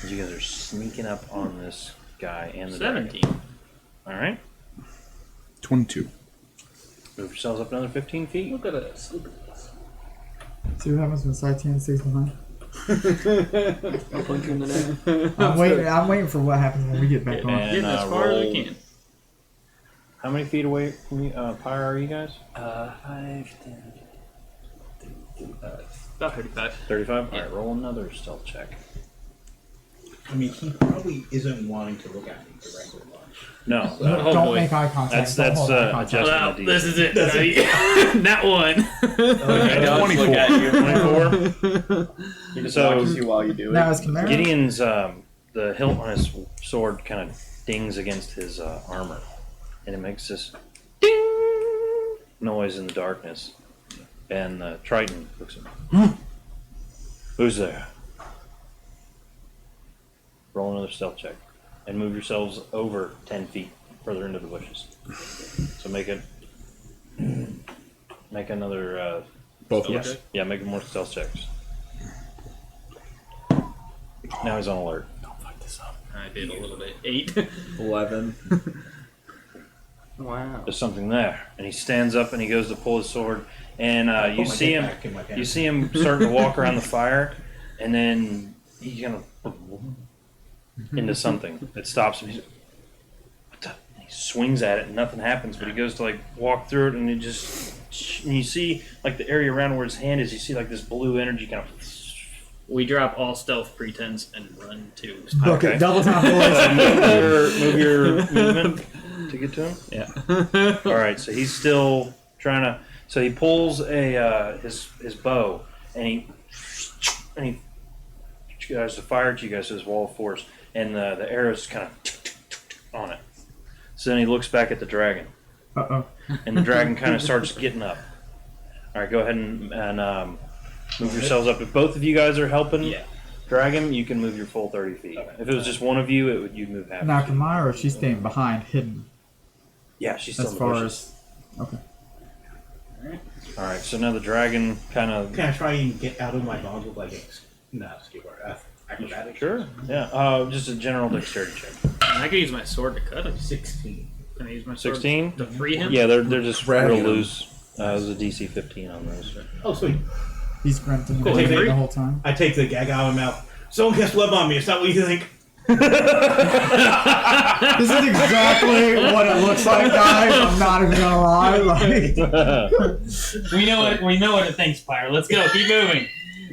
You guys are sneaking up on this guy and the dragon. 17. All right. 22. Move yourselves up another 15 feet. Look at this. Look at this. See what happens when Sitan stays behind. I'll punch you in the neck. I'm waiting for what happens when we get back on. And Getting as far as roll. we can. How many feet away from you, Pyre are you guys? 5, 10. About 35. 35? All right, roll another stealth check. I mean, he probably isn't wanting to look at me directly much. No. No, Oh, don't boy. make eye contact. That's Don't hold eye contact. adjustment Well, of DC. this is it. That one. Okay, now let's look at you. 24. He just So- watches you while you do it. Now is Chimera. Gideon's the hilt on his sword kind of dings against his armor, and it makes this ding noise in the darkness. And Triton looks at me. Who's there? Roll another stealth check, and move yourselves over 10 feet further into the bushes. So make another. Both of Yes. us. Yeah, make more stealth checks. Now he's on alert. I did a little bit. 8. 11. Wow. There's something there, and he stands up and he goes to pull his sword, and you Put my see dick him. back in my pants. You see him starting to walk around the fire, and then he kind of into something that stops him. He's like, what the? And he swings at it, and nothing happens. But he goes to like walk through it, and it just. And you see like the area around where his hand is. You see like this blue energy kind of. We drop all stealth pretense and run to. Book Okay. it. Double time boys. move your movement to get to him. Yeah. All right, so he's still trying to. So he pulls a his bow, and he tries to fire at you guys to his wall of force, and the arrows kind of on it. So then he looks back at the dragon, Uh-oh. and the dragon kind of starts getting up. All right, go ahead and move yourselves up. If both of you guys are helping drag him, you can move your full 30 feet. If it was just one of you, you'd move half. Now, Chimera, she's staying behind, hidden. Yeah, she's still As in the far bushes. as. Okay. All right, so now the dragon kind of. Can I try and get out of my bonds with like acrobatics? Sure. Yeah. Just a general dexterity check. I could use my sword to cut him. 16. Can I use my sword 16? to free him? Yeah, they're just real Dragging 'em. loose. There's a DC 15 on those. Oh, sweet. He's grunting Cool. away Hey, the whole time. I take the gag out of my mouth. Someone cast web on me. Is that what you think? This is exactly what it looks like, guys. I'm not even gonna lie. Like, We know what it thinks, Pyre. Let's go. Keep moving.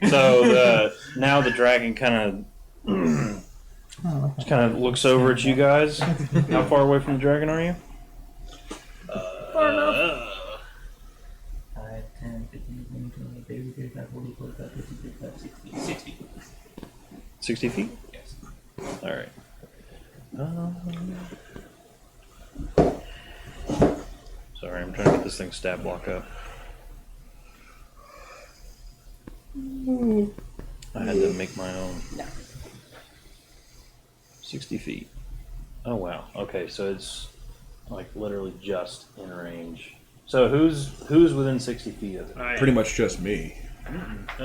So now the dragon kind of looks over at you guys. How far away from the dragon are you? Far enough. 5, 10, 15, 20, 25, 30, 35, 40, 45, 50, 55, 60. 60 feet? Yes. All right. Sorry, I'm trying to get this thing stat block up. I had to make my own. 60 feet. Oh wow. Okay, so it's like literally just in range. So who's within 60 feet of it? Pretty much just me.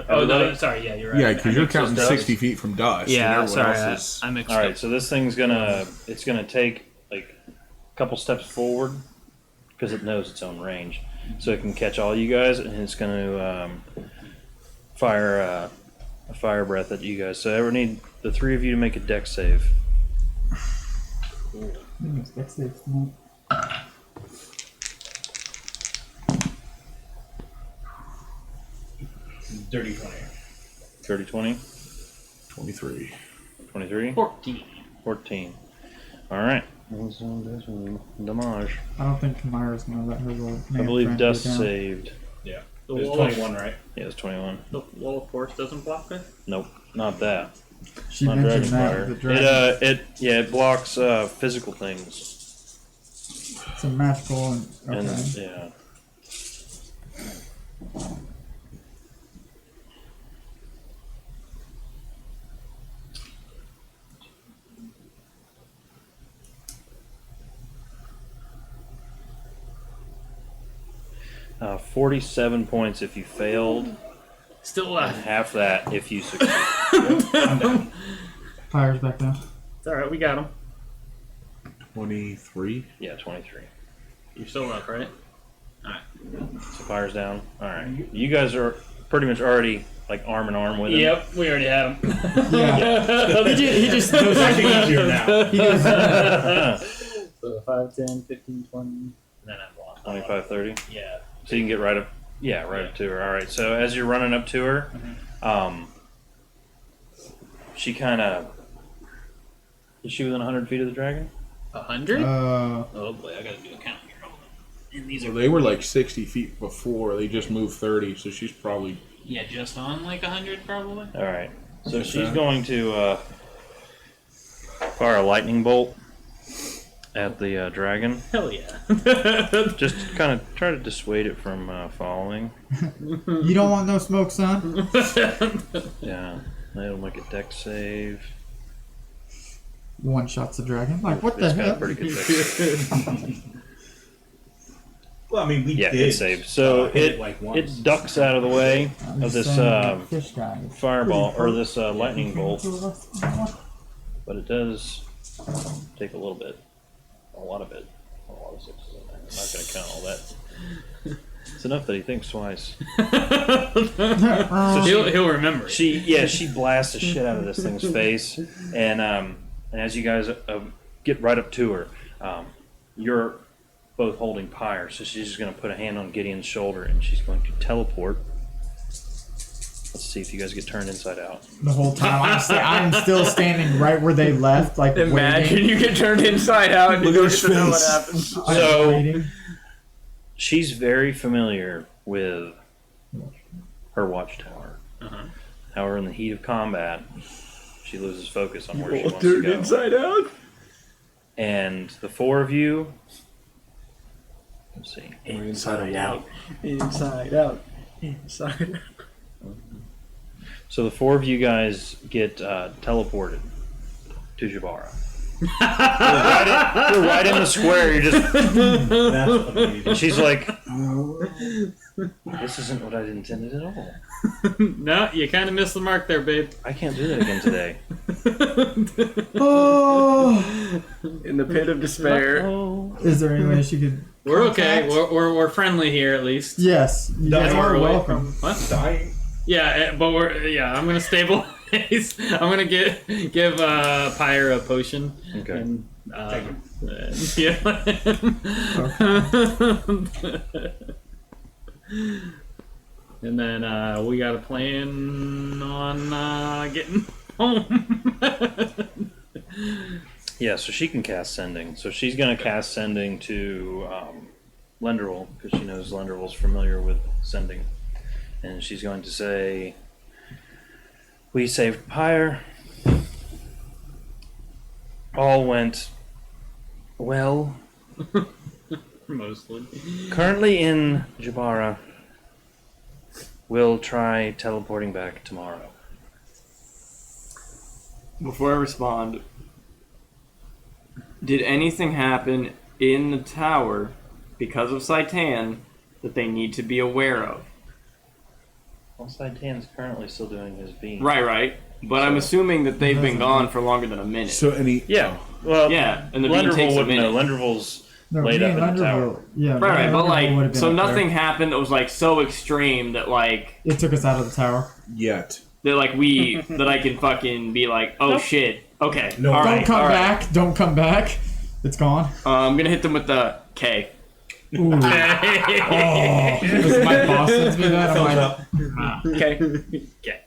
Oh no, sorry. Yeah, you're right. Yeah, because you're counting does. 60 feet from dust. Yeah, and sorry. everyone else is... I mixed All right, up. so this thing's gonna take like a couple steps forward because it knows its own range, so it can catch all you guys, and it's gonna fire a fire breath at you guys. So I would need the three of you to make a dex save. that's it. No. Dirty 20. 30, 20, 23. 23, 14. All right. Damage. I don't think Kamara's gonna let her roll. I believe dust saved. Yeah. The It was wall, 21, right? Yeah, it's 21. the wall of force doesn't block it. Nope, not that. She Not mentioned dragon that fire. with the dragon. It blocks physical things. It's a magical and okay. And yeah. 47 points if you failed, Still and alive. half that if you succeed. Fire's back down. It's all right. We got him. 23. Yeah, 23. You're still up, right? So fire's down. All right. You guys are pretty much already like arm in arm with him. Yep, we already had him. Yeah. he just goes It's easier now. He goes, So 5, 10, 15, 20, and then I block. 25, 30. Yeah. So you can get right up. Yeah, right up to her. All right. So as you're running up to her, she kind of. Is she within 100 feet of the dragon? 100? uh, Oh boy, I gotta do a count here. Hold on. And these So are they were like 60 feet before. They just moved 30, so she's probably... just on like 100 probably. All right. So she's going to fire a lightning bolt at the dragon. Hell yeah. Just kind of try to dissuade it from following. you don't want no smoke, son. Yeah. It'll make a dex save. One shots the dragon. Like what the It's got a hell? pretty good dex. Well, I mean, we Yeah, did. it saved. So hit it like once. it ducks out of the way I'm of this saying that fish guy. fireball or this lightning bolt, Two of us. but it does take a little bit, a lot of it, a lot of sixes in there. I'm not going to count all that. It's enough that he thinks twice. He'll remember it. She blasts the shit out of this thing's face, and as you guys get right up to her, you're both holding Pyre, so she's just going to put a hand on Gideon's shoulder, and she's going to teleport. Let's see if you guys get turned inside out. The whole time I'm still standing right where they left, like Imagine waiting. you get turned inside out and Look you at don't his get to know what face. happens. So- Waiting. She's very familiar with her watchtower. Uh-huh. However, in the heat of combat, she loses focus on where she wants to Turned go. inside out. And the four of you, let's see. Inside out. Inside out. Inside out. So the four of you guys get teleported to Jabara. You're right in the square. You're just. That's amazing. And she's like, "This isn't what I intended at all. No, you kind of missed the mark there, babe. I can't do that again today." Oh, In the pit of despair. Oh. is there any way she could? We're okay. contact? We're friendly here at least. Yes, you guys Don't are worry. welcome. What? Dying. Yeah, but I'm gonna stabilize case, I'm gonna give Pyre a potion. Okay. And, Take and then we got a plan on getting home. Yeah, so she can cast Sending. So she's going to cast Sending to Lenderville because she knows Lenderville's familiar with Sending. And she's going to say, "We saved Pyre. All went well. Mostly. Currently in Jabara. We'll try teleporting back tomorrow." Before I respond, did anything happen in the tower because of Sitan that they need to be aware of? Well, Sitan's currently still doing his beam. Right. But I'm assuming that they've been gone for longer than a minute. So any Yeah. Well, Yeah, and the beam takes a wouldn't know. minute. Lenderville's No, laid me up and in the tower. Lenderville- Yeah, Right, me and but Lenderville would've like, been so up there. nothing happened that was like so extreme that like It took us out of the tower. yet. that like that I can fucking be like, oh shit, okay, No, all Don't right, come all right. back. Don't come back. It's gone. I'm gonna hit them with the K. Ooh. Oh, does my boss sends me that? I'm Thumbs like, up. Okay, Okay.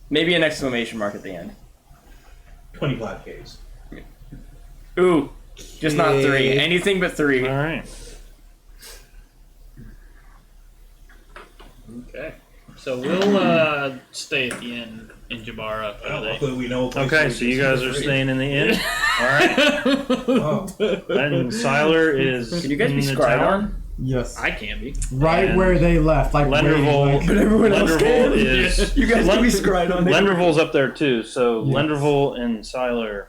maybe an exclamation mark at the end. 25 Ks. Ooh, just not 3. Anything but 3. All right. Okay. So we'll stay at the inn in Jabara for the day. Luckily we know a place Okay, where we so can you guys see are the staying in the inn. All right. Oh. And Siler is Can you guys in be the scried tower. on? yes. I can be. Right And where they left. Like, Lenderville, waiting, like everyone else Lenderville can. is You guys Len- can be scried on. Lenderville's up there too. So Yes. Lenderville and Siler.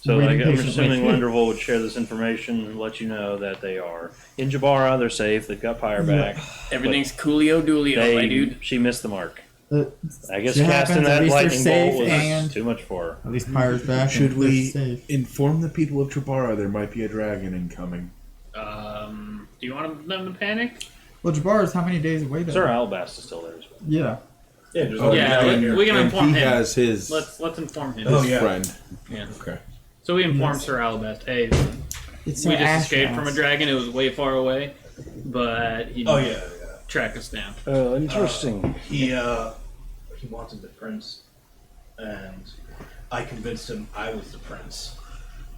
So Waiting like, I'm patiently. assuming Lenderville would share this information and let you know that they are in Jabara. They're safe. They've got Pyre back. Everything's coolio doolio, my dude. She missed the mark. I guess Shit casting happens, at that least they're lightning safe bolt was and- too much for her. At least Pyre's back. Should and they're we safe. inform the people of Trabara there might be a dragon incoming? Do you want them to panic? Well, Jabara's how many days away though? Sir Albast is still there as well. Yeah. Yeah, there's Oh, no yeah, dragon here. we can And inform he him. has his Let's inform him. Oh, yeah. friend. Yeah. Okay. So we informed Yes. Sir Alabast, hey, It's we so just escaped ass from a ass. dragon. It was way far away, but he Oh, yeah. track us down. Oh, interesting. He wanted the prince, and I convinced him I was the prince.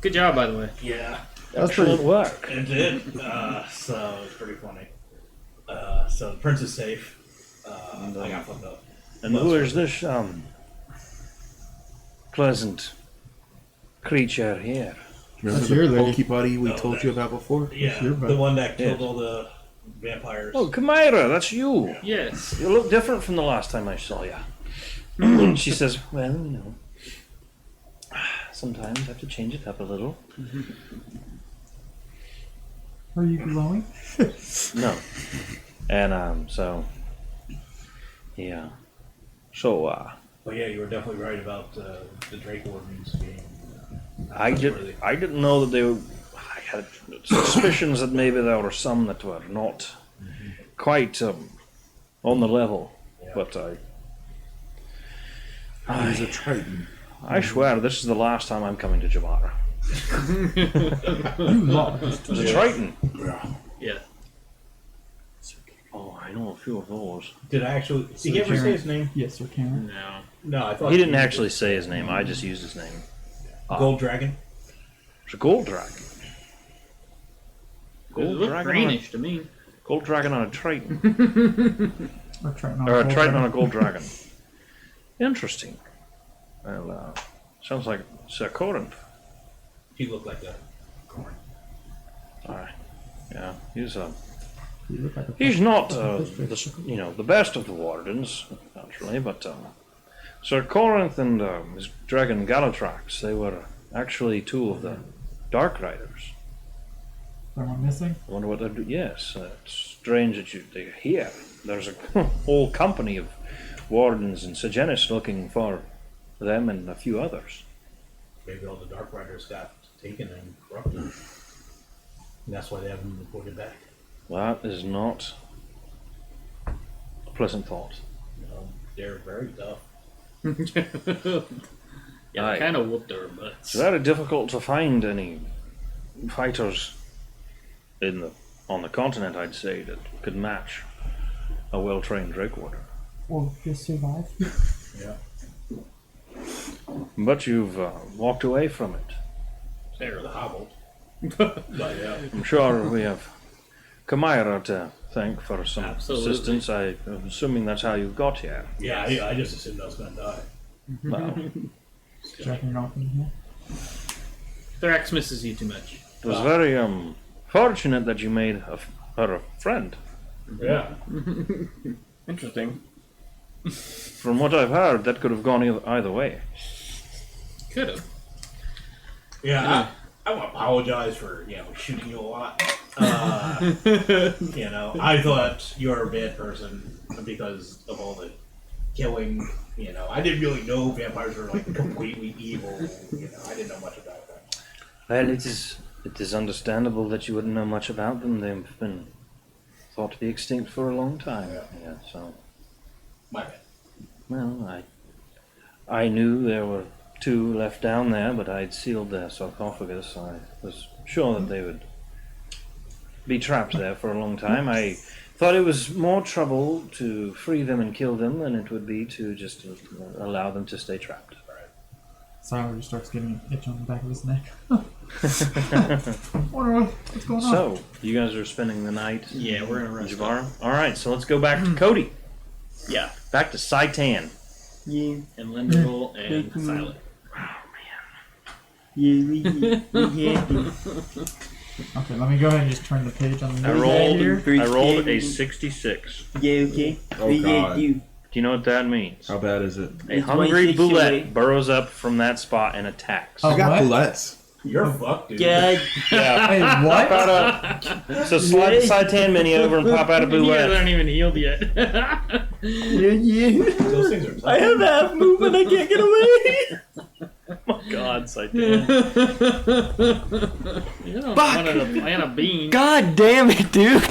Good job, by the way. Yeah, That's Excellent pretty. work. it did. So it's pretty funny. So the prince is safe. I got fucked up. And who is this pleasant creature here? Remember That's the your lady. pokey buddy we No, told that- you about before? Yeah, Your the bad. one that killed Yes. all the vampires. Oh, Chimera, that's you. Yes. You look different from the last time I saw you. She says, well, you know, sometimes I have to change it up a little. Are you glowing? No. And, so, yeah. So, But yeah, you were definitely right about the Drake Wardens being. I didn't know that they were. I had suspicions that maybe there were some that were not quite on the level, Yeah. but He's a Triton. I swear this is the last time I'm coming to Jabara. You lost. It's a Triton. Yeah. Oh, I know a few of those. Did I actually? Did he ever say his name? Yes, sir, Cameron. No. No, I thought He didn't actually say his name. I just used his name. Gold Dragon. It's a gold dragon. It Gold looked dragon. greenish to me. Gold dragon on a Triton, Or Triton. or a Triton on a gold dragon. Interesting. Well, sounds like Sir Corinth. He looked like a corn. Yeah, he's You look like a he's not the best of the wardens, naturally, but Sir Corinth and his dragon Galatrax, they were actually two of the Dark Riders. Someone missing? I wonder what they're doing. Yes, it's strange that they're here. There's a whole company of wardens in Sejanus looking for them and a few others. Maybe all the Dark Riders got taken and corrupted. And that's why they haven't been reported back. That is not a pleasant thought. You know, they're very tough. Yeah, Aye. I kind of whooped her, but It's very difficult to find any fighters on the continent, I'd say, that could match a well-trained Drake Warden. Well, just survive. But you've walked away from it. They're the hobbled. But yeah. I'm sure we have Kamira to thank for some Absolutely. assistance. I'm assuming that's how you got here. Yeah, I just assumed I was gonna die. Well, Checking it off in here. Thrax misses you too much. it was very fortunate that you made her a friend. Yeah. Interesting. From what I've heard, that could have gone either way. Could have. Yeah, I want to apologize for, shooting you a lot. I thought you were a bad person because of all the killing. I didn't really know vampires were like completely evil. I didn't know much about that. Well, it is understandable that you wouldn't know much about them. They've been thought to be extinct for a long time. Yeah, so. My bad. Well, I knew there were 2 left down there, but I'd sealed their sarcophagus. I was sure that they would be trapped there for a long time. I thought it was more trouble to free them and kill them than it would be to just allow them to stay trapped. Siler just starts getting an itch on the back of his neck. Wonder what's going on. So, you guys are spending the night Yeah, we're gonna in rest. Jabara? Alright, so let's go back to Cody. Yeah. Back to Sitan. Yeah. And Linderville and Silent. Okay, let me go ahead and just turn the page on the I new rolled, here. I rolled a 66. Yeah, okay. Oh, God. Do you know what that means? How bad is it? A It's hungry 168. boulette burrows up from that spot and attacks. Oh, I got what? bullets. You're fucked, dude. God. Yeah. Wait, Pop what? out a, so slide the Sitan mini over and pop out a You guys boulette. aren't even healed yet. Those things are tough. I have half movement. I can't get away. Oh my God, Sitan. You don't want to plant a bean. God damn it, dude. I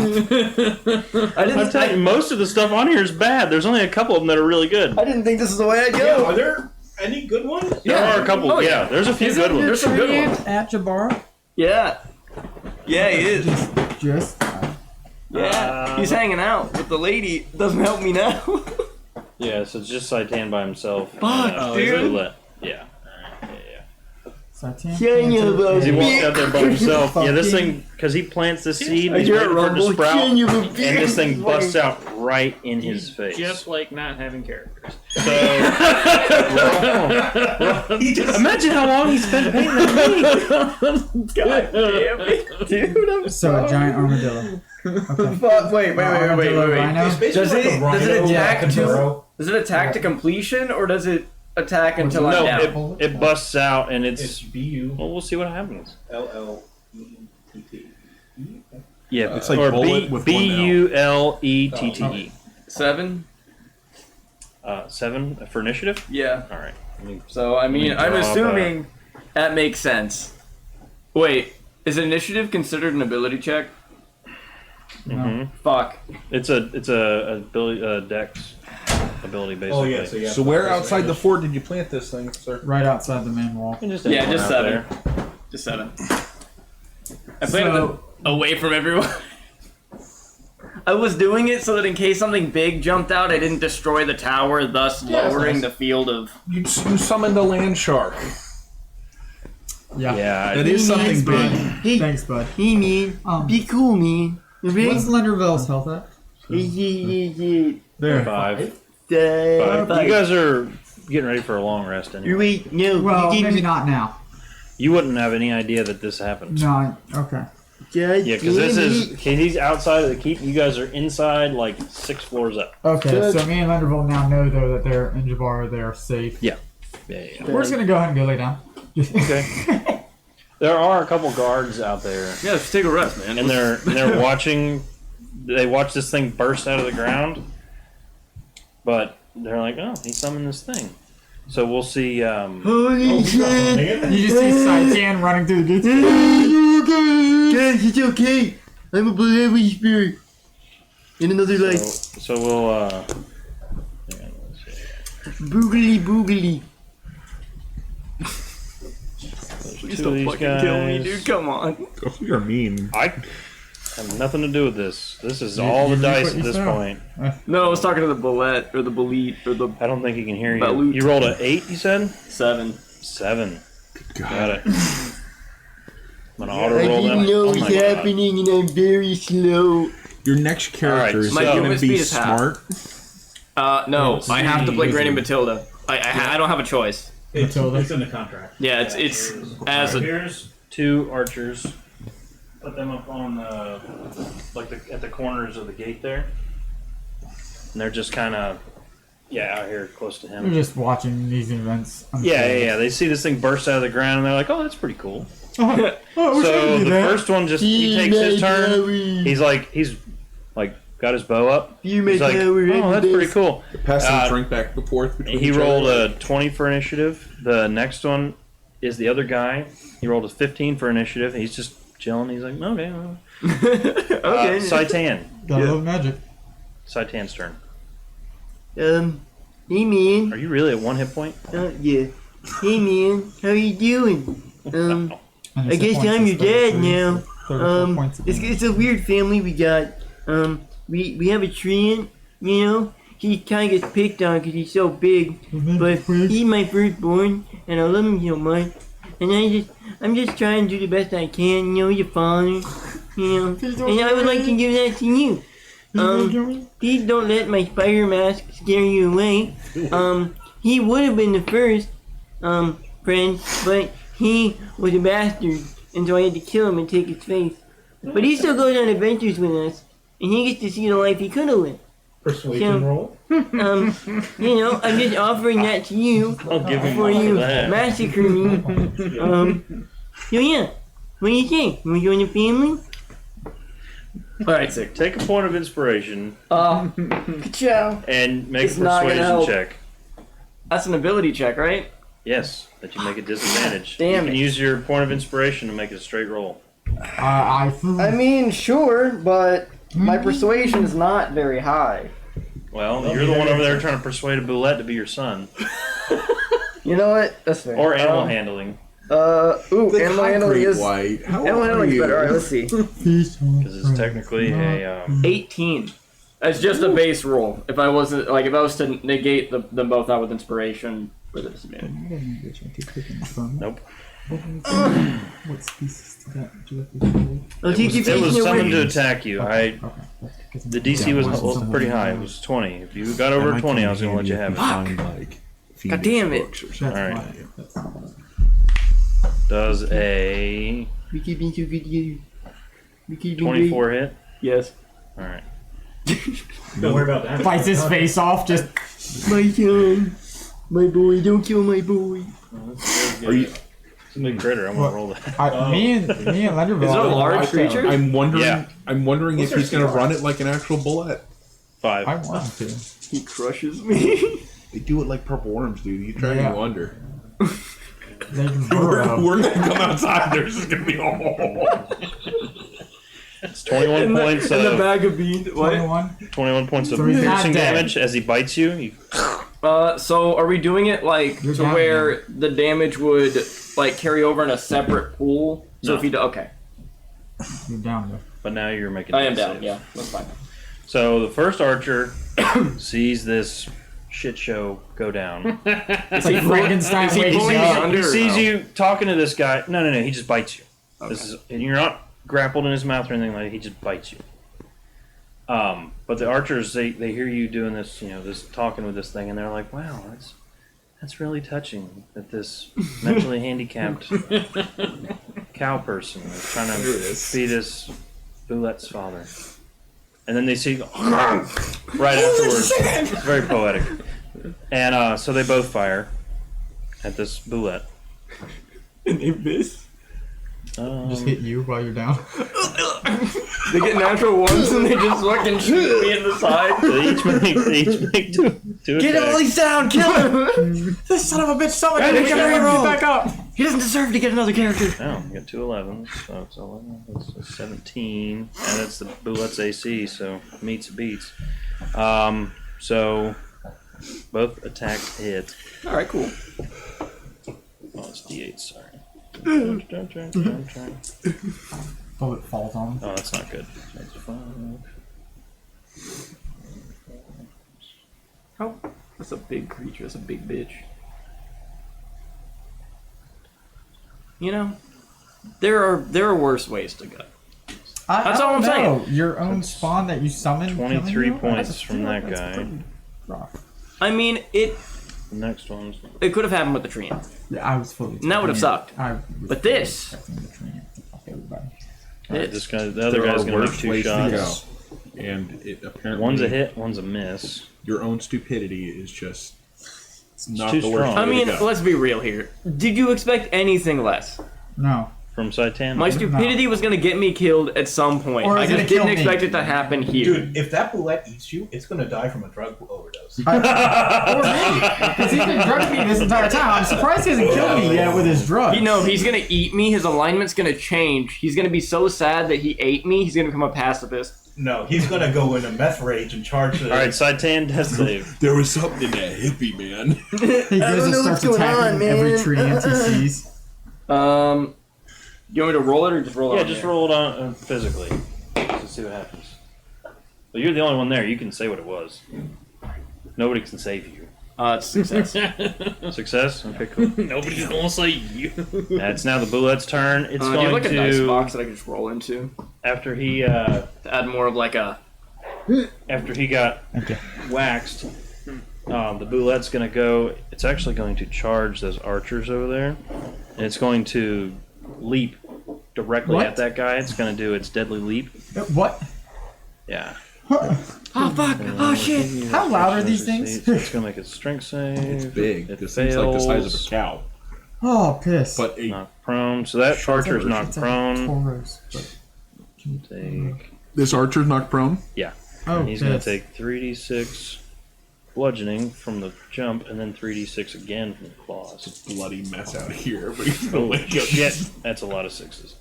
I'm didn't. telling you, most of the stuff on here is bad. There's only a couple of them that are really good. I didn't think this is the way I'd Yeah, go. are there any good ones? There are a couple. Oh, yeah, there's a few good ones. There's some good ones. At Jabara? Yeah. Yeah, he is. Just. Yeah. He's hanging out with the lady. Doesn't help me now. Yeah, so it's just Sitan by himself. Fuck, and, dude. Boulette. Yeah. Satanic. Because He walked out there by himself. Yeah, this thing, because he plants the seed, he's waiting for it to sprout, and this thing busts out right in his face. Just like not having characters. So, imagine how long he spent painting that thing. God damn it, dude. I'm So a giant armadillo. Okay. Fuck, wait. Armadillo rhino? It's basically Does like it- a rhino does it attack with a to- burrow. Does it attack to completion, or does it attack until I'm No, down? it busts out, and It's it's. B-U-L-L-E-E-T-T. Well, we'll see what happens. E Yeah, It's like or bullet with one L. B-U-L-E-T-T-E. 7? 7 for initiative? Yeah. All right. So, I mean, I'm draw assuming that makes sense. Wait, is initiative considered an ability check? Mm-hmm. Fuck. It's a ability, dex ability, basically. Oh, yeah, so yeah. So where outside the fort did you plant this thing, sir? Right outside the main wall. You can just Yeah, have just one 7. out there. Just 7. I planted it away from everyone. I was doing it so that in case something big jumped out, I didn't destroy the tower, thus lowering the field of... You summoned a land shark. Yeah. Yeah, That is something big. Hey, Thanks, bud. hey, man. Be cool, man. What's Lenderville's health at? There. 5. 5. You guys are getting ready for a long rest anyway. Wait, no. Well, maybe not now. You wouldn't have any idea that this happened. No, okay. Yeah, because this is he's outside of the keep. You guys are inside, like 6 floors up. Okay, so me and Lenderville now know, though, that they're in Jabara, they're safe. Yeah. We're just gonna go ahead and go lay down. Okay. There are a couple guards out there, Yeah, let's take a rest, man. and they're watching. They watch this thing burst out of the ground, but they're like, "Oh, he summoned this thing." So we'll see. Holy shit! You just see Sitan running through the gates. Guys, it's okay. I'm a beloved spirit. In another life. So we'll. Hang on, let's see. Boogly boogly. Please Two of don't these fucking kill me, guys. dude. Come on. Oh, you're mean. I have nothing to do with this. This is all the you dice put at this yourself. point. No, I was talking to the bullet or the bolete or the I don't think he can hear you. Balut. You rolled an 8, you said? 7. 7. God. Got it. I'm gonna auto roll them. Oh my God. happening, and I'm very slow. Your next character Alright, is so- going movement to be speed is half. smart. No, Let's I have to see. play Granny Matilda. I don't have a choice. It's Matilda. in the contract. Yeah, it's as a Here's 2 archers. Put them up on at the corners of the gate there. And they're just kind of out here close to You're him. just watching these events. Yeah. They see this thing burst out of the ground and they're like, "Oh, that's pretty cool." Oh, I wish I So could do the that. first one he takes his turn. He's like got his bow up. He's like, "Oh, that's pretty cool." Pass Uh, the drink back and forth between He each rolled other. a 20 for initiative. The next one is the other guy. He rolled a 15 for initiative. He's just chilling. He's like, "Okay." Well. okay. Sitan. Gotta love magic. Sitan's turn. Hey man. Are you really at 1 hit point? Yeah. Hey man, how you doing? And I his hit guess points I'm is your dad 33, now. 34 points a game. It's a weird family we got. We have a treant, you know. He kind of gets picked on because he's so big, but he's my firstborn, and I love him so much. And I'm just trying to do the best I can, you know, your father, you know. And I would like to give that to you. Please don't let my spider mask scare you away. He would have been the first, friend, but he was a bastard, and so I had to kill him and take his face. But he still goes on adventures with us, and he gets to see the life he could have lived. Persuasion roll. You know, I'm just offering that to you I'll give him before all you that. massacre me. So yeah, what do you think? You want to join the family? Alright, Sick. Take a point of inspiration Ciao. and make It's a not gonna persuasion help. check. That's an ability check, right? Yes, that you make a disadvantage. Damn you can it. use your point of inspiration to make it a straight roll. I mean, sure, but my persuasion is not very high. Well, you're the one over there trying to persuade a boulette to be your son. You know what? That's fair. Or animal handling. Animal handling is. White. How Animal old are handling is you? better. Alright, let's see. Because it's technically a... 18. That's just a base roll. If I was to negate them both out with inspiration for the disadvantage. Nope. What species did that directly? I'll take you It was facing summoned to away. attack you. The DC was pretty high. It was 20. If you got over 20, I was going to let you have it. Find, like, God damn it. Phoenix books or That's Alright. fine. Does a We keep being so good together. We keep being 24 hit? great. Yes. Alright. Don't worry about that. Bites his face off, just My son. My boy. Don't kill my boy. Are you? It's a big critter. I'm going to roll that. me and Lenderville. Is it a large creature? I'm wondering. Yeah. I'm wondering if Those are he's going to smart. run it like an actual bullet. 5. I want to. He crushes me. They do it like purple worms, dude. You try Yeah. to go under. They can We're, burrow. we're gonna come outside. There's just gonna be a hole. It's 21 points And the of bag of beans. What? 21. of So he's not piercing dead. damage as he bites you. So are we doing it like You're to down where the damage would like carry over in a separate pool? So No. if you do, okay, You're down there. But now you're making I am death down. saves. Yeah, that's fine. So the first archer sees this shit show go down. It's like Frankenstein is he waking pulling me up. under? He sees No. you talking to this guy. No, he just bites you. And you're not grappled in his mouth or anything like that. He just bites you. But the archers, they hear you doing this, this talking with this thing, and they're like, wow, that's really touching that this mentally handicapped cow person is trying to be this Boulette's father. And then they see you go, right afterwards. It's very poetic. And so they both fire at this Boulette. And they miss. Just hit you while you're down. They get natural ones and they just fucking shoot me in the side. They each make two Get him while attacks. he's down. Kill him. This son of a bitch, someone Hey, get we him gotta reroll. back up. He doesn't deserve to get another character. Oh, you got 2 11s, so it's 11. That's 17, and that's the Boulette's AC, so meets beats. So Both attacks hit. All right, cool. Oh, it's D8. Sorry. Bullet falls on him. Oh, that's not good. That's 5. Oh, that's a big creature. That's a big bitch. You know, there are worse ways to go. That's all I'm saying. Your own spawn that you summoned. 23 points from that guy. I mean, it Next one's. could have happened with the tree. Yeah, I was fully. And that would have sucked. But this. Everybody. Alright, this guy, the other There guy's are gonna make worse 2 ways to shots. go. And it apparently One's a hit, one's a miss. Your own stupidity is just not too the worst. strong. I way mean, to go. let's be real here. Did you expect anything less? No. From Sitan? My stupidity was going to get me killed at some point. Or I is it just gonna didn't kill me? expect it to happen here. Dude, if that bullet eats you, it's gonna die from a drug overdose. Or me. Because he's been drugging me this entire time. I'm surprised he hasn't killed me yet with his drugs. You know, he's going to eat me. His alignment's going to change. He's going to be so sad that he ate me. He's going to become a pacifist. No, he's gonna go into meth rage and charge the. Alright, Sitan, death save. There was something in that hippie, man. He goes and starts attacking every tree he sees. You want me to roll it or just roll it? Yeah, on just there? roll it on physically. Let's see what happens. Well, you're the only one there. You can say what it was. Nobody can save you. It's success. Success? Okay, cool. Nobody's gonna say you. That's now the bullet's turn. It's do you going have like a dice to. box that I can just roll into? After he To add more of like a... got Okay. waxed, the boulette's going to go. It's actually going to charge those archers over there, and it's going to leap directly What? at that guy. It's going to do its deadly leap. What? Yeah. Oh, fuck! Oh, shit! How loud are these things? It's going to make a strength save. It's big. It This fails. thing's like the size of a cow. Oh, piss. But a, Knocked prone. So that archer's knocked It's like prone. Tauros, but- Take. this archer's knocked prone. Yeah. Oh, And he's going piss. to take 3d6 bludgeoning from the jump, and then 3d6 again from the claws. Bloody mess out of here. But he's gonna wake up. Yeah, that's a lot of 6s.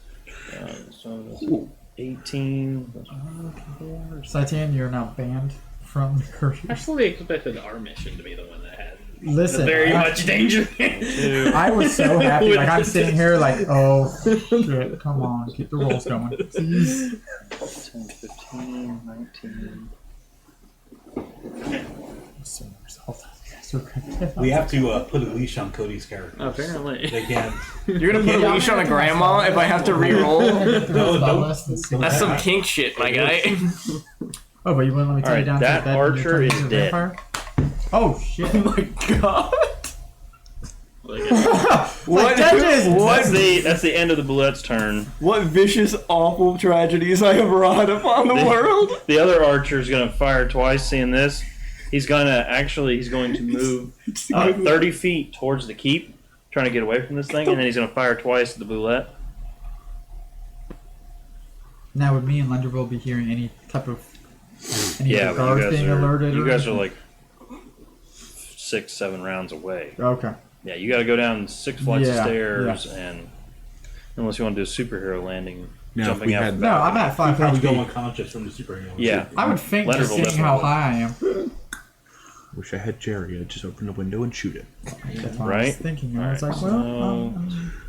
So that's 18. Sitan, you're now banned from the curse. I fully expected our mission to be the one that had Listen, very I, much danger. 2. I was so happy. Like, I'm sitting here like, oh, shit, come on, keep the rolls going. Please. 10, 15, 19. So result. So good. We have to put a leash on Cody's character. Apparently. They can't. You're gonna put a leash on a grandma if I have to re-roll? That's some kink shit, my guy. Oh, but you wouldn't let me take Alright, it down that to the bed and archer turn is into a dead. vampire? Oh, shit. Oh my god. What? That's the end of the Boulette's turn. What vicious, awful tragedies I have brought upon the world. The other archer's going to fire twice, seeing this. He's going to move 30 feet towards the keep, trying to get away from this thing, and then he's going to fire twice at the Boulette. Now, would me and Lenderville be hearing any type of Yeah, but guards being alerted? you or guys are anything? like 6-7 rounds away. Okay. Yeah, you got to go down 6 flights of Yeah, stairs, and unless you want to do a superhero landing, Now, if jumping we out. had- the No, I'm at 5 Probably go HP. unconscious from the superhero. Yeah. I would faint just Lenderville seeing how definitely high I am. Wish I had Jerry. I'd just open the window and shoot it. That's what I Right? was thinking. I was Alright, like, well,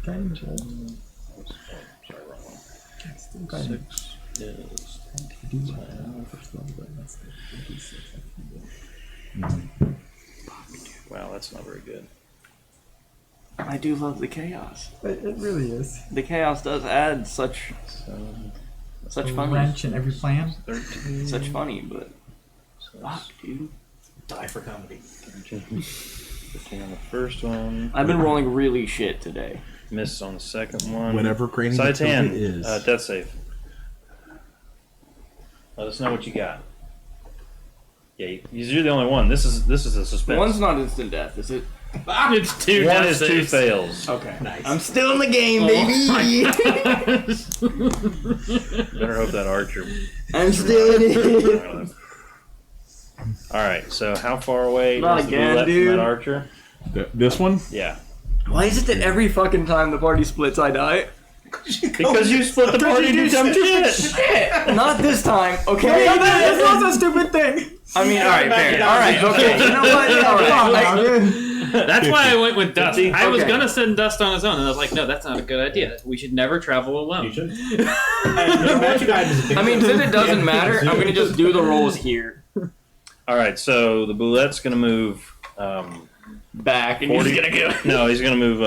so- okay. Sorry, wrong one. Still got 6 is 10. Wow, that's not very good. I do love the chaos. It really is. The chaos does add such funny. Wrench in every plan. 13. Such funny, but So fuck, dude. Die for comedy. 15 on the first one. I've been rolling really shit today. Miss on the second one. Whenever Granny Matilda Sitan, is. death save. Let us know what you got. Yeah, you're the only one. This is a suspense. One's not instant death, is it? It's 2 One death is 2 saves. fails. Okay. Nice. I'm still in the game, baby. Better hope that archer. I'm still in it. Alright, so how far away Not is the again, roulette from dude. that archer? This one? Yeah. Why is it that every fucking time the party splits, I die? Because you split the party and do dumb shit. Not this time, okay? That's not a stupid thing. I mean, alright, fair. Alright, okay. You know what? Alright. That's why I went with Dust. I was Okay. gonna send Dust on his own, and I was like, no, that's not a good idea. We should never travel alone. You should. I I mean, since it doesn't matter, I'm gonna just do the rolls here. All right, so the Boulette's gonna move. Back, and he's gonna go. No, he's gonna move.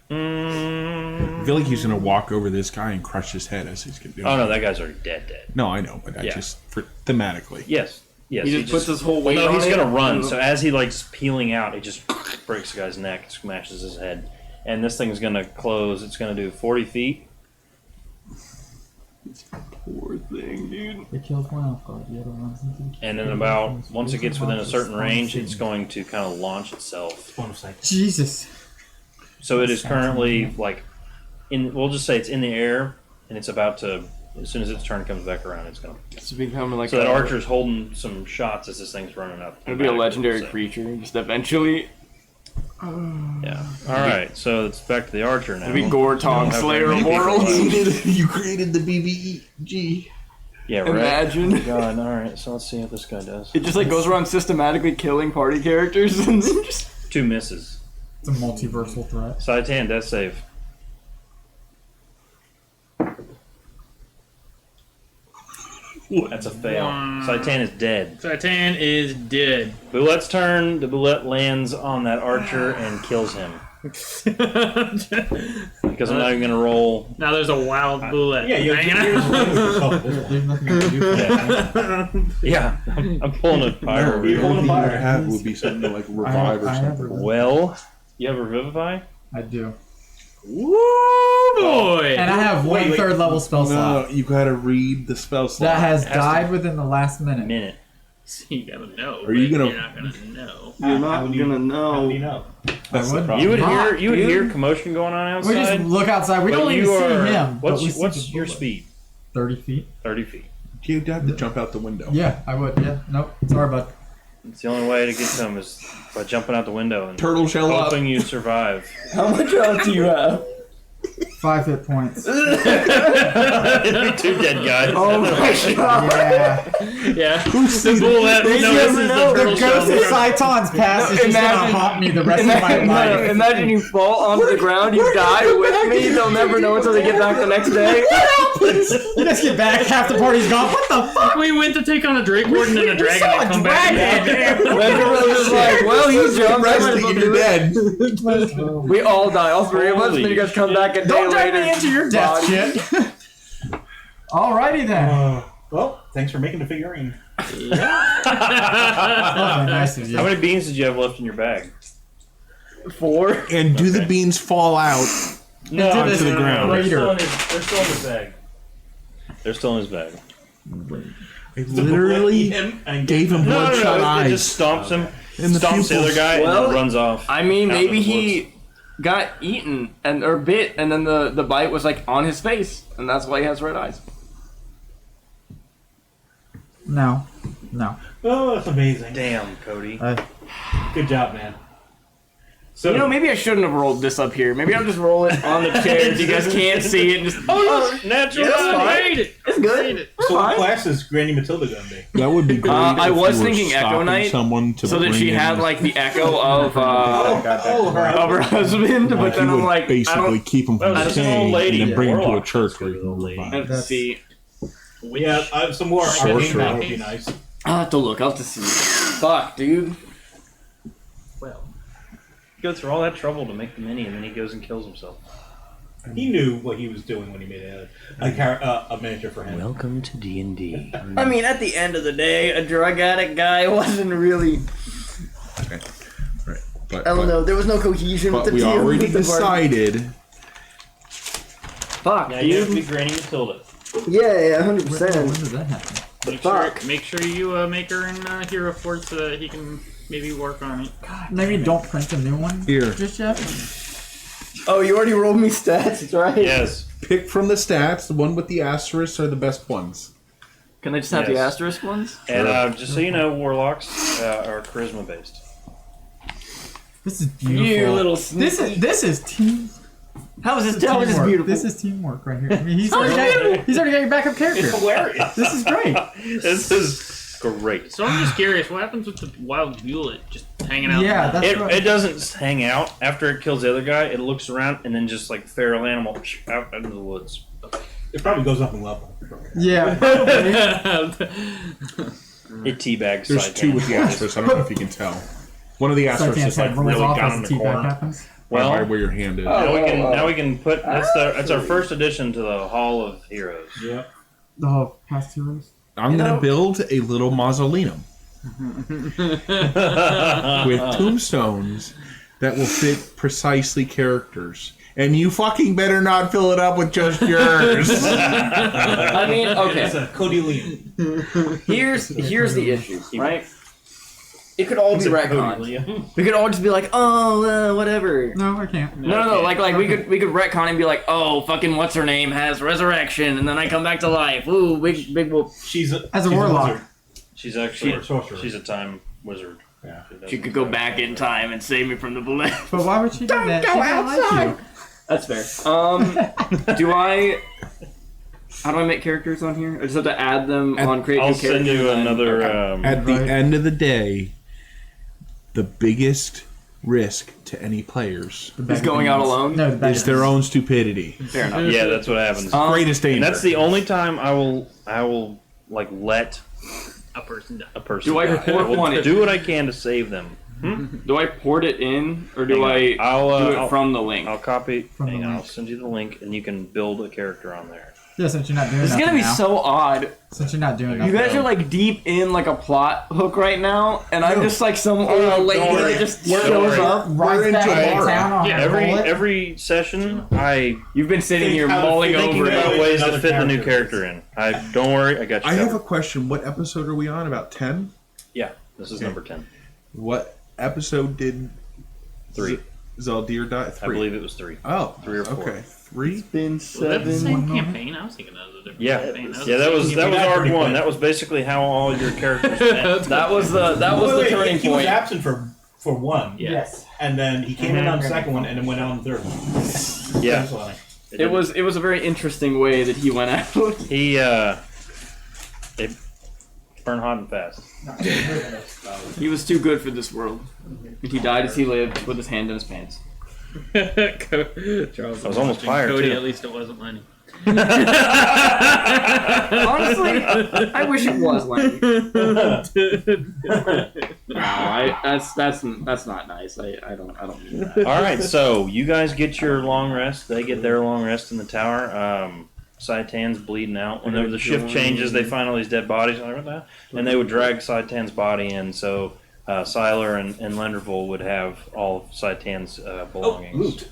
I feel like he's gonna walk over this guy and crush his head as he's gonna do. Oh no, that guy's already dead. No, I know, but I Yeah. just for thematically. Yes. Yes. He just puts his whole weight no, on he's it. gonna run. So as he likes peeling out, it just breaks the guy's neck, smashes his head, and this thing's gonna close. It's gonna do 40 feet. Poor thing, dude. It kills one off guard. The other runs into the And then about once it gets within a certain range, it's going to kind of launch itself. Jesus. So it is currently like in. We'll just say it's in the air, and it's about to. As soon as its turn comes back around, it's gonna. It's becoming like So that archer's holding some shots as this thing's running up. It'll be a legendary So, creature, just eventually. Yeah. All right. So it's back to the archer now. It'll be Gortong, Slayer of Mortals. You created the BBG. Yeah. Right. Imagine. God. All right. So let's see what this guy does. It just like goes around systematically killing party characters and then just. 2 misses. It's a multiversal threat. Sitan, death save. That's a fail. Sitan is dead. Sitan is dead. Boulette's turn. The Boulette lands on that archer and kills him. Because I'm not even going to roll. Now there's a wild bullet. Yeah, you hanging have out. There's nothing to do. Yeah, I'm pulling a fire over You're here. pulling a You would fire. have would be something to like revive or I have something. Well, you have a Revivify? I do. Woo boy! And I have one Wait. third level spell No, slot. you gotta read the spell slot. That has Has to- died within the last minute. Minute. You gotta know. Are you but gonna- You're not gonna know. You're not How would you- gonna How do you know. know? That's I the would. problem. You would Fuck, hear dude. commotion going on We just outside. look outside. We but don't even you see are- him. but What's we see what's the your bullet. speed? 30 feet. 30 feet. You'd have to jump out the window. Yeah, I would. Yeah. Nope. Sorry, bud. It's the only way to get to him is by jumping out the window and Turtle shell up. hoping you survive. How much health do you have? 5 hit points. It'd be 2 dead guys. Oh my god. Yeah. Yeah. The bullet. They No, never this is know. the The turtle ghost of shell. Sitan's past is just gonna Imagine- haunt me the rest of my life. Imagine you fall onto the ground, you die with me, they'll never know until they get back the next day. You guys get back, half the party's gone. What the fuck? We went to take on a Drake Warden and a dragon saw a and come back. dragon. Then everyone's just like, well, he jumped. I might as well Resting, do you're it. dead. We all die, all three of us, and then you guys come back a day Don't drag later. me into your death Body. shit. Alrighty then. Well, thanks for making the figurine. Oh, nice of you. How many beans did you have left in your bag? 4. And do the beans fall out? No, Into the ground. They're still, Raider. they're still in his bag. They're still in his bag. I literally gave him bloodshot It eyes. just stomps him, In the stomps the other pupils. guy, and Well, then runs off. I mean, out maybe of the he got eaten or bit, and then the bite was like on his face, and that's why he has red eyes. No. No. Oh, that's amazing. Damn, Cody. Good job, man. So You know, maybe I shouldn't have rolled this up here. Maybe I'll just roll it on the chair so you guys can't see it. And just Natural. Yeah, that's I fine. made it. It's good. it. so what fine. class is Granny Matilda gonna be? That would be great. I if was you were thinking Echo stopping Knight, someone to so that bring she in- had like the echo of her husband, but Like, then you I'm would like, I basically don't. keep him from Well, there's an old decaying lady, and then bring him to a warlock. church That's where good, he can old lady. revive. Let's see. Yeah, some more arcane Sorcerer. that would be nice. I'll have to look. I'll have to see. Fuck, dude. Well, you go through all that trouble to make the mini, and then he goes and kills himself. He knew what he was doing when he made a miniature for him. Welcome to D&D. I mean, at the end of the day, a drug addict guy wasn't really. Okay. Right. But, I don't know. There was no cohesion with But the we team. already with the party. decided. Fuck, Now you have to dude. be Granny Matilda. Yeah, When 100%. does that happen? Make sure you make her in hero fort so that he can maybe work on it. Maybe don't print a new one Here. just yet. Oh, you already rolled me stats, right? Yes. Pick from the stats. The one with the asterisks are the best ones. Can I just have the Yes. asterisk ones? And just so you know, warlocks are charisma based. This is beautiful. You little This is team. How is this beautiful? This is teamwork right here. I mean, he's already got your backup character. It's hilarious. This is great. This is great. So I'm just curious, what happens with the wild Violet just hanging out? Yeah, that's right. It doesn't hang out after it kills the other guy. It looks around and then just like feral animal out into the woods. It probably goes up in level. Yeah. It teabags. There's Sitan. two with the asterisk. I don't know if you can tell. One of the asterisks is like really gone in the corner. Happens. Well, by where your hand is. now we can put that's our first addition to the Hall of Heroes. Yeah. The whole past heroes. I'm gonna build a little mausoleum with tombstones that will fit precisely characters. And you fucking better not fill it up with just yours. I mean, It's okay. a Cody Liam. Here's the issue, right? It could all be retconned. We could all just be like, oh, whatever. No, I can't. No. Like we could retcon and be like, oh, fucking what's her name has resurrection, and then I come back to life. Ooh, big whoop. She's As a warlock. wizard. She's actually Sorcerer. she's a time wizard. Yeah. She could go back in time and save me from the bullet. But why would she do that? She don't like you. That's fair. How do I make characters on here? I just have to add them on create I'll new send characters. you and- another. okay. At the Right. end of the day, the biggest risk to any players The bag He's of going out beans. alone? No, the bag is of their beans. own stupidity. Fair enough. Yeah, that's what happens. Greatest danger. And that's the only time I will like let A person die. a person. Do I die. report will one? do what I can to save them. Do I port it in, or do Hang on. I I'll, do it I'll- from the link? I'll copy. From the Hang on, link. I'll send you the link, and you can build a character on there. Yeah, since you're not doing It's nothing gonna be now. so odd. Since you're not doing You nothing. guys are like deep in like a plot hook right now, and I'm just like some old lady worry. that just Don't shows worry. up. Rides back into in Mara. town on Yeah, a bullet. Every session, I You've been sitting here Think how to mulling think over about it. about ways to another fit the new character. character in. Don't worry, I got you. I have a covered. question. What episode are we on? About 10? Yeah, this is number 10. What episode did 3. Zaldir die? 3. I believe it was 3. Oh, 3 or 4. okay. 3? Been Was that the 7. same campaign? I was thinking that was a different Yeah, campaign. yeah, that was That's arc pretty 1. quick. That was basically how all your characters met. That was the Wait, turning he was point. absent for one. Yeah. Yes. And then he came in on the second one and then went out on the third one. Yeah, That's funny. It was a very interesting way that he went out. He it burned hot and fast. He was too good for this world. And he died as he lived with his hand in his pants. Charles I was almost fired, Cody, too. at least it wasn't Lenny. Honestly, I wish it was Lenny. No, that's not nice. I don't mean that. All right, so you guys get your long rest. They get their long rest in the tower. Sitan's bleeding out. Whenever the shift changes, they find all these dead bodies. Like, what the hell? And they would drag Sitan's body in. So Siler and Lenderville would have all of Sitan's belongings. Loot.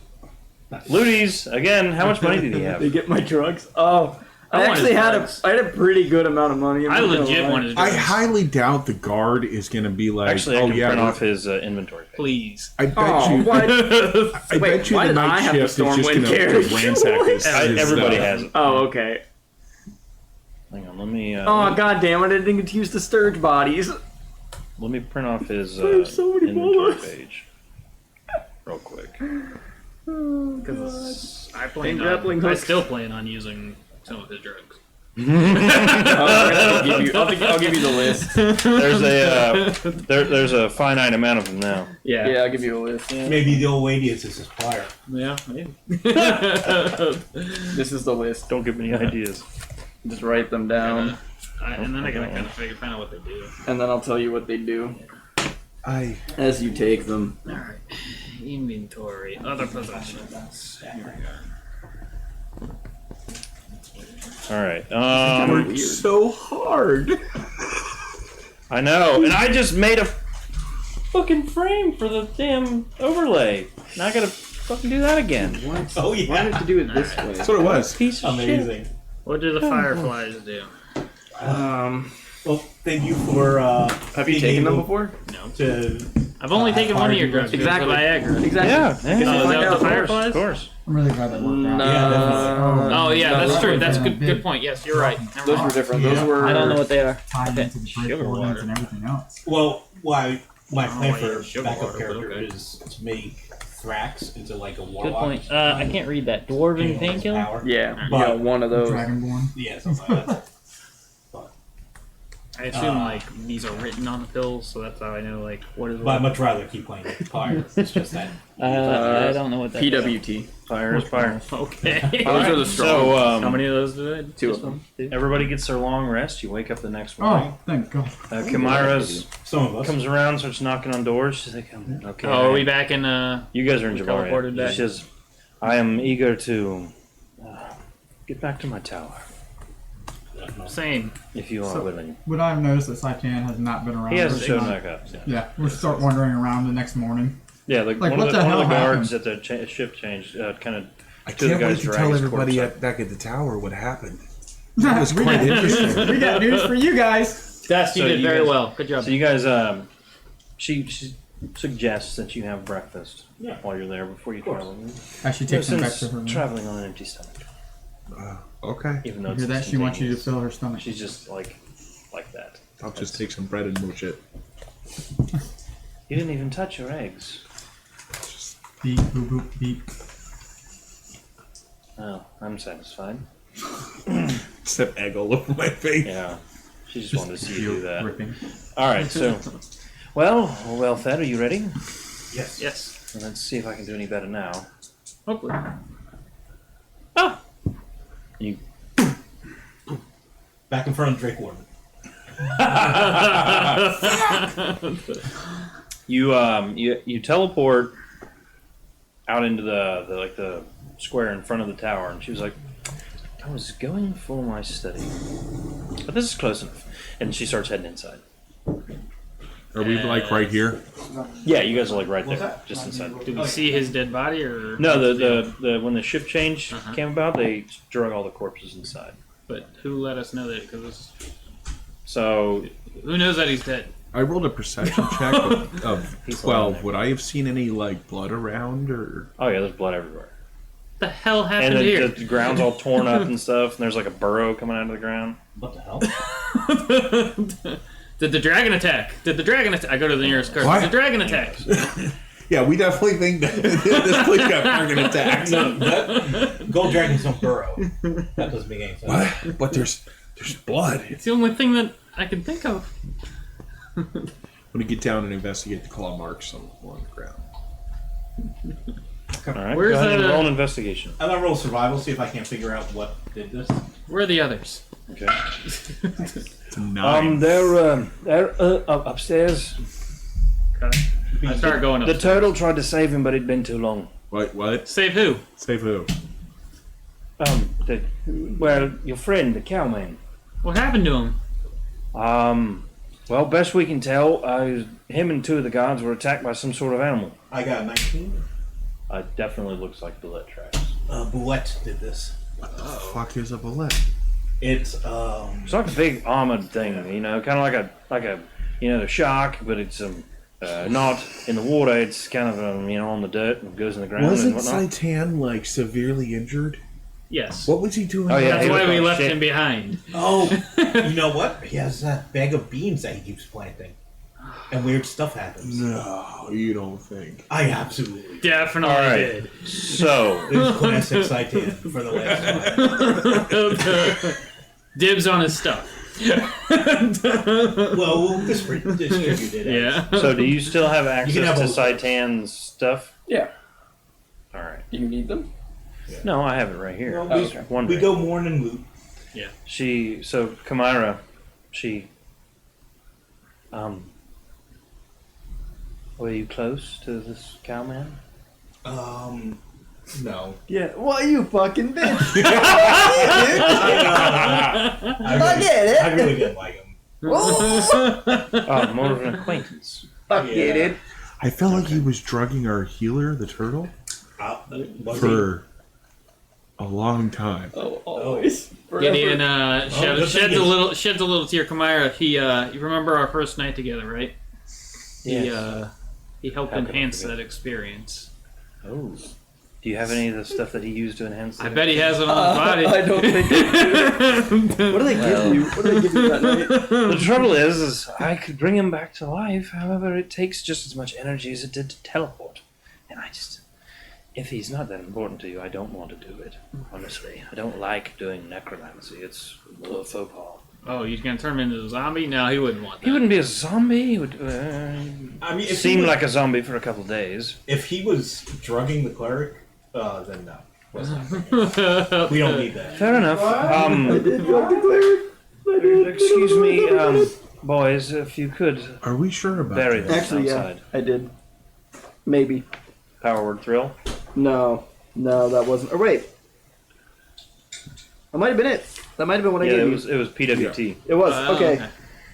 Looties again. How much money did he have? They get my drugs. Oh, I want actually his had drugs. I had a pretty good amount of money. I legit wanted. wanted to do I this. highly doubt the guard is going to be like, Actually, I oh can yeah, print we're- off his inventory page. Please. I bet Oh, you. what? I Wait, bet you why the did I night have the shift is just Stormwind going to carriage? ransack his Everybody stuff. has it. Oh, okay. Hang on, let me. Oh, god damn it! I didn't get to use the Sturge bodies. Let me print off his have so many inventory bullets. page real quick. Because I plan And grappling I hooks. still plan on using some of his drugs. I'll give you the list. There's a finite amount of them now. Yeah. Yeah, I'll give you a list. Maybe the old lady is his supplier. Yeah, maybe. This is the list. Don't give me any ideas. Just write them down, And then I gotta kind of find out what they do. and then I'll tell you what they do I as you take them. Alright. Inventory. Other possessions. Here we go. All right. worked so hard. I know, and I just made a fucking frame for the damn overlay. Now I gotta fucking do that again. What? Oh, yeah. Why did you do it this way? That's what it was. Piece of shit. Amazing. What do the fireflies do? Well, thank you for. Have you taken them before? No. To I've only taken one of your drugs. Exactly. Viagra. Exactly. Yeah, Oh, is that what the fireflies? Of course. I'm really glad that worked out. No. Yeah, definitely. Oh yeah, No, that's true. those That's were good. big- Good point. Yes, you're right. Those were different. Those were. I don't know what they are. Tied into the Sugar break water. and everything else. well, why My plan yeah, for sugar backup water, but character okay. is to make Thrax into like a Good warlock. point. I can't read that. Dwarven painkiller? Power. Yeah, But- one of those. Dragonborn. Yeah, something like that. I assume like these are written on the pills, so that's how I know like what is But I'd what. much rather keep playing Pyre. It's just that. I don't know what that is. PWT. Fire is fire. Okay. Those are the strong. So, How many of those did I? Two of them. everybody gets their long rest. You wake up the next morning. Oh, thank God. Chimera's Some of us. comes around, starts knocking on doors. She's like, okay. Oh, are we back in? You guys are in we Javaria. teleported back? She says, I am eager to get back to my tower, Same. if you are So- willing. Would I have noticed that Sitan has not been around? He hasn't We're shown not- back up. Yeah, we'll start wandering around the next morning. Yeah, Like, one what of the the hell guards at the ship changed, kind of. I Two of the can't wait guys to drag tell his everybody corpse back at the tower what happened. we, was quite got interesting. we got news for you guys. Dust, you So did you very guys- well. Good job. So you guys, she suggests that you have breakfast while you're there before you travel. As she takes him back to her room. Traveling on an empty stomach, Okay, even though You it's hear that? She wants you to instantaneous. fill her stomach. She's just like that. I'll just take some bread and mush it. You didn't even touch your eggs. Beep, boop, boop, beep. Oh, I'm satisfied. Except egg all over my face. Yeah, she just wanted to see you do that. Ripping. All right, so, well fed. Are you ready? Yes. Yes. Well, let's see if I can do any better now. Hopefully. You Back in front of Drake Warden. you teleport out into the square in front of the tower, and she was like, I was going for my study, but this is close enough. And she starts heading inside. Are we like right here? Yeah, you guys are like right What's there, that? just inside. Did we see his dead body or? No, the when the shift change Uh-huh. came about, they drug all the corpses inside. But who let us know that? Because So who knows that he's dead? I rolled a perception check of He's 12. alive. Would I have seen any like blood around or? oh yeah, there's blood everywhere. What the hell And happened here? the ground's all torn up and stuff, and there's like a burrow coming out of the ground. What the hell? Did the dragon attack? Did the dragon attack? I go to the nearest card. What? Did the dragon attack? Yeah, we definitely think that this place got dragon attacked. No, that gold dragons don't burrow. That doesn't make any sense. What? But there's blood. It's the only thing that I can think of. I'm gonna get down and investigate the claw marks on the ground. All right, Where's go ahead and the- roll an investigation. I'm gonna roll survival, see if I can't figure out what did this. Where are the others? Okay. It's a 9. They're upstairs. Okay. I start going The up. turtle tried to save him, but it'd been too long. What? Save who? Save who? Well, your friend, the cowman. What happened to him? Well, best we can tell, him and two of the guards were attacked by some sort of animal. I got a 19. It definitely looks like bullet tracks. Bouette did this. What the fuck is a bullet? It's It's like a big armored thing, you know, kind of like a the shark, but it's not in the water. It's kind of on the dirt and goes in the ground Wasn't and whatnot. Sitan like severely injured? Yes. What was he doing? Oh, yeah, That's he why looked we like left shit. him behind. you know what? He has that bag of beans that he keeps planting, and weird stuff happens. No, you don't think. I absolutely. Definitely All right. did. So, It was classic Sitan for the last time. Dibs on his stuff. Well, we'll distribute it. Yeah. so do you still have access have to a- Sitan's stuff? Yeah. All right. Do you need them? No, I have it right here. Well, I was we wondering. go mourn and loot. Kamira, were you close to this cowman? No. Yeah. Why you fucking bitch? I really didn't like him. Oh, more of an acquaintance. Get it. I felt like he was drugging our healer, the turtle, Was for a long time. Oh, always. Gideon good sheds thing a is- little tear. Kamira, you remember our first night together, right? Yes. He helped How could I enhance forget? that experience. Oh. Do you have any of the stuff that he used to enhance? I bet he has it on his body. I don't think they do. What do they give you? What do they give you that night? The trouble is I could bring him back to life. However, it takes just as much energy as it did to teleport. And if he's not that important to you, I don't want to do it. Honestly, I don't like doing necromancy. It's a little faux pas. Oh, you're gonna turn him into a zombie? No, he wouldn't want that. He wouldn't be a zombie. He would I mean, if seem he was, like a zombie for a couple of days. if he was drugging the cleric, then no. Let's not. We don't need that. Fair enough. Excuse me, boys, if you could Are we sure about bury that? this Actually, outside. yeah, I did. Maybe. Power word thrill. No, that wasn't. Or wait, that might have been it. That might have been what I Yeah, gave it you. was PWT. It was. Oh, Okay.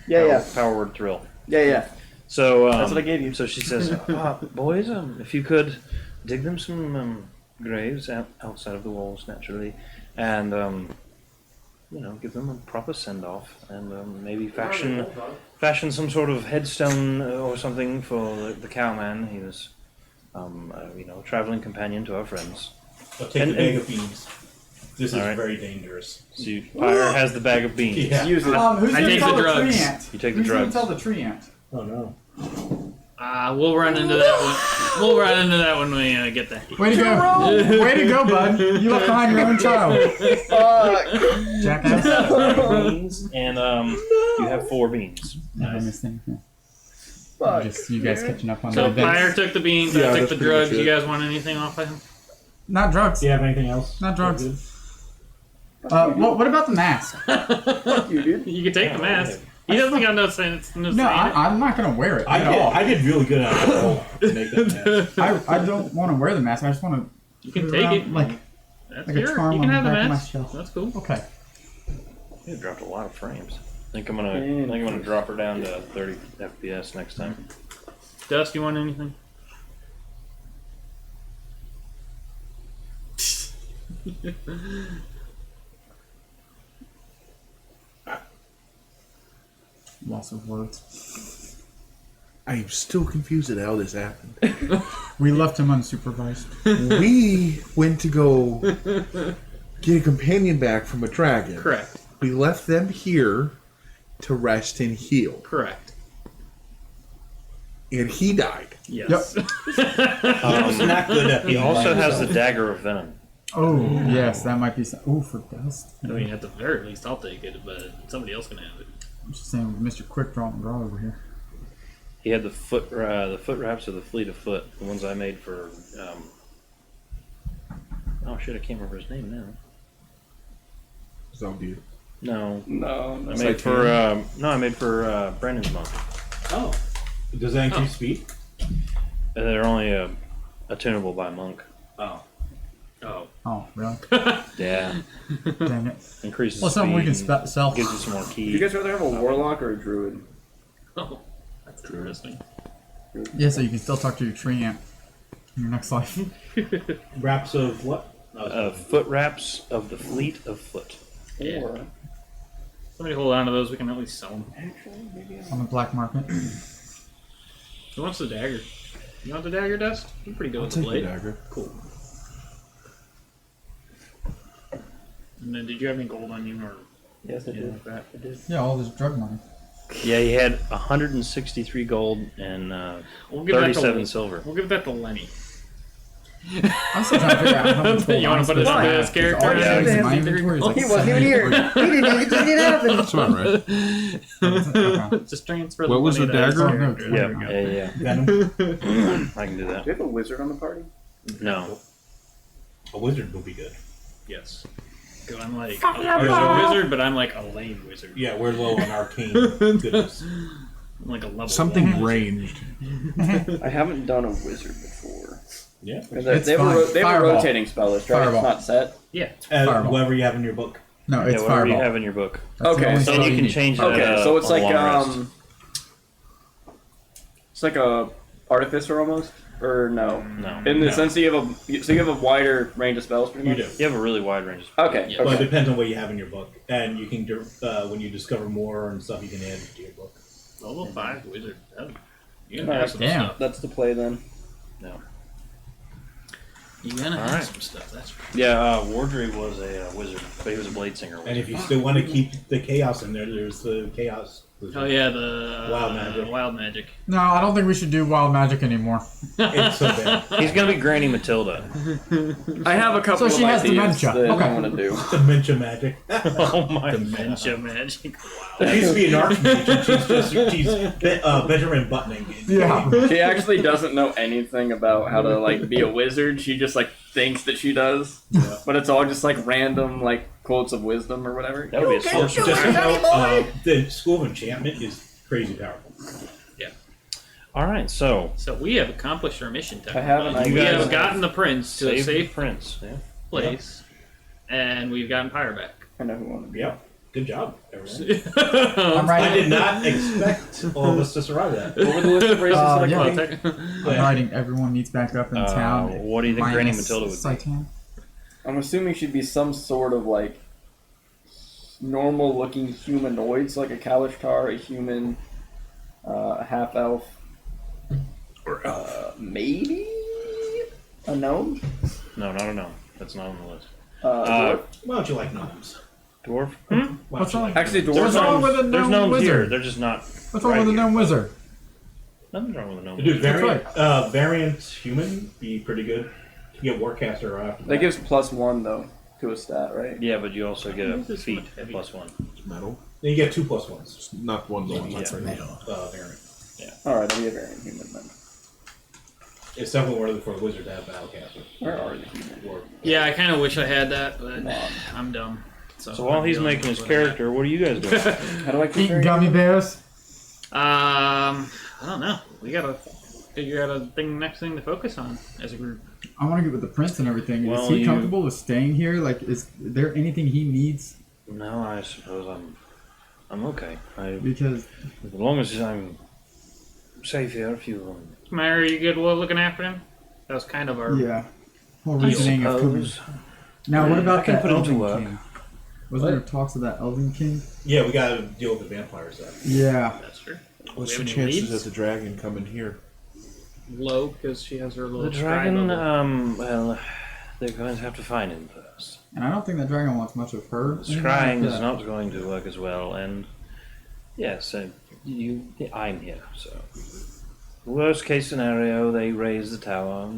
Yeah. Power word thrill. Yeah. So That's what I gave you. So she says, boys, if you could dig them some graves outside of the walls, naturally, and give them a proper send off, and maybe fashion some sort of headstone or something for the cowman. He was, traveling companion to our friends. I'll take the bag of beans. This is Alright. very dangerous. So Pyre has the bag of beans. Yeah. Use it. Who's I gonna take tell the the tree drugs. ant? You take the Who's drugs. gonna tell the tree ant? Oh no. We'll run into that one. We'll run into that when we get there. Way to go! Way to go, bud! You left behind your own child. Fuck. Jackass. Beans, and you have 4 beans. Fuck. Just you guys catching up on So the Pyre events. took the beans, Yeah, I took that's the pretty drugs. much You it. guys want anything off of him? Not drugs. Do you have anything else? Not drugs. What about the mask? Fuck you, dude. You can take the mask. He doesn't got no sense. No, I'm not gonna wear it at all. I did really good on alcohol to make that mask. I don't want to wear the mask. I just want You to can take it. like That's like a yours. charm You on can the have the back of my mask. shelf. That's cool. Okay. You dropped a lot of frames. I think I'm gonna drop her down to 30 FPS next time. Dust, you want anything? Loss of words. I'm still confused at how this happened. We left him unsupervised. We went to go get a companion back from a dragon. Correct. We left them here to rest and heal. Correct. And he died. Yes. It's not good at He being also by has the himself. dagger of venom. Oh yes, that might be. Oh, for dust. I mean, at the very least, I'll take it, but somebody else can have it. I'm just saying, Mr. Quick Draw McGraw over here. He had the foot wraps of the fleet of foot, the ones I made for. Oh shit! I can't remember his name now. Zombie. No, No. I made for Brandon's monk. Oh. Does that increase speed? They're only attunable by monk. Oh. Oh. Oh, really? Yeah, Dang it. increases. Well, something we can speed and sell. Gives you some more Would key. you guys rather have a warlock or a druid? Oh. That's interesting. Yeah, so you can still talk to your tree ant in your next life. Wraps of what? Foot wraps of the fleet of foot. Yeah. Or Somebody hold on to those. We can at least sell them. On the black market. Who wants the dagger? You want the dagger, Dust? You're pretty good I'll with the take the blade. dagger. Cool. And then, did you have any gold on you, or yes, I anything did. like that? Yeah, all this drug money. Yeah, he had 163 gold and We'll give that to 37 silver. We'll give that to Lenny. I'm still trying to figure out how much gold You wanna I'm put his- supposed to his have, character 'cause all in? the things in Yeah. my inventory is Oh, like he wasn't even here. 70. He didn't even see it happen. That's about right. Okay. Just transfer What the was money the to his dagger? character. Oh, Yeah, no. yeah. Venom? I can do that. Do you have a wizard on the party? No. A wizard would be good. Yes. 'Cause I'm like a wizard, but I'm like a lame wizard. Yeah, we're low on arcane goodness. I'm like a level Something 1 wizard. ranged. I haven't done a wizard before. Yeah. And It's they have, fine. they have a Fireball. rotating spell list, right? Fireball. It's not set. Yeah. Fireball. Whatever you have in your book. No, Yeah, it's whatever you fireball. have in your book. That's the Okay, only so spell And you can need. change that Okay, so it's on like long rest. it's like a artificer almost, or no? No. In the No. sense that you have a wider range of spells, pretty You much. do. You have a really wide range of spells. Okay. Yeah. Well, it Okay. depends on what you have in your book. And you can, when you discover more and stuff, you can add it to your book. Level 5 wizard. You can Alright, have some damn. stuff. That's the play then. No. You're gonna All have right. some stuff. That's right. Yeah, Wardry was a wizard, but he was a blade singer. And if you still want to keep the chaos in there, there's the chaos. Oh yeah, the Wild magic. Wild magic. No, I don't think we should do wild magic anymore. It's so bad. He's gonna be Granny Matilda. I have a couple So she of has ideas dementia. that Okay. I want to do. Dementia magic. Oh my Dementia magic. There used to be an archmage, and she's Benjamin Buttoning. Yeah. She actually doesn't know anything about how to like be a wizard. She just like thinks that she does, but it's all just like random like quotes of wisdom or whatever. That would be a sorcerer. Just so you know, the School of Enchantment is crazy powerful. All right, so So we have accomplished our mission. I have an We idea. have gotten the prince to a save the safe prince. Yeah. place, and we've gotten Pyre back. I know who wanted to be. Yep. Good job, everyone. I'm I writing. did not expect all of us to survive that. What were the list of races that I yeah. called? I'm writing. Everyone meets back up in town. What do you think Granny minus Matilda would be? Sitan. I'm assuming she'd be some sort of like normal-looking humanoid, so like a Kalishtar, a human, a half elf, or maybe a gnome. No, not a gnome. That's not on the list. Dwarf. Why don't you like gnomes? Dwarf? Why don't What's you wrong? like Actually, gnomes? dwarves. What's wrong with a There's gnome gnomes here. wizard? They're just not. What's wrong right with a here. gnome wizard? Nothing's wrong with a gnome. Dude, That's variant human be pretty good. You get Warcaster right after That gives +1 though to a stat, right? Yeah, but you also get a This is feat much heavier. plus one. It's metal. Then you get 2+1s. It's not one though. Yeah. That's right. Variant. All right, I'll be a variant human then. It's definitely worth it for a wizard to have Battlecaster. Where are the humans? Or, Yeah, I kind of wish I had that, but Come on. I'm dumb. So while he's I'm dealing making his with what I got. character, what are you guys doing? How do I keep Eating gummy bears. I don't know. We gotta figure out a next thing to focus on as a group. I want to get with the prince and everything. Well, is he you- comfortable with staying here? Like, is there anything he needs? No, I suppose I'm okay. Because As long as I'm safe here, if you Mary, are you good with looking after him? That was kind of our. yeah, whole I reasoning of coming. suppose. Now, what I about can that put him to Elven work. King? Wasn't there talks of that Elven King? yeah, we gotta deal with the vampires then. Yeah. That's true. What's We the have any chances leads? of the dragon coming here? Low because she has her little The scribe dragon, bubble. well, they're going to have to find him first. And I don't think that dragon wants much of her. Scrying Yeah. is not going to work as well, and yes, I'm here. So, worst case scenario, they raise the tower,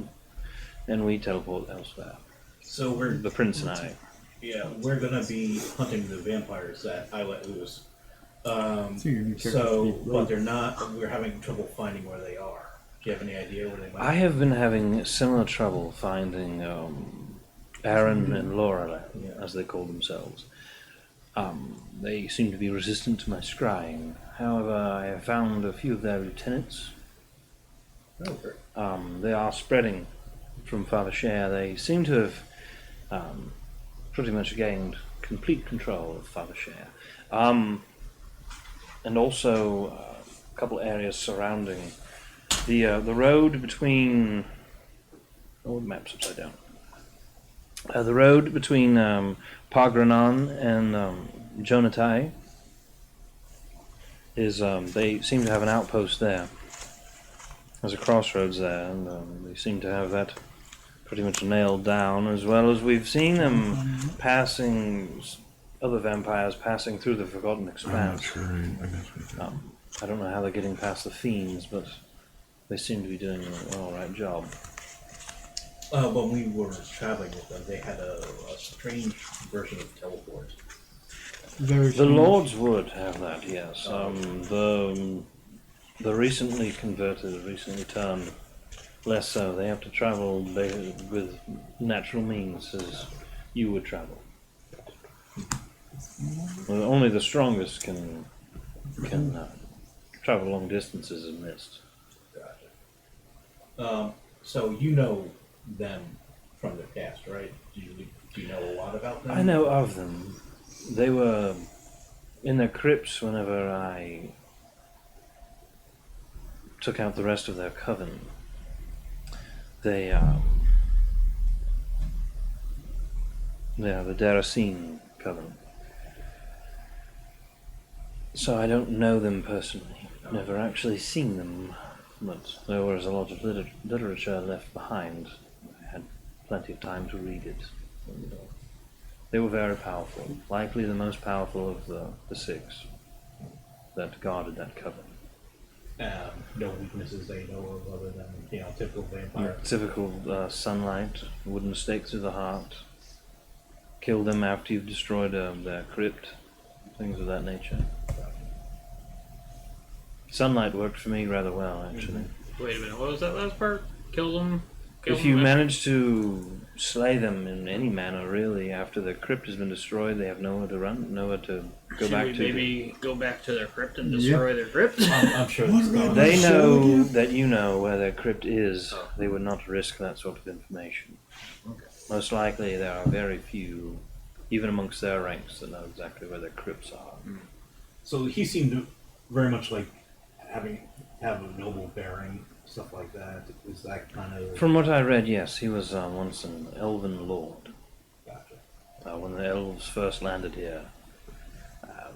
and we teleport elsewhere. So The prince and I. we're gonna be hunting the vampires that I let loose. So your new character So, should be but they're not. We're having trouble finding where they are. Do you have any idea where they might? I have been having similar trouble finding Aaron and Laura, as they call themselves. They seem to be resistant to my scrying. However, I have found a few of their lieutenants. Oh, great. They are spreading from Father Share. They seem to have pretty much gained complete control of Father Share. And also a couple areas surrounding the road between... Oh, the map's upside down. The road between Pagranan and Jonatai is... they seem to have an outpost there. There's a crossroads there, and they seem to have that pretty much nailed down, as well as we've seen them passing... other vampires passing through the Forgotten Expanse. I don't know how they're getting past the fiends, but they seem to be doing an alright job. When we were traveling with them, they had a strange version of teleport. Very The strange. Lords would have that, yes. The recently converted, recently turned, less so. They have to travel with natural means as you would travel. Well, only the strongest can travel long distances in mist. Gotcha. So you know them from their past, right? Do you know a lot about them? I know of them. They were in their crypts whenever I took out the rest of their coven. They are the Daracene coven. So I don't know them personally. Never actually seen them, but there was a lot of literature left behind. I had plenty of time to read it. And, they were very powerful, likely the most powerful of the six that guarded that coven. No weaknesses they know of other than, typical vampire. Typical sunlight, wooden stake through the heart. Kill them after you've destroyed their crypt, things of that nature. Sunlight worked for me rather well, actually. Wait a minute, what was that last part? Kill them? If you manage to slay them in any manner, really, after the crypt has been destroyed, they have nowhere to run, nowhere to go Should back we to. maybe go back to their crypt and destroy their crypt? I'm sure it's gone. They know that you know where their crypt is. They would not risk that sort of information. Okay. Most likely, there are very few, even amongst their ranks, that know exactly where their crypts are. So he seemed very much like have a noble bearing, stuff like that. Is that kind of... From what I read, yes, he was once an elven lord. Gotcha. When the elves first landed here,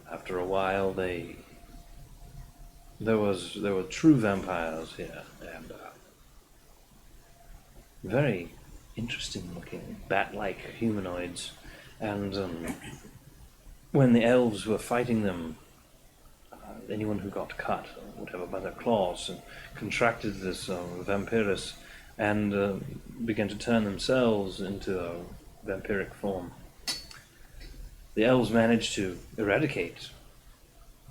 after a while, there were true vampires here, and very interesting-looking bat-like humanoids. And when the elves were fighting them, anyone who got cut or whatever by their claws and contracted this vampirus and began to turn themselves into a vampiric form. The elves managed to eradicate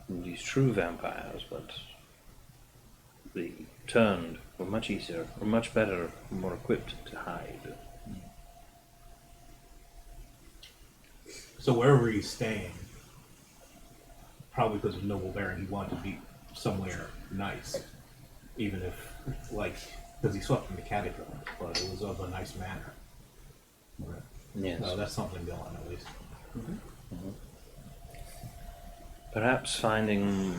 these true vampires, but the turned were much easier, were much better, more equipped to hide. So wherever he's staying, probably because of noble bearing, he wanted to be somewhere nice, even if, because he slept in the catacomb, but it was of a nice manner. Right. Yes. So that's something going, at least. Perhaps finding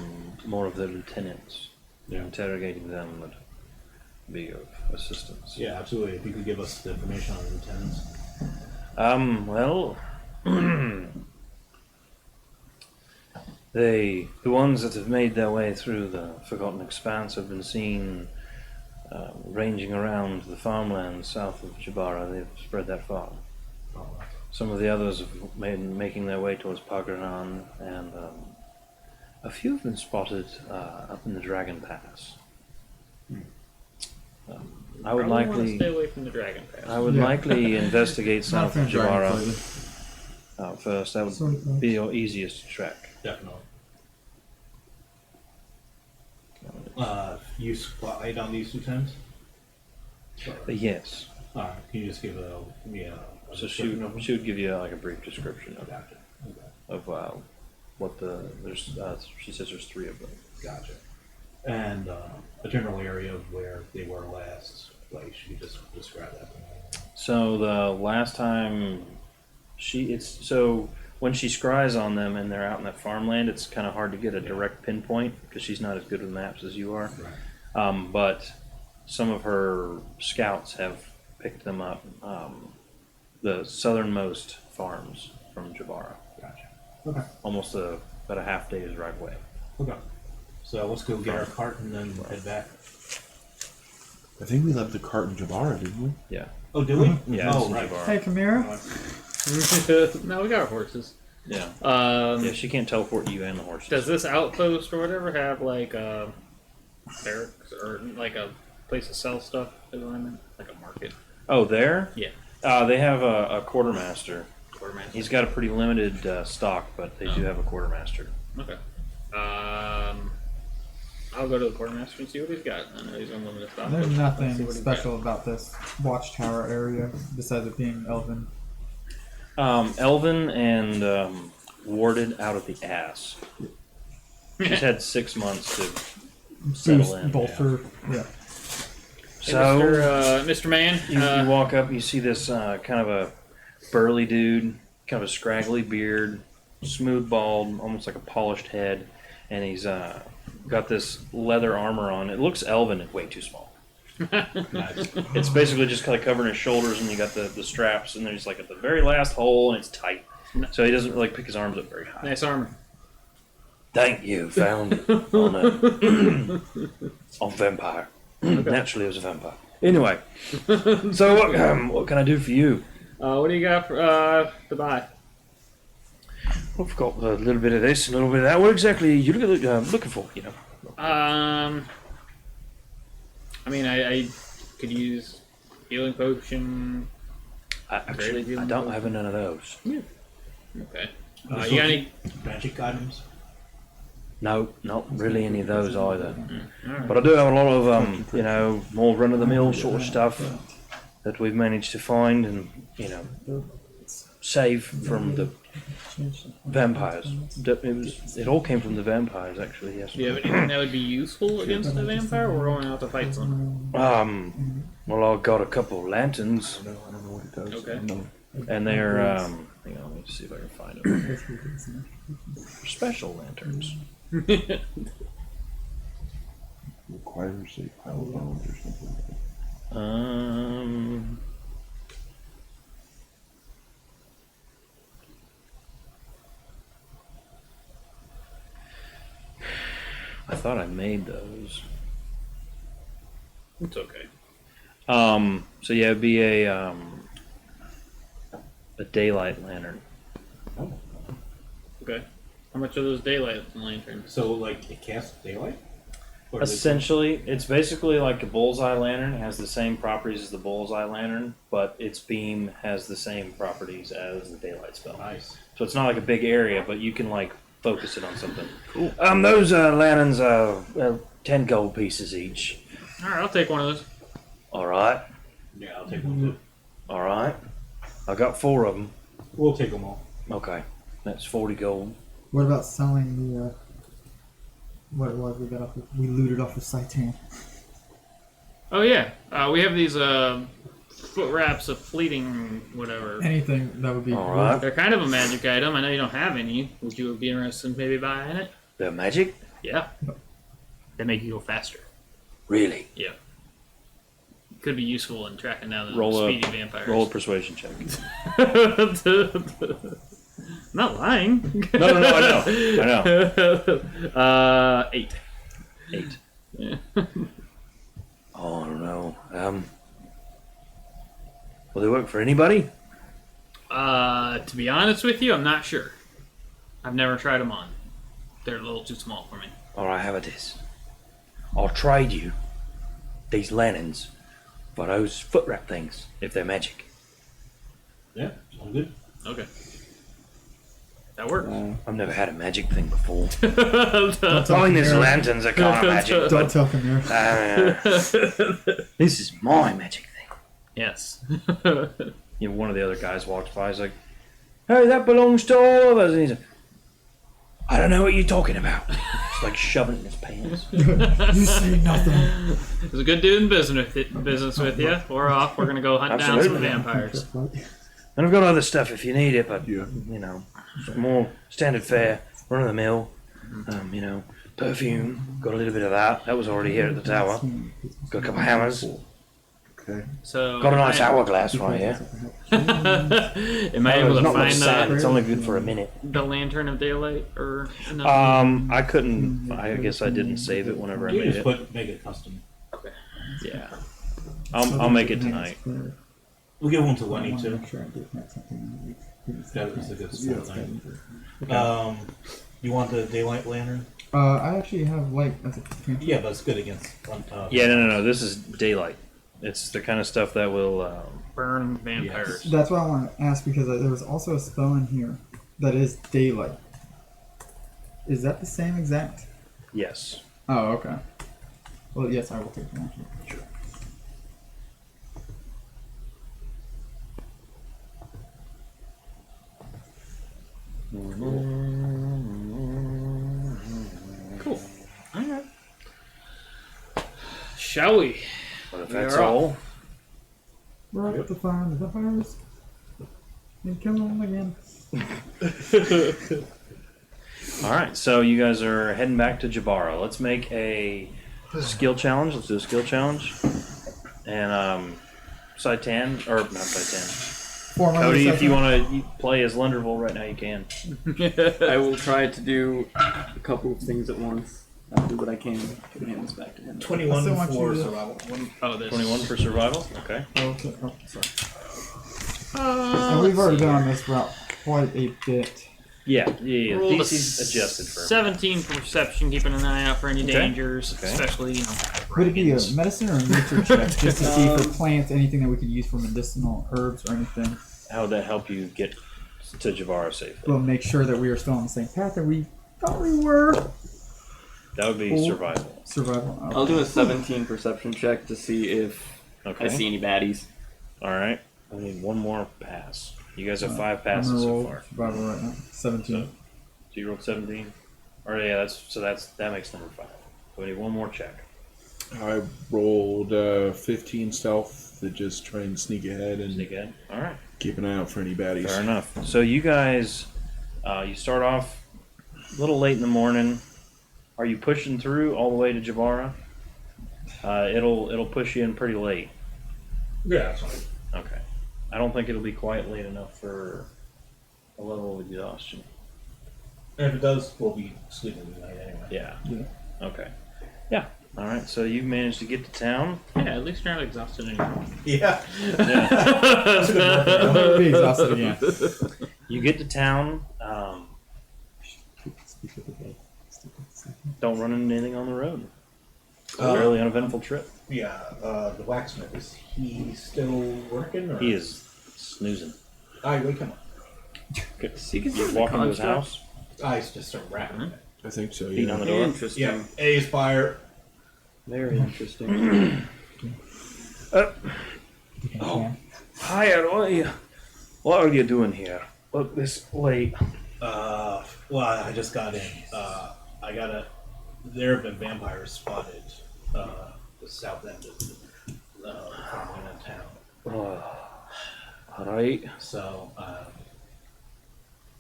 more of the lieutenants, Yeah. interrogating them would be of assistance. Yeah, absolutely. If you could give us the information on the lieutenants. Well, the ones that have made their way through the Forgotten Expanse have been seen ranging around the farmlands south of Jabara. They've spread that far. Oh, Some of the others have making their way towards Pagranan, and a few have been spotted up in the Dragon Pass. I would Probably want to likely stay away from the Dragon Pass. I would likely investigate south of Jabara Dragon first. That would be your easiest to track. definitely. You spotlight on these lieutenants? Yes. Alright, can you just give a So description of them? she would give you like a brief description Gotcha. Okay. of what there's. She says there's 3 of them. Gotcha. And a general area of where they were last. Like, you just describe that to me. So the last time when she scries on them and they're out in that farmland, it's kind of hard to get a direct pinpoint because she's not as good with maps as you are. Right. But some of her scouts have picked them up. The southernmost farms from Jabara, Gotcha. Okay. almost about a half day's drive away. Okay. So let's go get our cart and then head back. I think we left the cart in Jabara, didn't we? Yeah. Oh, did we? Yeah. Oh, it's in right. Jabara. Hey, Kamira. No, we got our horses. Yeah. Um, Yeah. She can't teleport you and the horses. Does this outpost or whatever have like a barracks or like a place to sell stuff? Is what I meant? Like a market. Oh, there? Yeah. They have a quartermaster. Quartermaster. He's got a pretty limited stock, but they do have a quartermaster. Okay. I'll go to the quartermaster and see what he's got. I know he's unlimited stock. There's but let's see nothing what he's special about this watchtower area besides it being elven. Elven and warded out of the ass. She's had 6 months to settle in. Bolster. Yeah. got. So Hey, Mr. Man. you walk up, you see this kind of a burly dude, kind of a scraggly beard, smooth bald, almost like a polished head, and he's got this leather armor on. It looks elven and way too small. Nice. It's basically just kind of covering his shoulders, and you got the straps, and there's like at the very last hole, and it's tight. So he doesn't really pick his arms up very high. Nice armor. Thank you, found it on on vampire. Naturally, it was a vampire. Anyway, so what can I do for you? What do you got to buy? Well, I've got a little bit of this, a little bit of that. What exactly are you looking for? You know. I mean, I could use healing potion. Actually, I don't have none of those. Okay. You got any? magic items? No, not really any of those either. Alright. But I do have a lot of, you know, more run-of-the-mill sort of stuff that we've managed to find and, you know, save from the vampires. It all came from the vampires, actually, yes. Do you have anything that would be useful against the vampire, or we're going out to fight some? Well, I've got a couple of lanterns, Okay. and they're, hang on, let me see if I can find them. Special lanterns. Requires a pile of bones or something. I thought I made those. It's okay. So yeah, it'd be a daylight lantern. Okay. How much are those daylight lanterns? So, like, it casts daylight? Or is it- Essentially, it's basically like a bullseye lantern. It has the same properties as the bullseye lantern, but its beam has the same properties as the daylight spell. Nice. So it's not like a big area, but you can like focus it on something. Cool. Those lanterns are 10 gold pieces each. All right, I'll take one of those. All right. Yeah, I'll take one too. All right. I got 4 of them. We'll take them all. Okay. That's 40 gold. What about selling the what it was we got off? We looted off of Sitan. Oh yeah, we have these foot wraps of fleeting whatever. Anything that would be. All right. They're kind of a magic item. I know you don't have any. Would you be interested in maybe buying it? They're magic? Yeah. They make you go faster. Really? Yeah. Could be useful in tracking down the Roll speedy vampires. Roll a persuasion check. Not lying. No, I know. 8. 8. Yeah. Oh, I don't know. Will they work for anybody? To be honest with you, I'm not sure. I've never tried them on. They're a little too small for me. All right, how about this? I'll trade you these lanterns for those foot wrap things if they're magic. Yeah, sounds good. Okay. That works. I've never had a magic thing before. Don't I tell mean, there's Kamira. lanterns that kind of magic. Don't tell Kamira. This is my magic thing. Yes. You know, one of the other guys walks by. He's like, "Hey, that belongs to all of us." And he's like, "I don't know what you're talking about." It's like shoving it in his pants. You say nothing. It was a good doing business with you. We're off. We're gonna go hunt down some Absolutely. vampires. And I've got other stuff if you need it, but you know, more standard fare, run of the mill. You know, perfume. Got a little bit of that. That was already here at the tower. Got a couple of hammers. Okay. So Got a nice hourglass right here. Am I able There's to not much find sand. It's only good for a minute. the lantern of daylight or enough? I couldn't. I guess I didn't save it whenever I You made just it. make it custom. Yeah. I'll make it tonight. We'll give one to Lenny too. Make sure I get that something. That was a good small thing. You want the daylight lantern? I actually have light as a cantrip. Yeah, but it's good against. Yeah, no. This is daylight. It's the kind of stuff that will. Burn vampires. That's what I want to ask because there was also a spell in here that is daylight. Is that the same exact? Yes. Oh, okay. Well, yes, I will take that. Sure. Cool. All right. Shall we? But if We that's are all, We're up to find the vampires and kill them again. all right. So you guys are heading back to Jabara. Let's make a skill challenge. Let's do a skill challenge. And Sitan or not Sitan. Cody, if you want to play as Lunderville right now, you can. I will try to do a couple of things at once. I'll do what I can to hand this back to him. 21 I still want for you to- survival. Oh, there's 21 for survival. Okay. Okay. Oh, sorry. And we've already been on this route quite a bit. Yeah. Rolled a DC's adjusted for 17 for perception, keeping an eye out for any Okay. dangers, Okay. especially Would it be a dragons. medicine or a nature check just to see for plants, anything that we could use for medicinal herbs or anything? How would that help you get to Javara safely? We'll make sure that we are still on the same path that we thought we were. That would be survival. Survival. Okay. I'll do a 17 perception check to see if Okay. I see any baddies. All right. I need one more pass. You guys have 5 I'm passes gonna so roll far. survival right now. 17. So you rolled 17. Or yeah, that makes number 5. So we need one more check. I rolled 15 stealth to just try and sneak ahead and Sneak in. All right. keep an eye out for any baddies. Fair enough. So you guys, you start off a little late in the morning. Are you pushing through all the way to Javara? It'll push you in pretty late. Yeah, that's fine. Okay. I don't think it'll be quite late enough for a level of exhaustion. And if it does, we'll be sleeping tonight anyway. Yeah. Yeah. Okay. Yeah. All right. So you managed to get to town. Yeah, at least you're not exhausted anymore. Yeah. Yeah. I'm gonna be exhausted again. You get to town. Don't run into anything on the road. It's a fairly uneventful trip. Yeah, the blacksmith, is he still working? Or? He is snoozing. Alright, wake him up. You walk into his house, Eyes just start rapping. I think so, beating yeah. on the door. Interesting. Yeah, A is fire. Very interesting. Oh. Hi, Roy. What are you doing here? Look, this late. Well, I just got in. There have been vampires spotted, the south end of Farmland town. All right. So,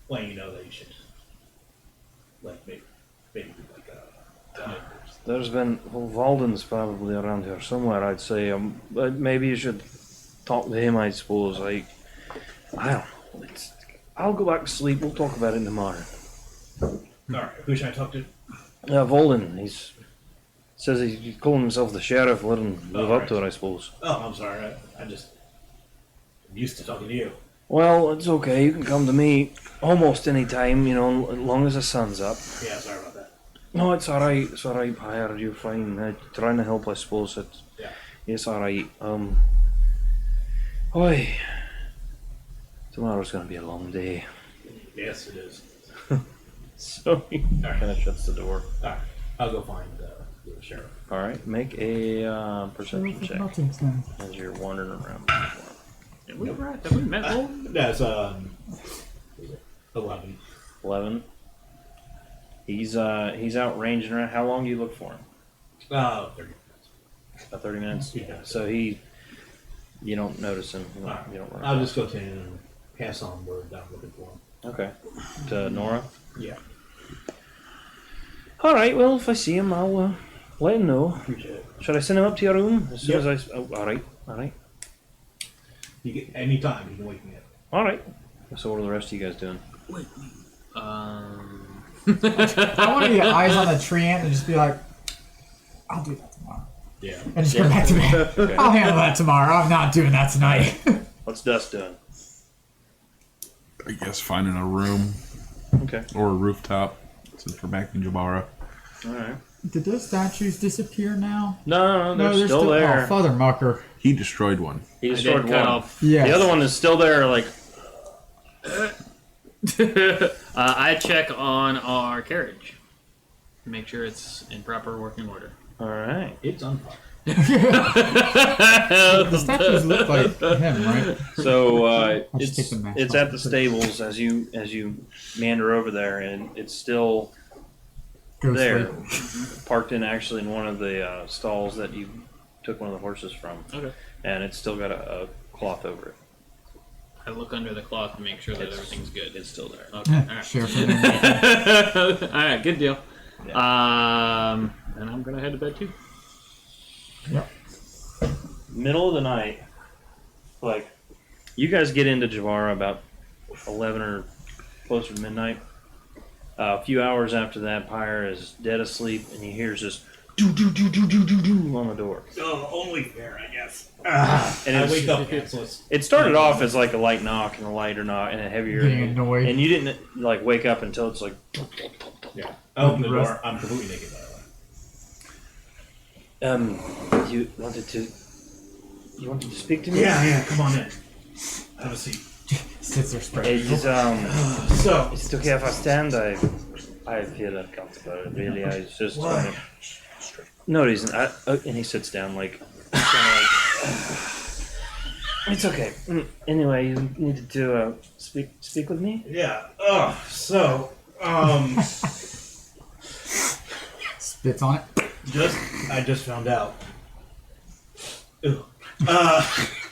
letting you know that you should, maybe There's been Walden's probably around here somewhere. I'd say. But maybe you should talk to him. I suppose. I don't know. I'll go back to sleep. We'll talk about it tomorrow. Alright, who should I talk to? Walden. Says he's calling himself the sheriff. Let him live up to it. I suppose. Oh, I'm sorry. I'm used to talking to you. Well, it's okay. You can come to me almost any time, as long as the sun's up. Yeah, sorry about that. No, it's alright. It's alright, Pyre. You're fine. Trying to help, I suppose. It's alright. Oi. Tomorrow's gonna be a long day. Yes, it is. So he kind of shuts the door. Alright, I'll go find the sheriff. Alright, make a perception check Nothing's done. as you're wandering around. Have we met Holden? That's 11. 11. He's out ranging around. How long do you look for him? 30 minutes. About 30 minutes? Yeah. So you don't notice him. You don't run I'll across just go to him and pass on word that I'm looking for him. Okay. To Nora? Yeah. Alright, well, if I see him, I'll let him know. Appreciate it. Should I send him up to your room? As soon as I... Oh, alright. Anytime you can wake me up. Alright. So what are the rest of you guys doing? I want to get eyes on the tree ant and just be like, I'll do that tomorrow. Yeah. And just go back to bed. Okay. I'll handle that tomorrow. I'm not doing that tonight. What's Dust doing? I guess finding a room Okay. or a rooftop since we're back in Jabara. Alright. Did those statues disappear now? No, they're still there. Oh, Father Mucker. He destroyed one. He I destroyed did cut one. off. Yes. The other one is still there, like... I check on our carriage. Make sure it's in proper working order. Alright. It's on fire. The statues look like him, right? So just take the mask it's off. at the stables as you meander over there, and it's still Go there, sleep. parked in one of the stalls that you took one of the horses from. Okay. And it's still got a cloth over it. I look under the cloth to make sure that everything's good. It's still there. Okay. All right. Sheriff. All right. Good deal. Yeah. And I'm gonna head to bed too. Yep. Middle of the night, like you guys get into Javara about 11 or closer to midnight. A few hours after that, Pyre is dead asleep, and he hears this do on the door. Oh, only fair, I guess. And I it's- wake up, so it's It started off as like a light knock and a lighter knock and a heavier, Being annoyed. and you didn't like wake up until it's like. yeah. I open the The rest- door. I'm completely naked, by the way. You wanted to speak to me? Yeah. Come on in. Have a seat. Sits there Is straight. So, is it okay if I stand? I feel uncomfortable. Really, I was just. why? No reason. And he sits down like. It's okay. Anyway, you needed to speak with me. Yeah. Spits on it. I just found out. Ew.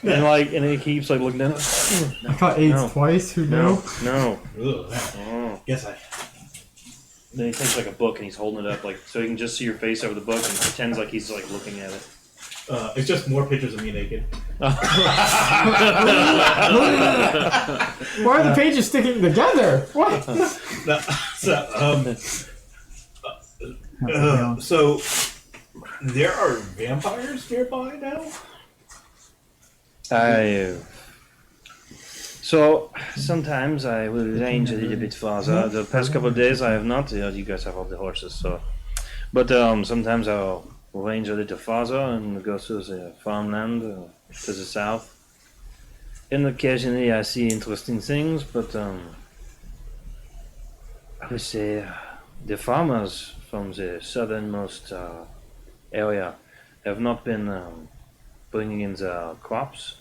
And he keeps like looking down. I caught AIDS No. twice. Who knew? No. Ugh, man. Oh. Guess I. Then he takes like a book and he's holding it up like so he can just see your face over the book and pretends like he's like looking at it. It's just more pictures of me naked. Why are the pages sticking together? What? So there are vampires nearby now. So sometimes I will range a little bit farther. The past couple of days I have not. You guys have all the horses, so. But sometimes I'll range a little farther and go to the farmland to the south. And occasionally I see interesting things, but I would say the farmers from the southernmost area have not been bringing in the crops.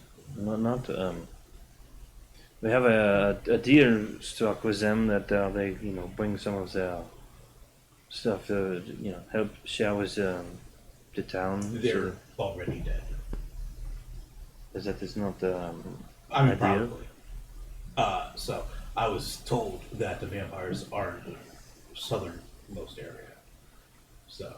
We have a deal struck with them that they bring some of their stuff to help share with the town. They're already dead. That is not I mean, ideal. probably. So I was told that the vampires are in the southernmost area. So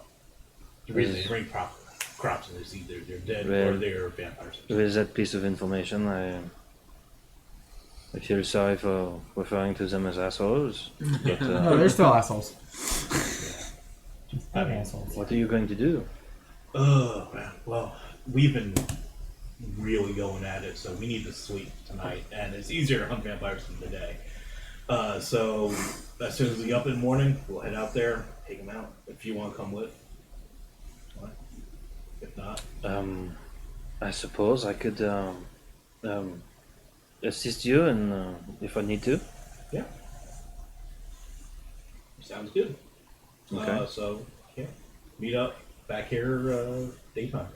the reason they bring crops is either they're dead or they're vampires. With that piece of information, I feel sorry for referring to them as assholes. But, No, they're still assholes. I mean, Assholes. what are you going to do? Oh man, well, we've been really going at it, so we need to sleep tonight, and it's easier to hunt vampires in the day. So as soon as we get up in the morning, we'll head out there, take them out. If you want to come with, what? If not, I suppose I could assist you, and if I need to. sounds good. Okay. So yeah, meet up back here daytime.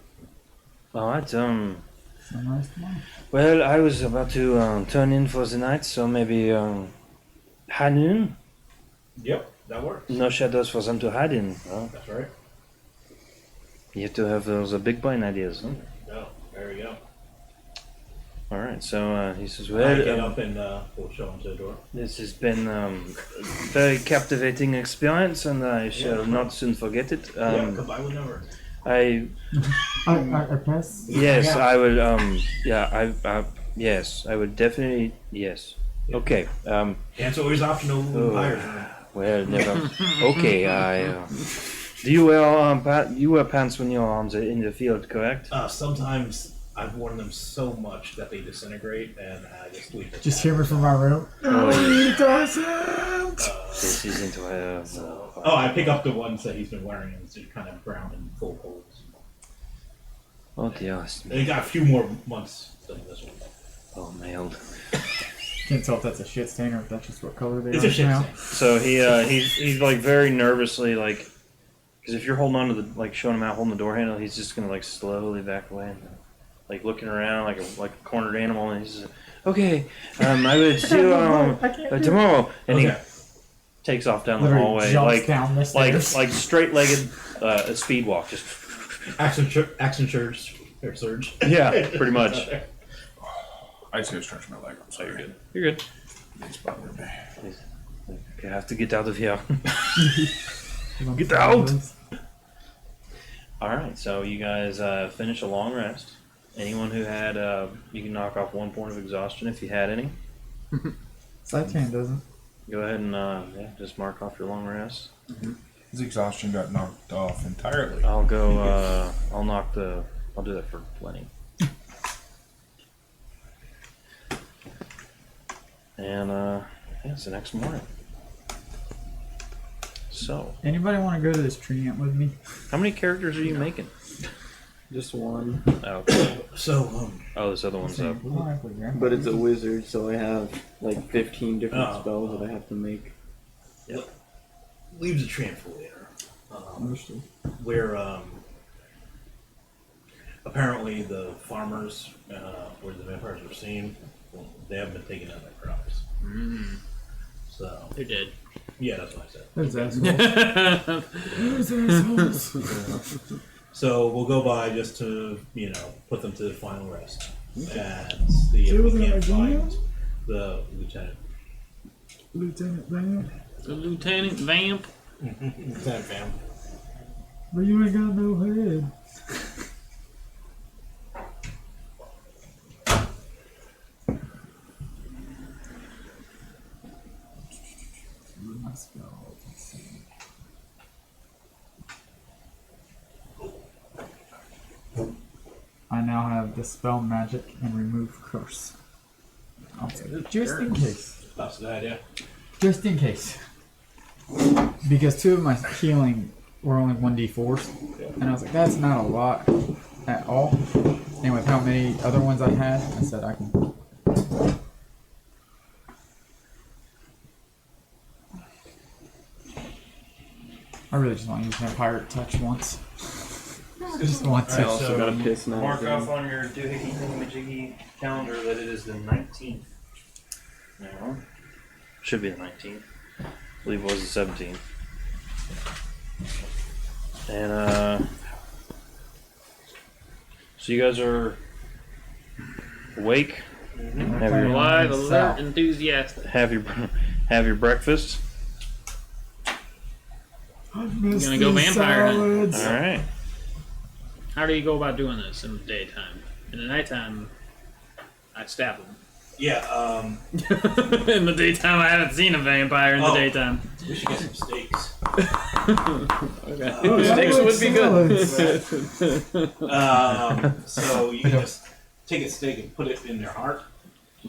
All right. Sunrise tomorrow. Well, I was about to turn in for the night, so maybe high noon. Yep, that works. No shadows for them to hide in. Huh? That's right. You have to have those big brain ideas. Huh? No, there we go. All right. So he says, I "Well, get up and we'll show him to the door. this has been a very captivating experience, and I shall not soon forget it. Yeah, come by whenever. I I press. yes, Yeah. I will. Yes, I would definitely. Yes. Okay. It's always optional buyers. Well, never. Okay. Do you wear you wear pants when you're in the field, correct? Sometimes I've worn them so much that they disintegrate, and I just leave it. Just hear me from my room. Oh, He doesn't. This isn't. I pick up the ones that he's been wearing, and it's kind of brown and full of holes. Oh dear. They got a few more months than this one. Oh, mailed. Can't tell if that's a shit stain or if that's just what color they It's are a shit now. stain. So he's like very nervously like, because if you're holding on to the showing him out holding the door handle, he's just gonna like slowly back away, and, like looking around like a cornered animal, and he's just, okay, I will see you tomorrow, and he Okay. takes off down the Literally hallway jumps down the stairs. like straight-legged a speed walk, just Action surge or surge. yeah, pretty much. I just gotta stretch my leg. I'm sorry. You're good. You're good. It's bothering me. You have to get out of here. Get out! All right, so you guys finish a long rest. Anyone who had, you can knock off 1 point of exhaustion if you had any. Sitan doesn't. go ahead and just mark off your long rest. His exhaustion got knocked off entirely. I'll go. I'll do that for plenty. And it's the next morning. So, Anybody want to go to this tree ant with me? how many characters are you making? Just one. Oh, okay. So, This other one's up. But it's a wizard, so I have like 15 different Oh. spells that I have to make. leave the tree for later. Understood. Where apparently the farmers, where the vampires were seen, they haven't been taking out their crops. So, They're dead. yeah, that's what I said. Those assholes. Those assholes. So we'll go by just to, put them to the final rest and see if we can't find the lieutenant. Lieutenant Vamp. The Lieutenant Vamp. Lieutenant Vamp. But you ain't got no head. My spells, let's see. I now have Dispel Magic and Remove Curse. Just in case. That's the idea. Just in case. Because 2 of my healing were only 1d4s. And I was like, that's not a lot at all. And with how many other ones I had, I said I can. I really just want to use Vampire Touch once. Just once. I also got a piss now. Mark off on your doohickey thingamajiggy calendar that it is the 19th. No. Should be the 19th. I believe it was the 17th. And, so you guys are awake? Have your, Alive, alert, enthusiastic. have your breakfast? You're gonna go vampire hunt. Alright. How do you go about doing this in the daytime? In the nighttime, I stab them. Yeah, In the daytime, I haven't seen a vampire in the daytime. we should get some steaks. Steaks would be good. So you can just take a steak and put it in their heart.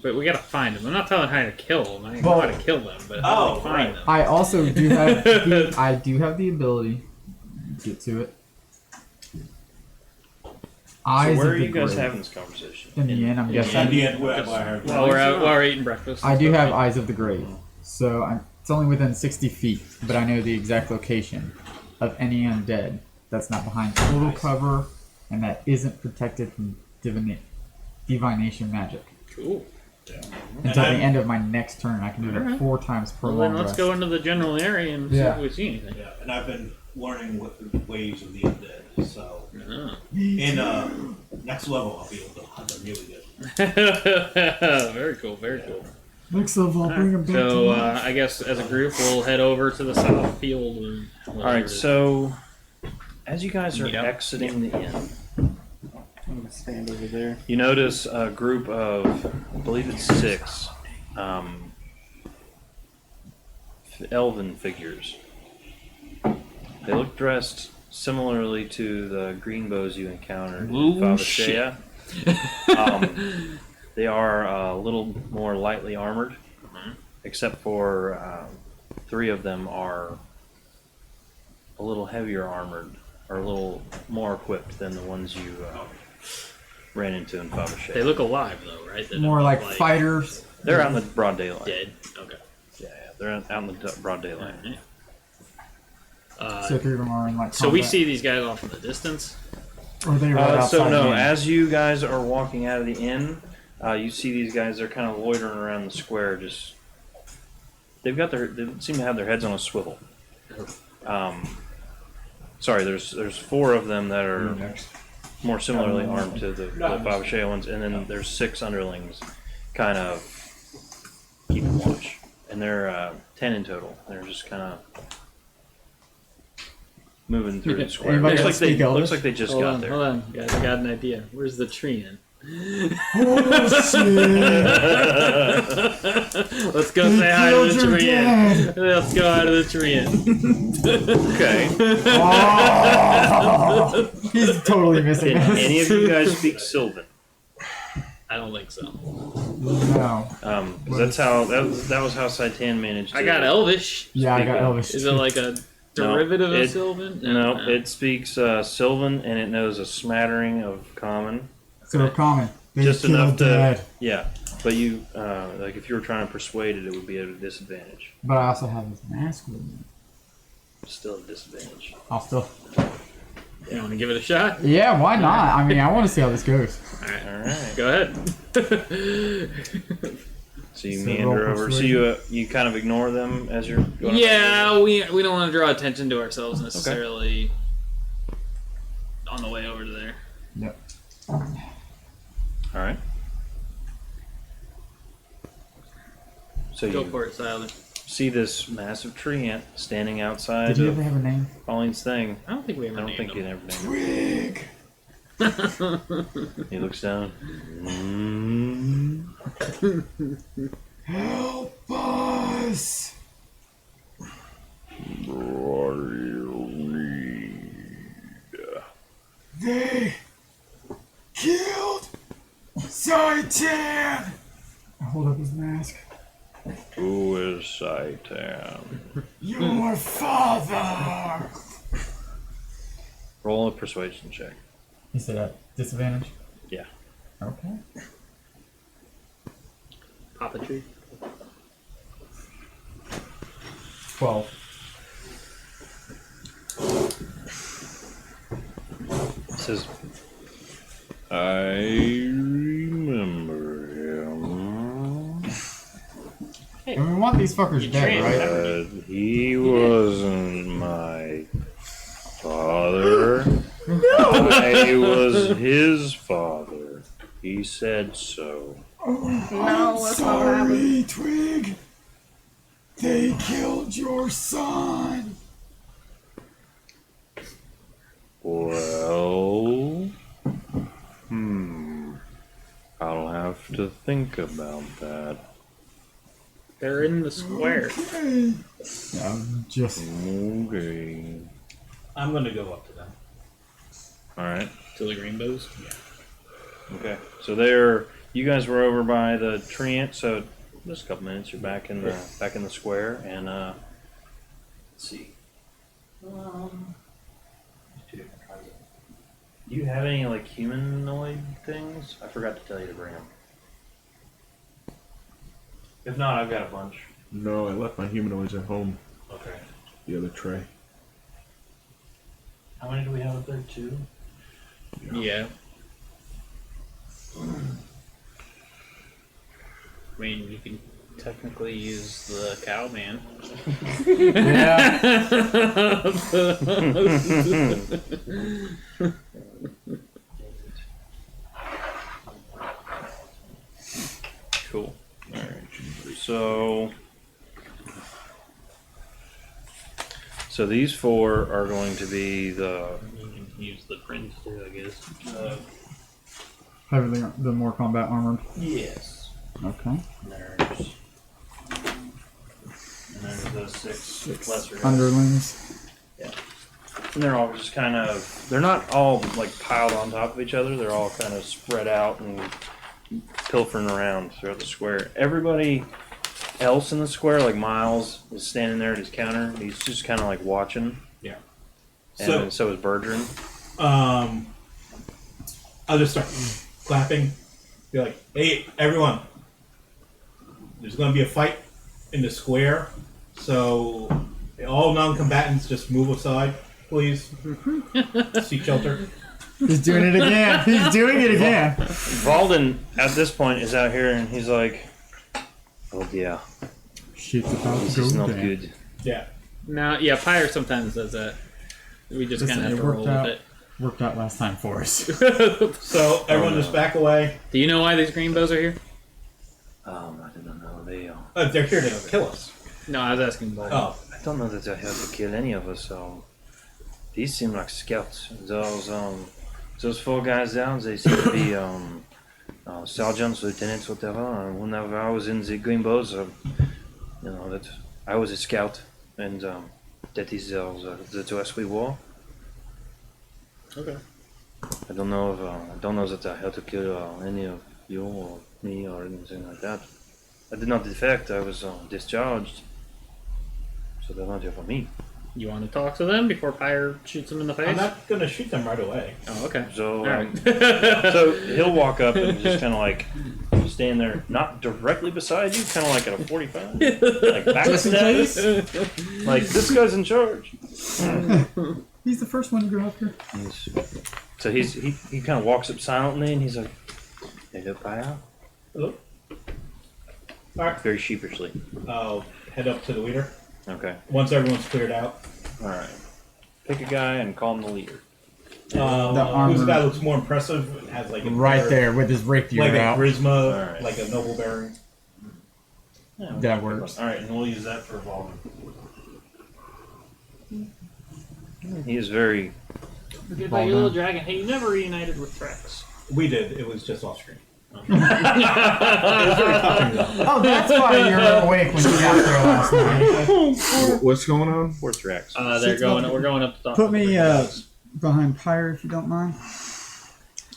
But we gotta find them. I'm not telling how to kill them. I know how to kill them, but how do we find them? I also do have the ability to get to it. Eyes So where of are the you guys Grave. having this conversation? In the end, I'm At guessing. the end, while While we're eating breakfast. I do have Eyes of the Grave, so it's only within 60 feet, but I know the exact location of any undead that's not behind total cover and that isn't protected from divination magic. Cool. Until the end of my next turn, I can do that 4 times per Well, long then let's rest. go into the general area and see if we see anything. Yeah, and I've been learning what the ways of the undead, so Oh. in next level I'll be able to hunt them really good. Very cool, very cool. Next level, I'll bring them back So to life. I guess as a group we'll head over to the south field. And Alright, so as you guys are Yep. exiting the inn, I'm gonna stand over there. you notice a group of, I believe it's 6, elven figures. They look dressed similarly to the green bows you encountered in Ooh, Favashea. They are a little more lightly armored, except for 3 of them are a little heavier armored, or a little more equipped than the ones you ran into in Favashea. they look alive though, right? They More don't like look fighters. They're out in the broad daylight. dead. Okay. Yeah, they're out in the broad daylight. Alright. So 3 of them are in like So we combat. see these guys off in the distance. Or they right outside So no, the inn. as you guys are walking out of the inn, you see these guys. They're kind of loitering around the square. Just they seem to have their heads on a swivel. Sorry, there's 4 of them that are more similarly armed to the Favashea ones, and then there's 6 underlings, kind of keeping watch, and they're 10 in total. They're just kind of moving through the square. Anybody Looks else speak Elvish? like they just Hold got on, there. hold on, guys. I got an idea. Where's the tree in? Oh shit! Let's go say hi to the Treant. Let's go hi to the Treant. Okay. Oh, he's totally missing Can us. any of you guys speak Sylvan? I don't think so. No. 'Cause that's how that was how Sitan managed. I got Elvish. Yeah, I got Speaking- Elvish. Is it too. like a derivative of it- Sylvan? No, it speaks Sylvan and it knows a smattering of Common. So common. They Just kill enough to- dead. Yeah, but you like if you were trying to persuade it, it would be at a disadvantage. But I also have his mask with me. Still a disadvantage. I'll still. You want to give it a shot? Yeah, why not? I mean, I want to see how this goes. All right. Go ahead. So you So meander roll over. So you kind of ignore them as you're going. Yeah, we don't want to draw attention to ourselves necessarily on the way over to there. Yep. All right. So Go you for it, Siler. see this massive tree ant standing outside Did you of ever have a name? Pauline's thing. I don't think we I ever don't named think him. you'd ever named him. Twig. He looks down. Help us! What do you need? They killed Sitan! I hold up his mask. Who is Sitan? Your father! Roll a persuasion check. He said at disadvantage? Yeah. Okay. Puppetry. 12. It says, I remember him. And we want these fuckers dead, right? But he wasn't my father. I was his father. He said so. No, sorry, Twig. They killed your son. Well, I'll have to think about that. They're in the square. Okay. Just Okay. I'm gonna go up to them. All right. To the rainbows. Okay. So you guys were over by the tree ant. So just a couple minutes, you're back in the square, and let's see. Two different tribes. Do you have any like humanoid things? I forgot to tell you to bring them. If not, I've got a bunch. No, I left my humanoids at home. Okay. The other tray. How many do we have up there? 2? Yeah. I mean, you can technically use the cow man. Cool. All right. So these 4 are going to be the. You can use the prince too, I guess. everything, the more combat armored. Yes. Okay. And there's the 6 lesser guys. Underlings. And they're all just kind of. They're not all like piled on top of each other. They're all kind of spread out and pilfering around throughout the square. Everybody else in the square, like Miles, is standing there at his counter. He's just kind of like watching. Yeah. And so is Bergeron. I'll just start clapping. Be like, hey, everyone. There's going to be a fight in the square. So all non-combatants just move aside, please. Seek shelter. He's doing it again. He's doing it again. Valden, at this point, is out here and he's like, oh yeah, Shit's about this to is go not down. good. Yeah. No, yeah, Pyre sometimes does that. We just Listen, kind of have it to roll worked out. with it. Worked out last time for us. So everyone just back away. Do you know why these green bows are here? I don't know. They They're here to kill us. No, I was asking about. Oh. I don't know that they're here to kill any of us. These seem like scouts. Those 4 guys down, they seem to be sergeants, lieutenants, whatever. And whenever I was in the Greenbows, that I was a scout, and that is the dress we wore. Okay. I don't know that I had to kill any of you or me or anything like that. I did not defect. I was discharged, so they're not here for me. You want to talk to them before Pyre shoots them in the face? I'm not gonna shoot them right away. Oh, okay. So, Alright. so he'll walk up and just kind of like stand there, not directly beside you, kind of like at a 45, like backstep. Like this guy's in charge. He's the first one to go up here. So he kind of walks up silently and he's like, "Hello, Pyre." Hello. All right. Very sheepishly. I'll head up to the leader Okay. once everyone's cleared out. All right. Pick a guy and call him the leader. armor- Whose guy looks more impressive and has like a Right better- there with his rapier like a out. charisma, Alright. like a noble bearing. That works. All right, and we'll use that for evolving. He is very. Forget about your little dragon. Hey, you never reunited with Threx. We did. It was just off screen. Oh, that's why you're awake when you got there last night. What's going on? Where's Rex? We're going up the top. Put me behind Pyre if you don't mind.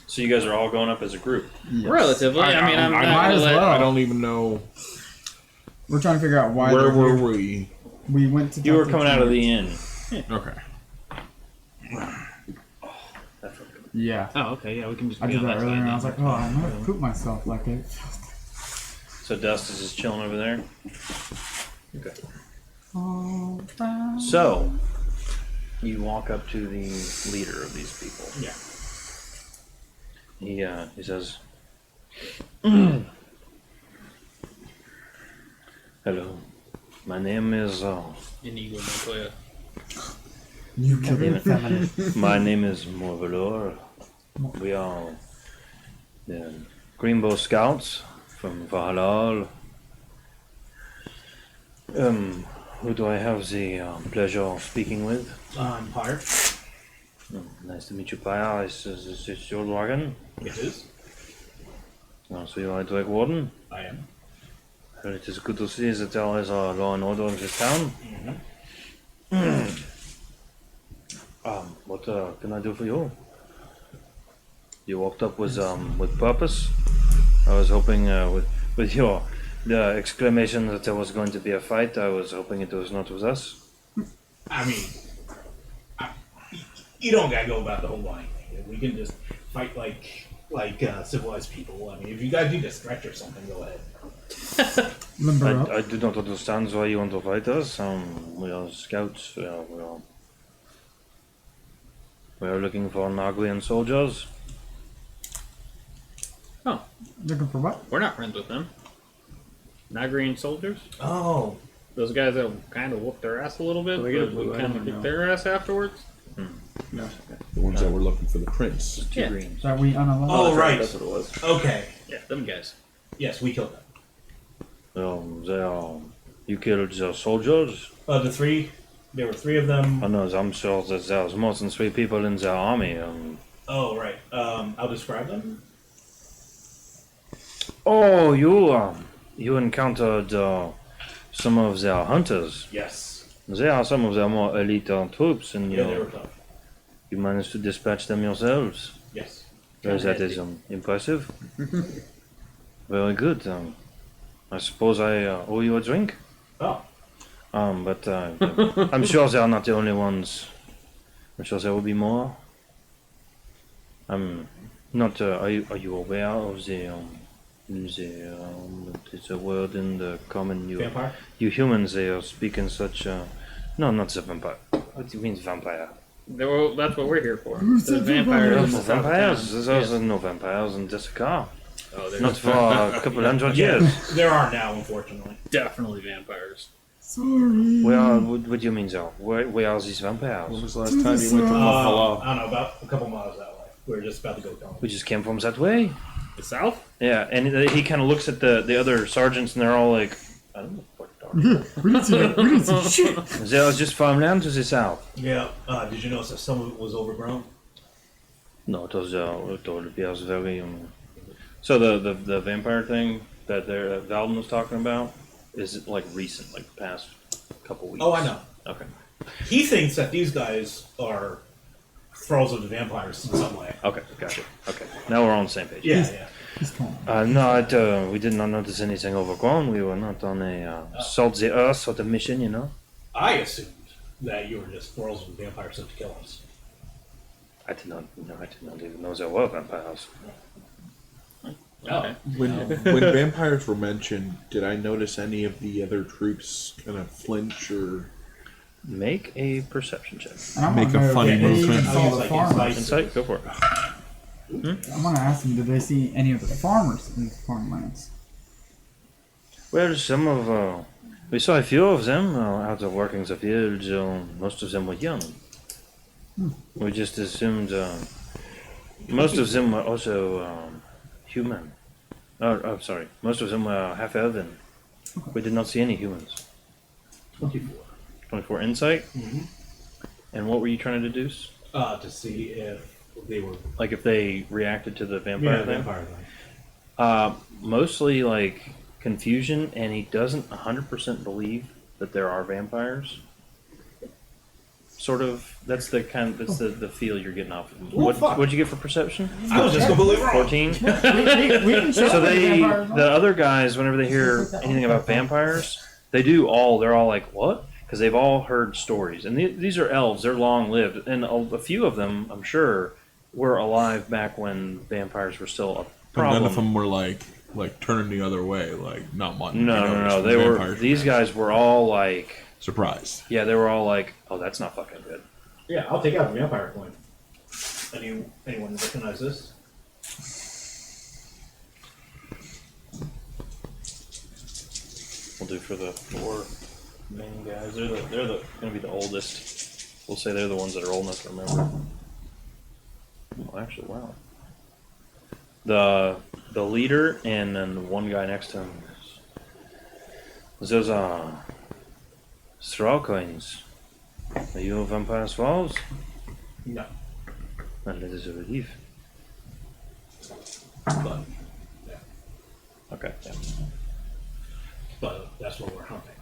So you guys are all going up as a group. Relatively. I mean, I'm I not might gonna as let- well. I don't even know We're trying to figure out why. where they're were here. we. We went to. You were coming out of the inn. Okay. Yeah. Oh, okay. Yeah, we can just. I be did on that earlier, side and I then. was like, "Oh, I might have pooped myself like it." So Dust is just chilling over there. Okay. Oh, So you walk up to the leader of these people. Yeah. He says, "Hello, my name is Inigo Montoya. You can be feminist. my name is Morvalor. We are the Greenbow Scouts from Valhalla. Who do I have the pleasure of speaking with? I'm Pyre. Nice to meet you, Pyre. Is this your dragon? It is. So you are Drake Warden? I am. Well, it is good to see that there is a law and order in this town. What can I do for you? You walked up with purpose. I was hoping with your the exclamation that there was going to be a fight. I was hoping it was not with us. I mean, you don't gotta go about the whole line thing. We can just fight like civilized people. I mean, if you guys need to stretch or something, go ahead. Limber up. I do not understand why you want to fight us. We are scouts. We are looking for Nagrian soldiers. Looking for what? We're not friends with them. Nagrian soldiers. Oh, Those guys that kind of whooped their ass a little bit, Do we get a but blue we item kind or of no? kicked their ass afterwards. No. The ones that were looking for the prince. Two Yeah. greens. That we unalive. oh, right. That's what it was. Okay. Yeah, them guys. Yes, we killed them. They are. You killed the soldiers. The three. There were three of them. I know. I'm sure that there's more than 3 people in their army. Oh, right. I'll describe them. Oh, you encountered some of their hunters. Yes. They are some of their more elite troops, and Yeah, they were tough. you managed to dispatch them yourselves. Yes. That is impressive. Very good. I suppose I owe you a drink. Oh. But I'm sure they are not the only ones. I'm sure there will be more. I'm not. Are you aware of the it's a word in the common Vampire. you humans? They are speaking such. No, not the vampire. What do you mean vampire? That's what we're here for. Who The said vampires. For vampires. There's no vampires in this car. Oh, there's Not for a couple hundred years. There are now, unfortunately. definitely vampires. Sorry. What do you mean, though? Where are these When vampires? was the last time you went to Buffalo? I don't know, about a couple miles that way. We were just about to go down. We just came from that way. The south? Yeah, and he kind of looks at the other sergeants, and they're all like, I don't know what they're talking We didn't see shit. about. There was just farmland to the south. Yeah. Did you notice that some of it was overgrown? No, it was very So the vampire thing that Valden was talking about is like recent, like the past couple weeks. Oh, I know. Okay. He thinks that these guys are thralls of the vampires in some way. Okay, gotcha. Okay, now we're on the same page. Yeah. He's calm. No, we did not notice anything overgrown. We were not on a salt the earth sort of mission, you know. I assumed that you were just thralls of the vampires sent to kill us. I did not even know there were vampires. Okay. When vampires were mentioned, did I notice any of the other troops kind of flinch or Make a perception check. And I make wanna a know, funny did they even movement? saw I'll use, the like, farmers? Insight, go for it. I want to ask them, did they see any of the farmers in the farmlands? Well, some of we saw a few of them out of working the fields. Most of them were young. We just assumed most of them were also human. Oh, sorry. Most of them were half elven. We did not see any humans. 24. 24 insight. And what were you trying to deduce? To see if they were Like if they reacted to the vampire thing? vampire thing. Mostly like confusion, and he doesn't 100% believe that there are vampires. Sort of. That's the feel you're getting off of him. Well, fuck. What'd you get for perception? I was just completely wrong. 14. We can show So them they, vampires. the other guys, whenever they hear anything about vampires, they're all like, what? Because they've all heard stories. And these are elves, they're long lived. And a few of them, I'm sure, were alive back when vampires were still a But problem. none of them were like turning the other way, like not wanting. No, to no, notice no. when They were, vampires these guys were all like, surprised. yeah, they were all like, oh, that's not fucking good. Yeah, I'll take out the vampire coin. Anyone recognize this? We'll do for the 4 main guys. They're gonna be the oldest. We'll say they're the ones that are old enough to remember. Oh, actually, wow. The leader and then the one guy next to him. Those straw coins. Are you vampire thralls? No. Well, that is a relief. But Okay. Yeah. but that's what we're hunting.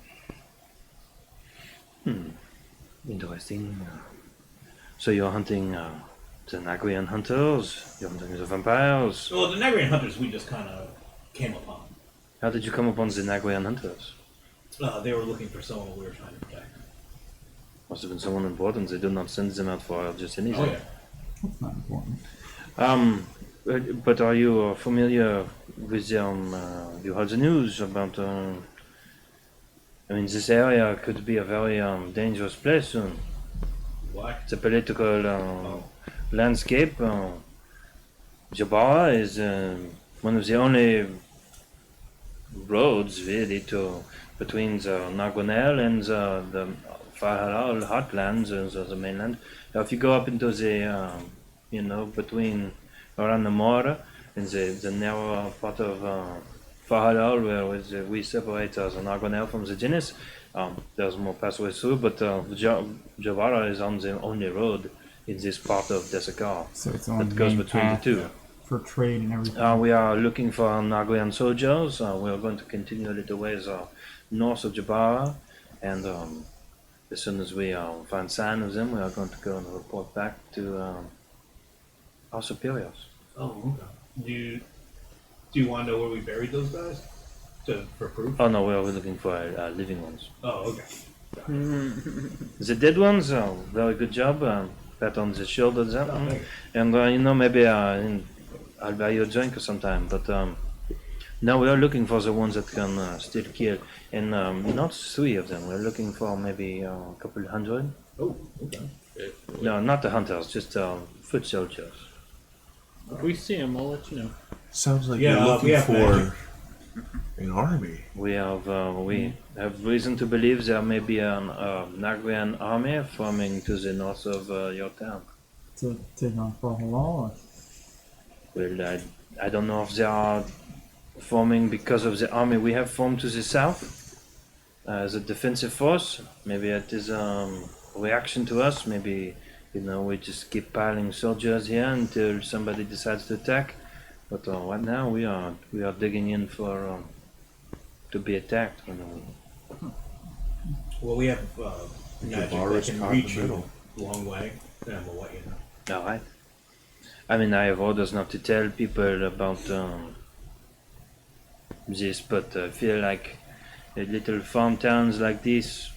Interesting. So you're hunting the Nagrian hunters? You're hunting the vampires? Well, the Nagrian hunters we just kind of came upon. How did you come upon the Nagrian hunters? They were looking for someone we were trying to protect. Must have been someone important. They did not send them out for just anything. Oh yeah. That's not important. But are you familiar with you heard the news about? I mean, this area could be a very dangerous place soon. Why? The political landscape. Jabara is one of the only roads really between the Nagonel and the Faharal heartlands, the mainland. Now, if you go up into the, between around the Mora and the narrow part of Faharal where we separate the Nagonel from the Genis, there's more pathways through, but Javara is on the only road in this part of Desakar So it's on that the goes main between path the two. for trade and everything. We are looking for Nagoyan soldiers. We are going to continue a little ways north of Jabara, and as soon as we find sign of them, we are going to go and report back to our superiors. Oh, okay. Do you want to know where we buried those guys? For proof? Oh no, we are looking for living ones. Oh, okay. The dead ones, very good job. Pat on the shoulder, that one. thank And maybe I'll buy you a drink sometime. But now we are looking for the ones that can still kill, and not 3 of them. We're looking for maybe a couple hundred. Oh, okay. No, not the hunters, just foot soldiers. If we see him, we'll let you know. Sounds like Yeah, you're we looking have for magic. an army. We have reason to believe there may be an Nagrian army forming to the north of your town. To take on Fahalal. Well, I don't know if they are forming because of the army we have formed to the south as a defensive force. Maybe it is a reaction to us. Maybe we just keep piling soldiers here until somebody decides to attack. But right now we are digging in for to be attacked. Well, we have magic bar that is can caught in reach the you middle. a long way, and we'll let you know. All right. I mean, I have orders not to tell people about this, but I feel like little farm towns like this,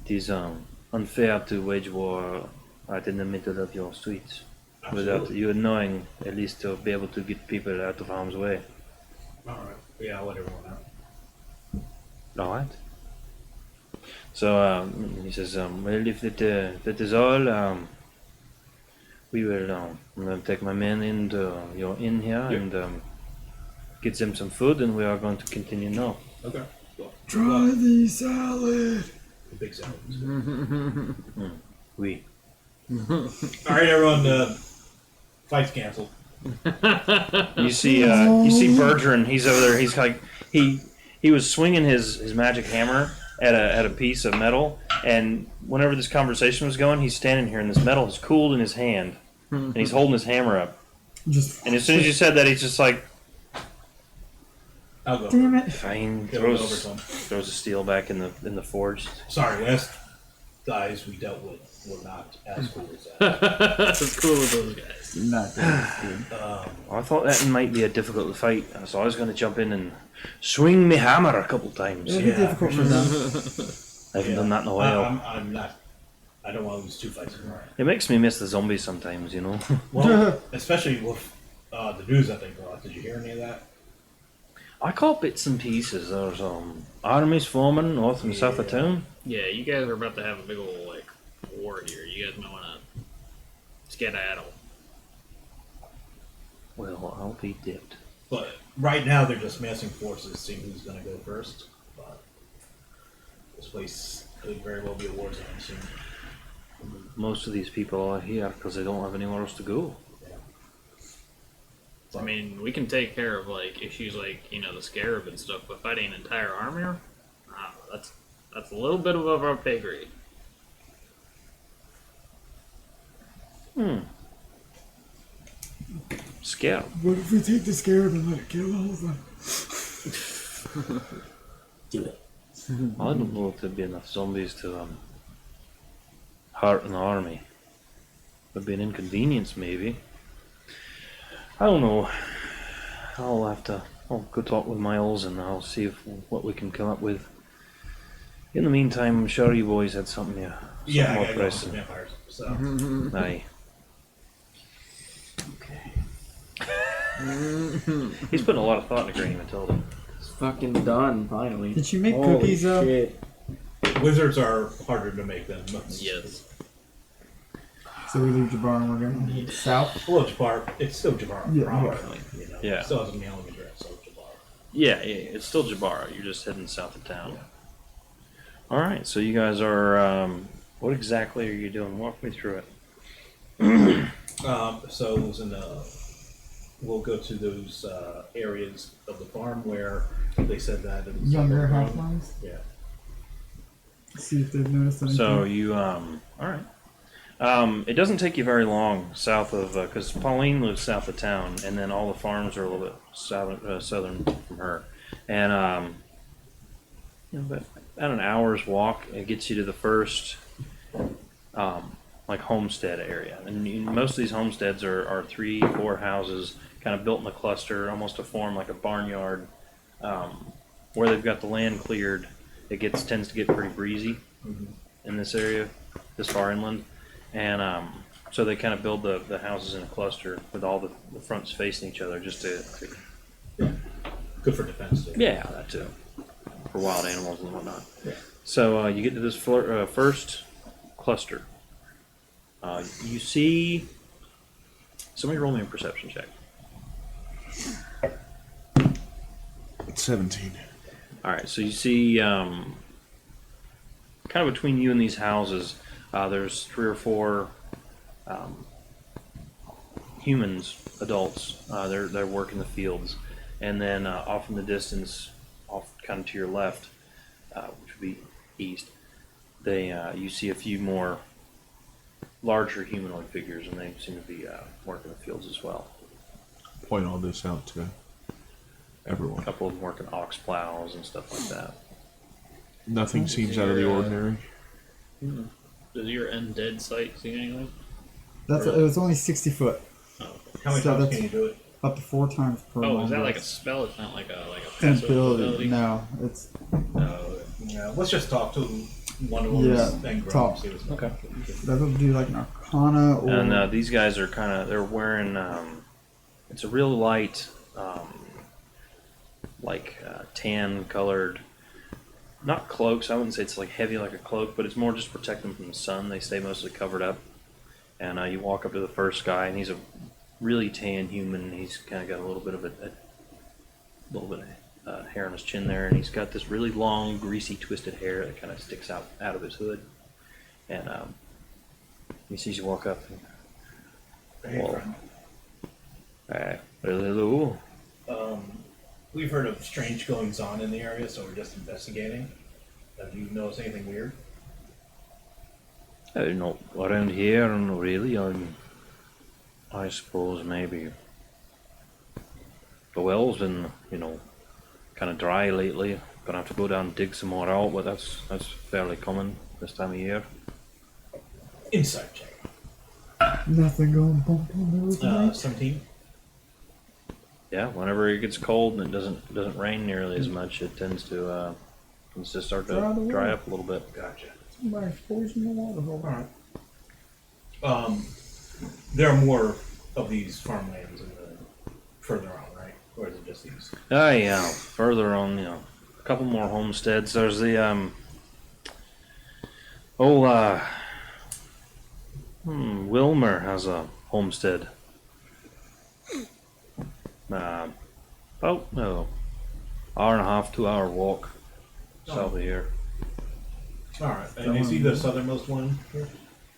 it is unfair to wage war right in the middle of your streets without Absolutely. you knowing, at least to be able to get people out of harm's way. All right. Yeah, I'll let everyone know. All right. So he says, well, if that is all, we will. I'm going to take my men into your inn here and get them some food, and we are going to continue now. Okay. Well, Try the salad. the big salad. We. All right, everyone. Fight's canceled. You see Bergeron. He's over there. He's like he was swinging his magic hammer at a piece of metal, and whenever this conversation was going, he's standing here, and this metal has cooled in his hand, and he's holding his hammer up. Just And as soon as you said that, he's just like, I'll go. damn it. fine. Go over Throws to him. the steel back in the forge. Sorry, last guys we dealt with were not as cool as that. That's cool with those guys. Not good. I thought that might be a difficult fight, so I was going to jump in and swing my hammer a couple times. It'll be difficult for them. I haven't done that in a while. I'm not. I don't want to lose 2 fights in a row. It makes me miss the zombies sometimes, you know. Well, especially with the news that they brought. Did you hear any of that? I caught bits and pieces. There's armies forming north and south of town. Yeah, you guys are about to have a big old like war here. You guys might want to skedaddle. Well, I'll be dipped. But right now they're just massing forces, seeing who's going to go first. But this place could very well be a war zone soon. Most of these people are here because they don't have anywhere else to go. I mean, we can take care of like issues like the scarab and stuff, but fighting an entire army, that's a little bit above our pay grade. Scared. What if we take the scarab and let it kill all of them? Do it. I don't know if there'd be enough zombies to hurt an army. Would be an inconvenience, maybe. I don't know. I'll go talk with Miles and I'll see what we can come up with. In the meantime, I'm sure you boys had something more Yeah, I gotta go with pressing. some vampires. So Aye. He's putting a lot of thought into Green Matilda. It's fucking done, finally. Did you make Holy cookies up? shit. wizards are harder to make than most. Yes. So we leave Jabbar and we're going south? Well, Jabbar, it's still Jabbar. Yeah, probably. Yeah. Still has a mailing address, so Jabbar. Yeah, it's still Jabara. You're just heading south of town. All right, so you guys are. What exactly are you doing? Walk me through it. So it was in we'll go to those areas of the farm where they said that it was Younger overgrown. halflings? Yeah. See if they've noticed anything. So you. All right. It doesn't take you very long south of because Pauline lives south of town, and then all the farms are a little bit southern from her, and but about an hour's walk, it gets you to the first like homestead area, and most of these homesteads are 3-4 houses, kind of built in a cluster, almost to form like a barnyard, where they've got the land cleared. It tends to get pretty breezy in this area, this far inland. And so they kind of build the houses in a cluster with all the fronts facing each other just to Good for defense, too. yeah, that too, for wild animals and whatnot. Yeah. So you get to this first cluster. You see, somebody roll me a perception check. 17. All right, so you see kind of between you and these houses, there's 3 or 4 humans, adults. They're working the fields, and then off in the distance, off kind of to your left, which would be east, you see a few more larger humanoid figures, and they seem to be working the fields as well. point all this out to everyone. A couple of them working ox plows and stuff like that. Nothing seems out of the ordinary. Does your undead sight see anything? It was only 60 foot, How many So times that's- can you do it? up to 4 times per Oh, long is that like a rest. spell? It's not like a An passive ability? No, it's Yeah, let's just talk to one of them Yeah, and talk. see what's Okay. that would do like an Arcana or And these guys are they're wearing, it's a real light, tan colored, not cloaks. I wouldn't say it's like heavy like a cloak, but it's more just to protect them from the sun. They stay mostly covered up. And you walk up to the first guy, and he's a really tan human. He's kind of got a little bit of hair on his chin there, and he's got this really long, greasy, twisted hair that kind of sticks out of his hood. And he sees you walk up. And, Hey, well, friend. hello. We've heard of strange goings on in the area, so we're just investigating. Have you noticed anything weird? Not around here, not really. I suppose maybe the well's been, kind of dry lately. Gonna have to go down and dig some more out, but that's fairly common this time of year. Insight check. nothing going bump on those nights. 17. Yeah, whenever it gets cold and it doesn't rain nearly as much, it tends to start to dry up a little bit. Gotcha. Somebody's poisoning the water hole. Alright. There are more of these farmlands further on, right? Or is it just these? Yeah, further on, a couple more homesteads. There's the Wilmer has a homestead. About hour and a half, 2 hour walk south of here. Alright. And is he the southernmost one here?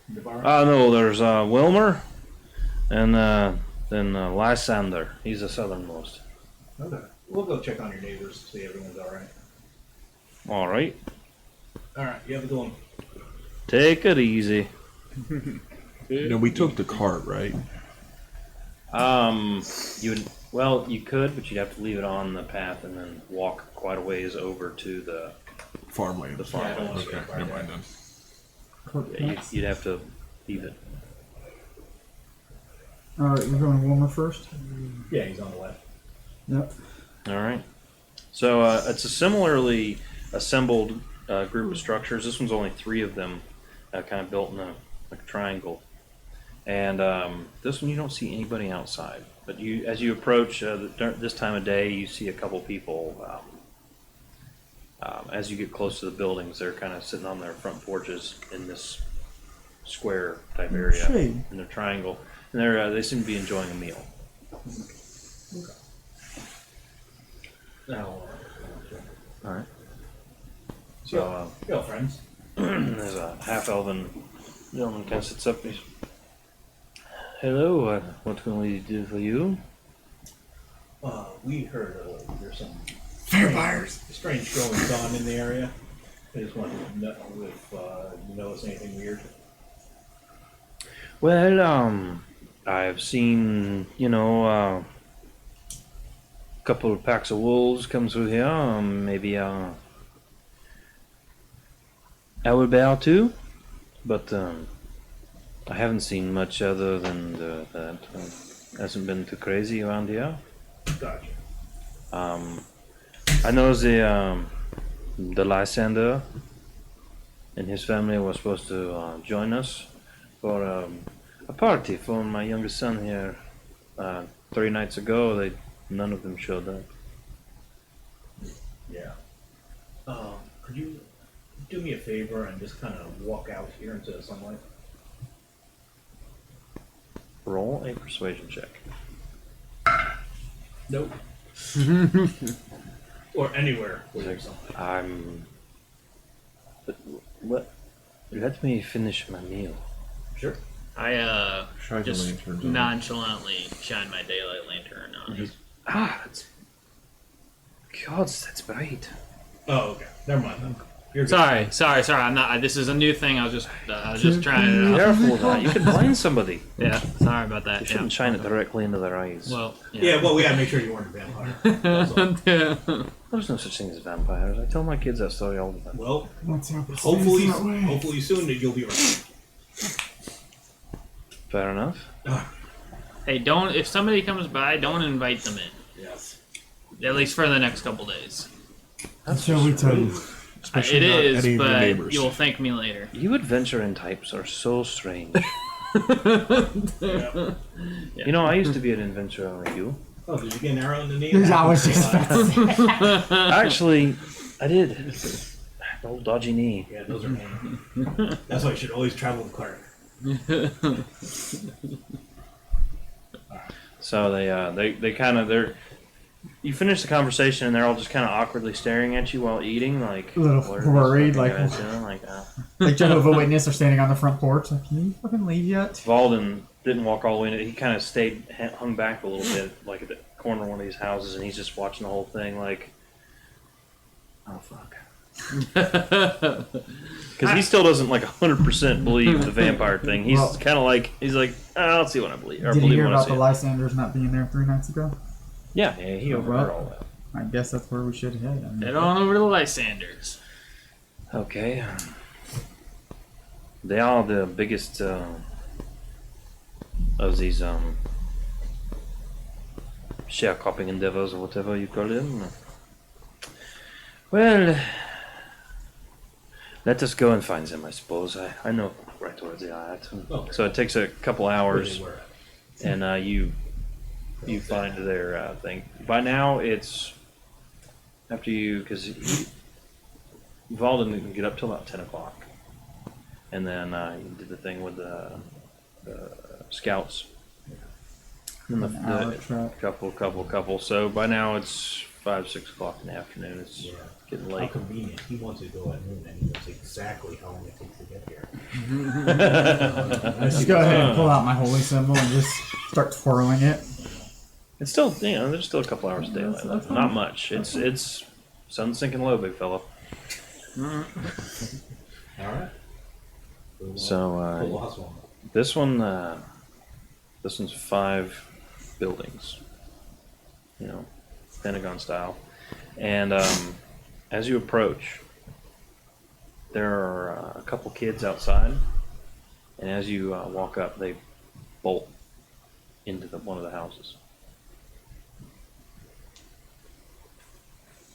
Navarro? No, there's Wilmer, and then Lysander. He's the southernmost. Okay. We'll go check on your neighbors, see everyone's alright. All right, Alright, you have a good one. take it easy. We took the cart, right? You could, but you'd have to leave it on the path and then walk quite a ways over to the Farmland. the farm. Yeah, I don't want to Okay, get never fired. mind then. Yeah, you'd have to leave it. All right, we're going to Wilmer first. Yeah, he's on the left. Yep. All right. So it's a similarly assembled group of structures. This one's only 3 of them, kind of built in a triangle. And this one you don't see anybody outside. But as you approach this time of day, you see a couple people. As you get close to the buildings, they're kind of sitting on their front porches in this square type area Shade. in a triangle, and they seem to be enjoying a meal. Now, All right. So yo, friends. there's a half-elven gentleman kind of sits up. And he's, hello. What can we do for you? We heard there's some Vampires. strange goings on in the area. I just wanted to know if you notice anything weird. Well, I've seen, a couple of packs of wolves come through here. Maybe owlbear too, but I haven't seen much other than that. Hasn't been too crazy around here. Gotcha. I know the Lysander and his family were supposed to join us for a party for my youngest son here. 3 nights ago, none of them showed up. Yeah. Could you do me a favor and just kind of walk out here into the sunlight? Roll a persuasion check. Nope. Or anywhere where there's sunlight. But what? Let me finish my meal. Sure. I Shine the just lanterns on. nonchalantly shine my daylight lantern on it. That's. Gods, that's bright. Oh, okay. Never mind then. You're good. Sorry. I'm not. This is a new thing. I was just trying it out. Careful with that. You could blind somebody. Yeah. Sorry about that. You shouldn't shine it directly into their eyes. Well. Yeah, well, we gotta make sure you weren't a vampire. That's all. There's no such thing as vampires. I tell my kids that story all the time. Well, What's up? hopefully soon you'll be right. Fair enough. Hey, don't. If somebody comes by, don't invite them in. Yes. At least for the next couple days. That's what we tell you. Especially It not is, any of your but neighbors. you'll thank me later. You adventuring types are so strange. Yeah. You know, I used to be an adventurer like you. Oh, did you get an arrow in the knee? I was just about to say. Actually, I did. Old dodgy knee. Yeah, those are handy. That's why you should always travel with Clark. So they kind of you finish the conversation and they're all just kind of awkwardly staring at you while eating, like A little what are these worried, fucking like- guys doing? Like Like Jehovah's Witness are standing on the front porch. Like, can you fucking leave yet? Valden didn't walk all the way in. He kind of stayed hung back a little bit, like at the corner of one of these houses, and he's just watching the whole thing, like, oh fuck, because he still doesn't like 100% believe the vampire thing. He's Well- kind of like I'll see what I believe. Or Did you believe hear what I about see. the Lysanders not being there 3 nights ago? Yeah, he overheard all that. I guess that's where we should head. I mean, Head on over to the Lysanders. Okay. They are the biggest of these sharecropping endeavors, or whatever you call them. Well, let us go and find them, I suppose. I know right where they are at. Okay. So it takes a couple Where hours, they were at. and you find their thing. By now, it's after you, because Valden didn't get up till about 10 o'clock. And then you did the thing with the scouts. And an hour trek. couple. So by now it's 5, 6 o'clock in the afternoon. It's Yeah. getting How late. convenient. He wants to go at noon and he knows exactly how long it takes to get here. Just go ahead and pull out my holy symbol and just start twirling it. It's still, there's still a couple hours of daylight That's left. fine. Not much. It's sun's sinking low, big fella. All right. We'll, So pull the hustle on this one's 5 buildings, Pentagon style, and as you approach, there are a couple kids outside, and as you walk up, they bolt into one of the houses.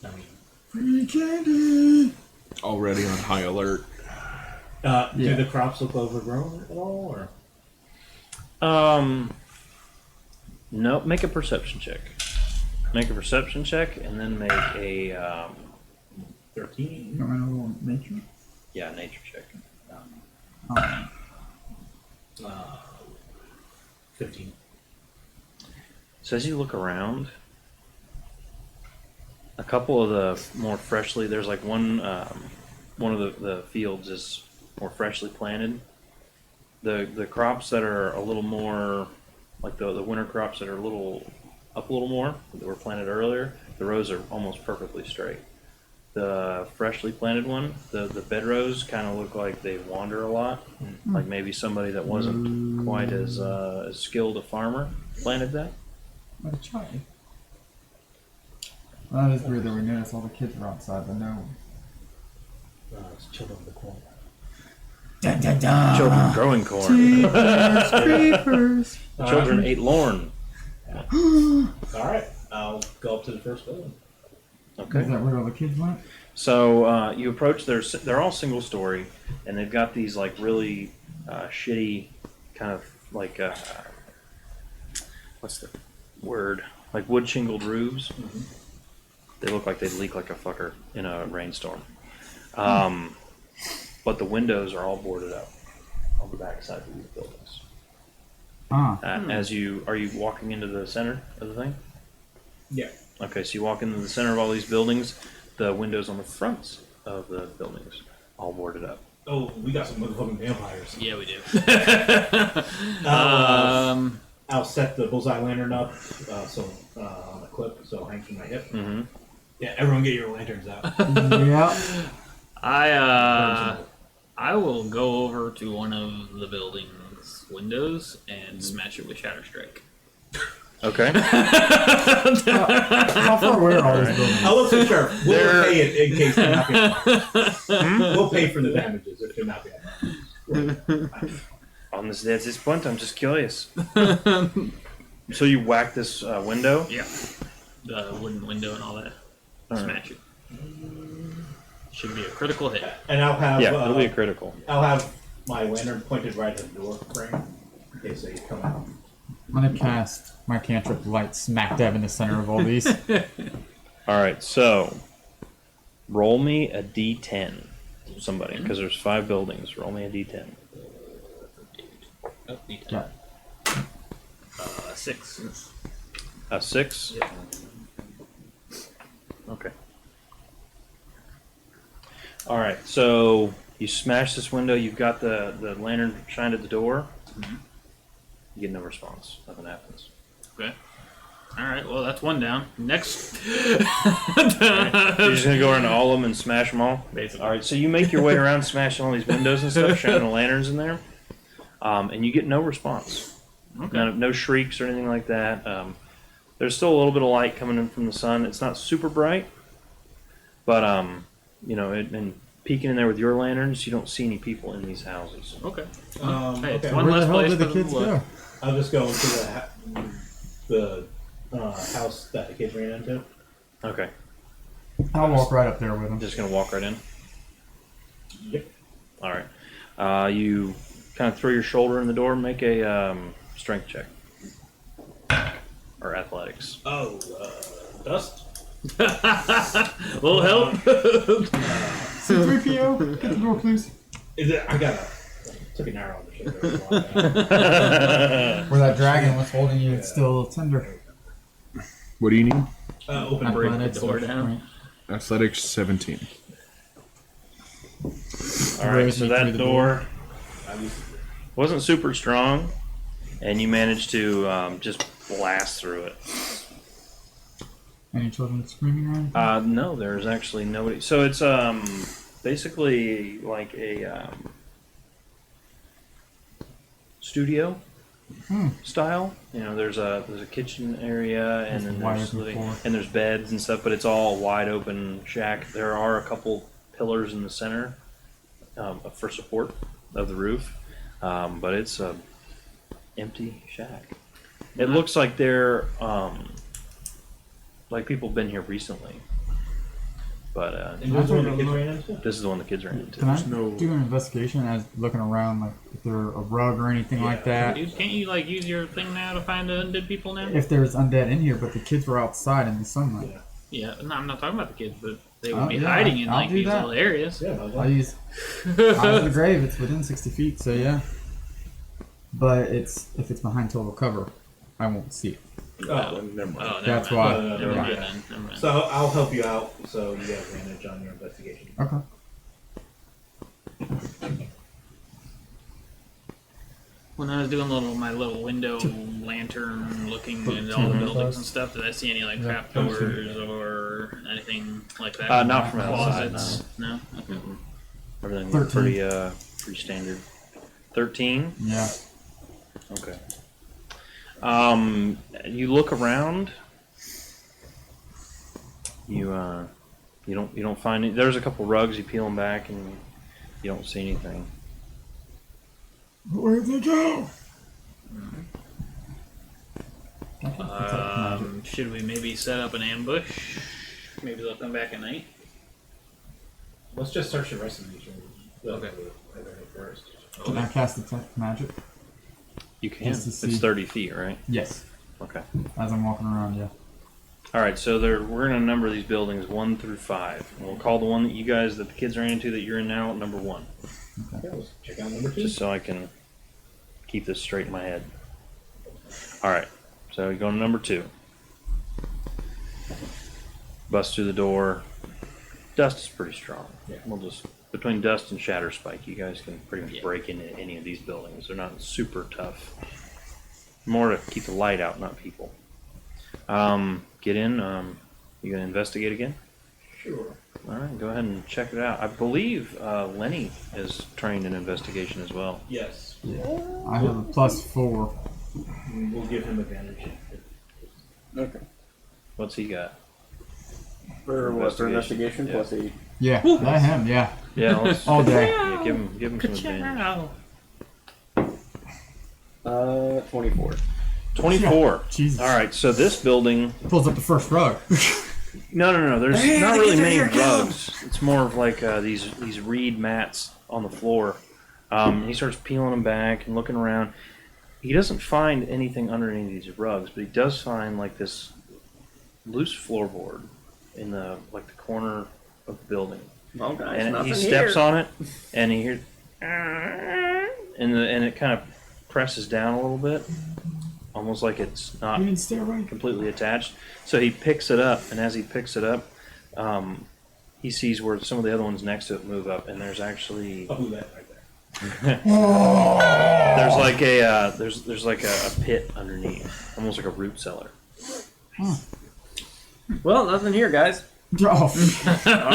I mean, Free candy. Already on high alert. Yeah. do the crops look overgrown at all, or? No, make a perception check. Make a perception check, and then make a 13? You want a little nature? nature check. Oh, 15. So as you look around, a couple of the more freshly, there's like one of the fields is more freshly planted. The crops that are a little more, like the winter crops that are a little more, that were planted earlier, the rows are almost perfectly straight. The freshly planted one, the bed rows kind of look like they wander a lot, like maybe somebody that wasn't quite as skilled a farmer planted that. what a child. Well, that is weird that we noticed all the kids were outside, but no. It's children of the corn. Dun, dun, dun. Children growing corn. Creepers. Children ate lorn. Alright, I'll go up to the first building. Okay. Is that where all the kids went? So you approach. They're all single story, and they've got these like really shitty kind of like what's the word? Like wood shingled roofs. They look like they'd leak like a fucker in a rainstorm. But the windows are all boarded up on the back side of these buildings. As are you walking into the center of the thing? Yeah. Okay, so you walk into the center of all these buildings, the windows on the fronts of the buildings all boarded up. Oh, we got some motherfucking vampires. Yeah, we do. I'll set the bullseye lantern up on the clip so it hangs from my hip. Mm-hmm. Yeah, everyone get your lanterns out. Yeah. I will go over to one of the building's windows and smash it with Shatter Strike. Okay. How far away are all these buildings? I will say, sure. We'll pay it in case they're not being We'll pay for the damages if they're not being On this point, I'm just curious. So you whack this window? Yeah. The wooden window and all that. Smash it. Should be a critical hit. And I'll have It'll be a critical. I'll have my lantern pointed right at the door frame in case they come out. I'm gonna cast my cantrip light smack dab in the center of all these. All right, so roll me a d10, somebody, because there's 5 buildings. Roll me a d10. Oh, Yeah. 6. A 6. Yeah. Okay. All right, so you smash this window. You've got the lantern shined at the door. You get no response. Nothing happens. Okay. All right. Well, that's one down. Next. You're just gonna go around to all of them and smash them all. Basically. All right. So you make your way around, smashing all these windows and stuff, shining the lanterns in there, and you get no response. Okay. No shrieks or anything like that. There's still a little bit of light coming in from the sun. It's not super bright, but and peeking in there with your lanterns, you don't see any people in these houses. Okay. Hey, Okay. it's one Where less the hell place did the for kids them to look. go? I'll just go into the house that the kids ran into. Okay. I'll walk right up there with them. Just gonna walk right in. Yep. All right. You kind of throw your shoulder in the door and make a strength check or athletics. Oh, dust. Little help. C3PO, get the door, please. Is it? I took an arrow on the shoulder. Where that dragon was holding you, it's still a little tender. What do you need? Open break break. the door down. Athletics 17. All right. Throws So me through that the door wasn't super strong, and you managed to just blast through it. Any children screaming or anything? No, there's actually nobody. So it's basically like a studio style. You know, there's a kitchen area, and then wide there's open floor. and there's beds and stuff, but it's all wide open shack. There are a couple pillars in the center for support of the roof, but it's a empty shack. It looks like they're like people have been here recently, but And this one the kids ran into? this is the one the kids ran into. Can I no- do an investigation as looking around, like if there's a rug or anything like that? Dude, can't you like use your thing now to find the undead people now? If there's undead in here, but the kids were outside in the sunlight. Yeah. Yeah, no, I'm not talking about the kids, but they would Oh, be yeah, hiding in I'll like do these that. little areas. Yeah, I'll use Eyes of the Grave. It's within 60 feet, so yeah. But if it's behind total cover, I won't see it. Oh, never mind. Oh, never That's mind. why. Never Yeah. mind then. Never mind. So I'll help you out so you get advantage on your investigation. Okay. When I was doing my little window lantern looking at all the buildings and stuff, did I see any like trap doors or anything like that? Not from outside, Closets? No. Okay. Everything 13. pretty standard. 13. Yeah. Okay. You look around. You don't find it. There's a couple rugs. You peel them back, and you don't see anything. Where'd they go? Should we maybe set up an ambush? Maybe they'll come back at night. Let's just search the rest of these rooms. Okay. First. Can I cast detect magic? You can. Just to It's see. 30 feet, right? Yes. Okay. As I'm walking around, yeah. All right. So we're gonna number these buildings 1 through 5. And we'll call the one that the kids ran into that you're in now, number 1, Okay, let's check out number 2. just so I can keep this straight in my head. All right. So you go to number 2. Bust through the door. Dust is pretty strong. Yeah. We'll just between dust and shatter spike, you guys can pretty much break into any of these buildings. They're not super tough. More to keep the light out, not people. Get in. You gonna investigate again? Sure. All right, go ahead and check it out. I believe Lenny is trained in investigation as well. Yes. I have a +4. We'll give him advantage. Okay. What's he got? For what? For investigation Yeah. +8. Yeah, let him. Yeah, Yeah, let's, all day. yeah, give him some advantage. 24. 24. Jesus. All right, so this building. Pulls up the first rug. No. There's not really many rugs. It's more of like these reed mats on the floor. He starts peeling them back and looking around. He doesn't find anything under any of these rugs, but he does find like this loose floorboard in the corner of the building. Well, guys, And nothing he steps here. on it, and he hears, and it kind of presses down a little bit, almost like it's not You didn't stay away. completely attached. So he picks it up, and as he picks it up, he sees where some of the other ones next to it move up, and there's actually I'll do that right there. there's like a pit underneath, almost like a root cellar. Well, nothing here, guys. Oh, On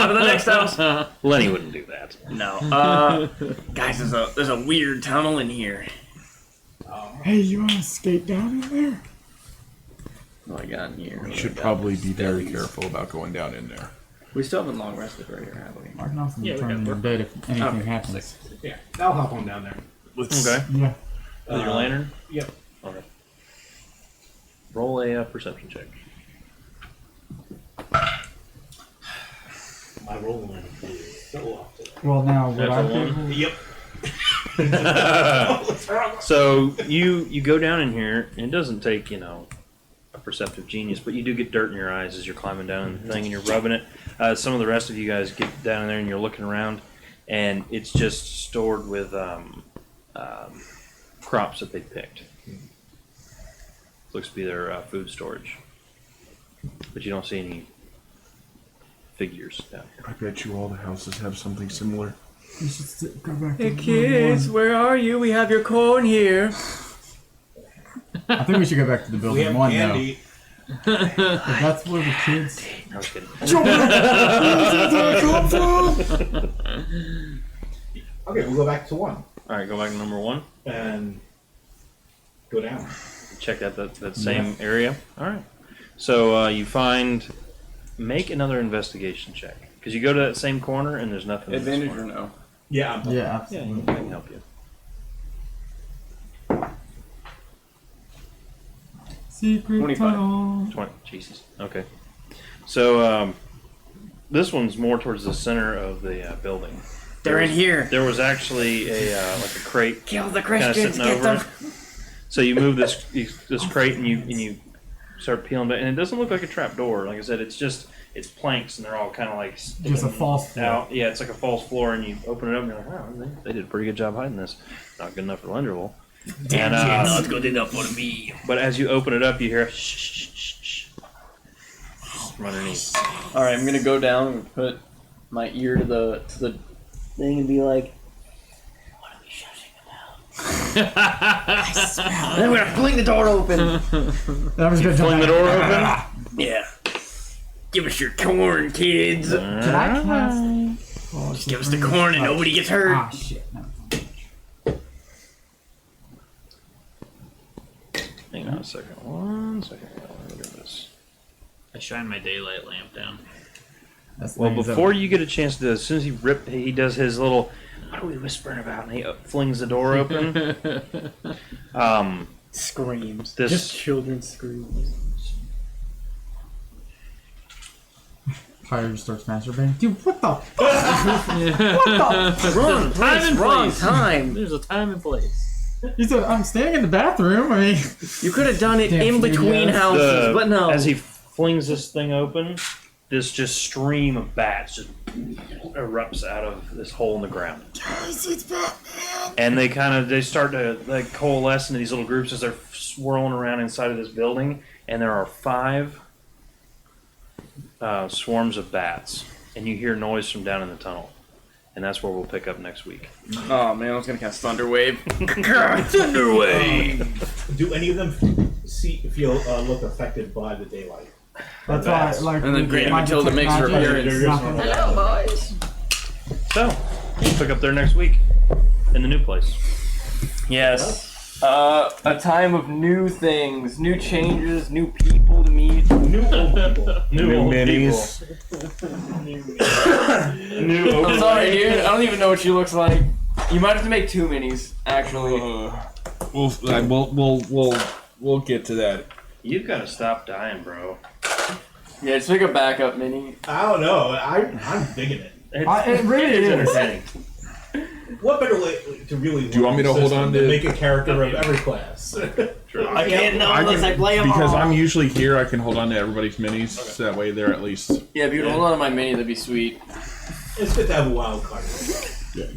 to the next house. Lenny wouldn't do that. No. Guys, there's a weird tunnel in here. hey, you want to skate down in there? What do I got in here? You should probably be very careful about going down in there. We still haven't long rested right here, have we? Mark Nelson Yeah, we turn got in dead if anything happens. Yeah, I'll hop on down there. Okay. Yeah. With your lantern? Yep. Okay. Roll a perception check. My rolling is so off today. Well, now what That's I a did one? was Yep. So you go down in here, and it doesn't take a perceptive genius, but you do get dirt in your eyes as you're climbing down the thing and you're rubbing it. Some of the rest of you guys get down in there and you're looking around, and it's just stored with crops that they picked. Looks to be their food storage, but you don't see any figures down here. I bet you all the houses have something similar. you should go back to Hey, room kids, one. where are you? We have your corn here. I think we should go back to the We building have one candy. though. If that's where the kids. I was kidding. Okay, we'll go back to 1 All right, go back to number 1. and go down. Check out that same area. All right. So you find. Make another investigation check, because you go to that same corner and there's nothing. in this Advantage or corner. no? Yeah, I'm Yeah, Yeah, absolutely. I can help you. Secret 25. tunnel. 20. Jesus. Okay. So this one's more towards the center of the building. They're in here. There was actually a crate Kill the kind of Christians. sitting Get over them. it. So you move this crate and you start peeling back, and it doesn't look like a trap door. Like I said, it's planks, and they're all kind of like Just a sticking false floor. out. Yeah, it's like a false floor, and you open it up, and you're like, wow, they did a pretty good job hiding this. Not good enough for Lenderville. And, good enough for me. but as you open it up, you hear shh, shh, shh, shh, from underneath. All right, I'm gonna go down and put my ear to the thing and be like, "What are we shouting about?" And then we're gonna fling the door open. That was good. Fling the door open. Yeah. Give us your corn, kids. Can I cast? Oh, Just give us the corn and nobody gets hurt. Ah, shit. No. Hang on a second. 1 second. Look at this. I shine my daylight lamp down. That's the Well, thing is that- before you get a chance to, as soon as he does his little, what are we whispering about? And he flings the door open. Screams. This- Just children's screams. Pyro just starts masturbating. Dude, what the? Wrong place, and wrong place. time. There's a time and place. He said, "I'm staying in the bathroom." I mean, You could have done it Damn in between studios. houses, but no. As he flings this thing open, this just stream of bats just erupts out of this hole in the ground. And they start to like coalesce into these little groups as they're swirling around inside of this building, and there are 5 swarms of bats, and you hear noise from down in the tunnel, and that's where we'll pick up next week. Oh man, I was gonna cast Thunder Wave. Thunder Wave. Do any of them feel look affected by the daylight? That's why, like, And then Great Matilda makes her appearance. Hello, boys. So, pick up there next week in the new place. Yes. A time of new things, new changes, new people to meet. New old people. New old minis. New old I'm sorry, dude. I don't even know what she looks like. You might have to make 2 minis, actually. We'll get to that. You've got to stop dying, bro. Yeah, just make a backup mini. I don't know. I'm digging it. It really it's is. entertaining. What better way to really? Do you want me to learn the hold on system to- than make a character of every class? I can't know unless I play them Because all. I'm usually here, I can hold on to everybody's minis, so that way they're at least. Yeah, if you could hold on to my mini, that'd be sweet. It's good to have a wild card.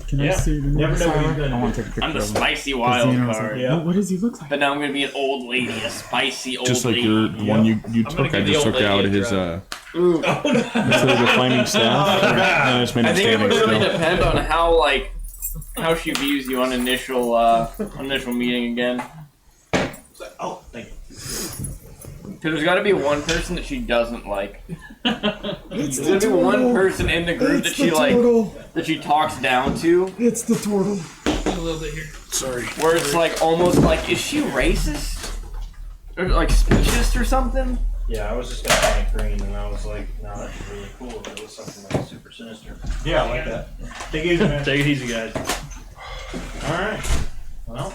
Can I Yeah. see the Never know what he's I gonna want do. to take a picture I'm the of him. spicy 'Cause wild Xena was card. like, Yeah. what does he look like? But now I'm gonna be an old lady, a spicy old Just like lady. the one you gonna took, I give the just old took out lady a his Ooh. instead of the flaming staff. I just made I him think it would standing really still. depend on how she views you on initial meeting again. Oh, thank you. Because there's got to be one person that she doesn't like. There's got to be one person in the group that she that she talks down to. It's the turtle. A little bit here. Where it's like almost like, is she racist? Or like speciesist or something? Yeah, I was just gonna paint green, and I was like, no, that'd be really cool if it was something like super sinister. Yeah, I like that. Take it easy, man. Take it easy, guys. All right. Well.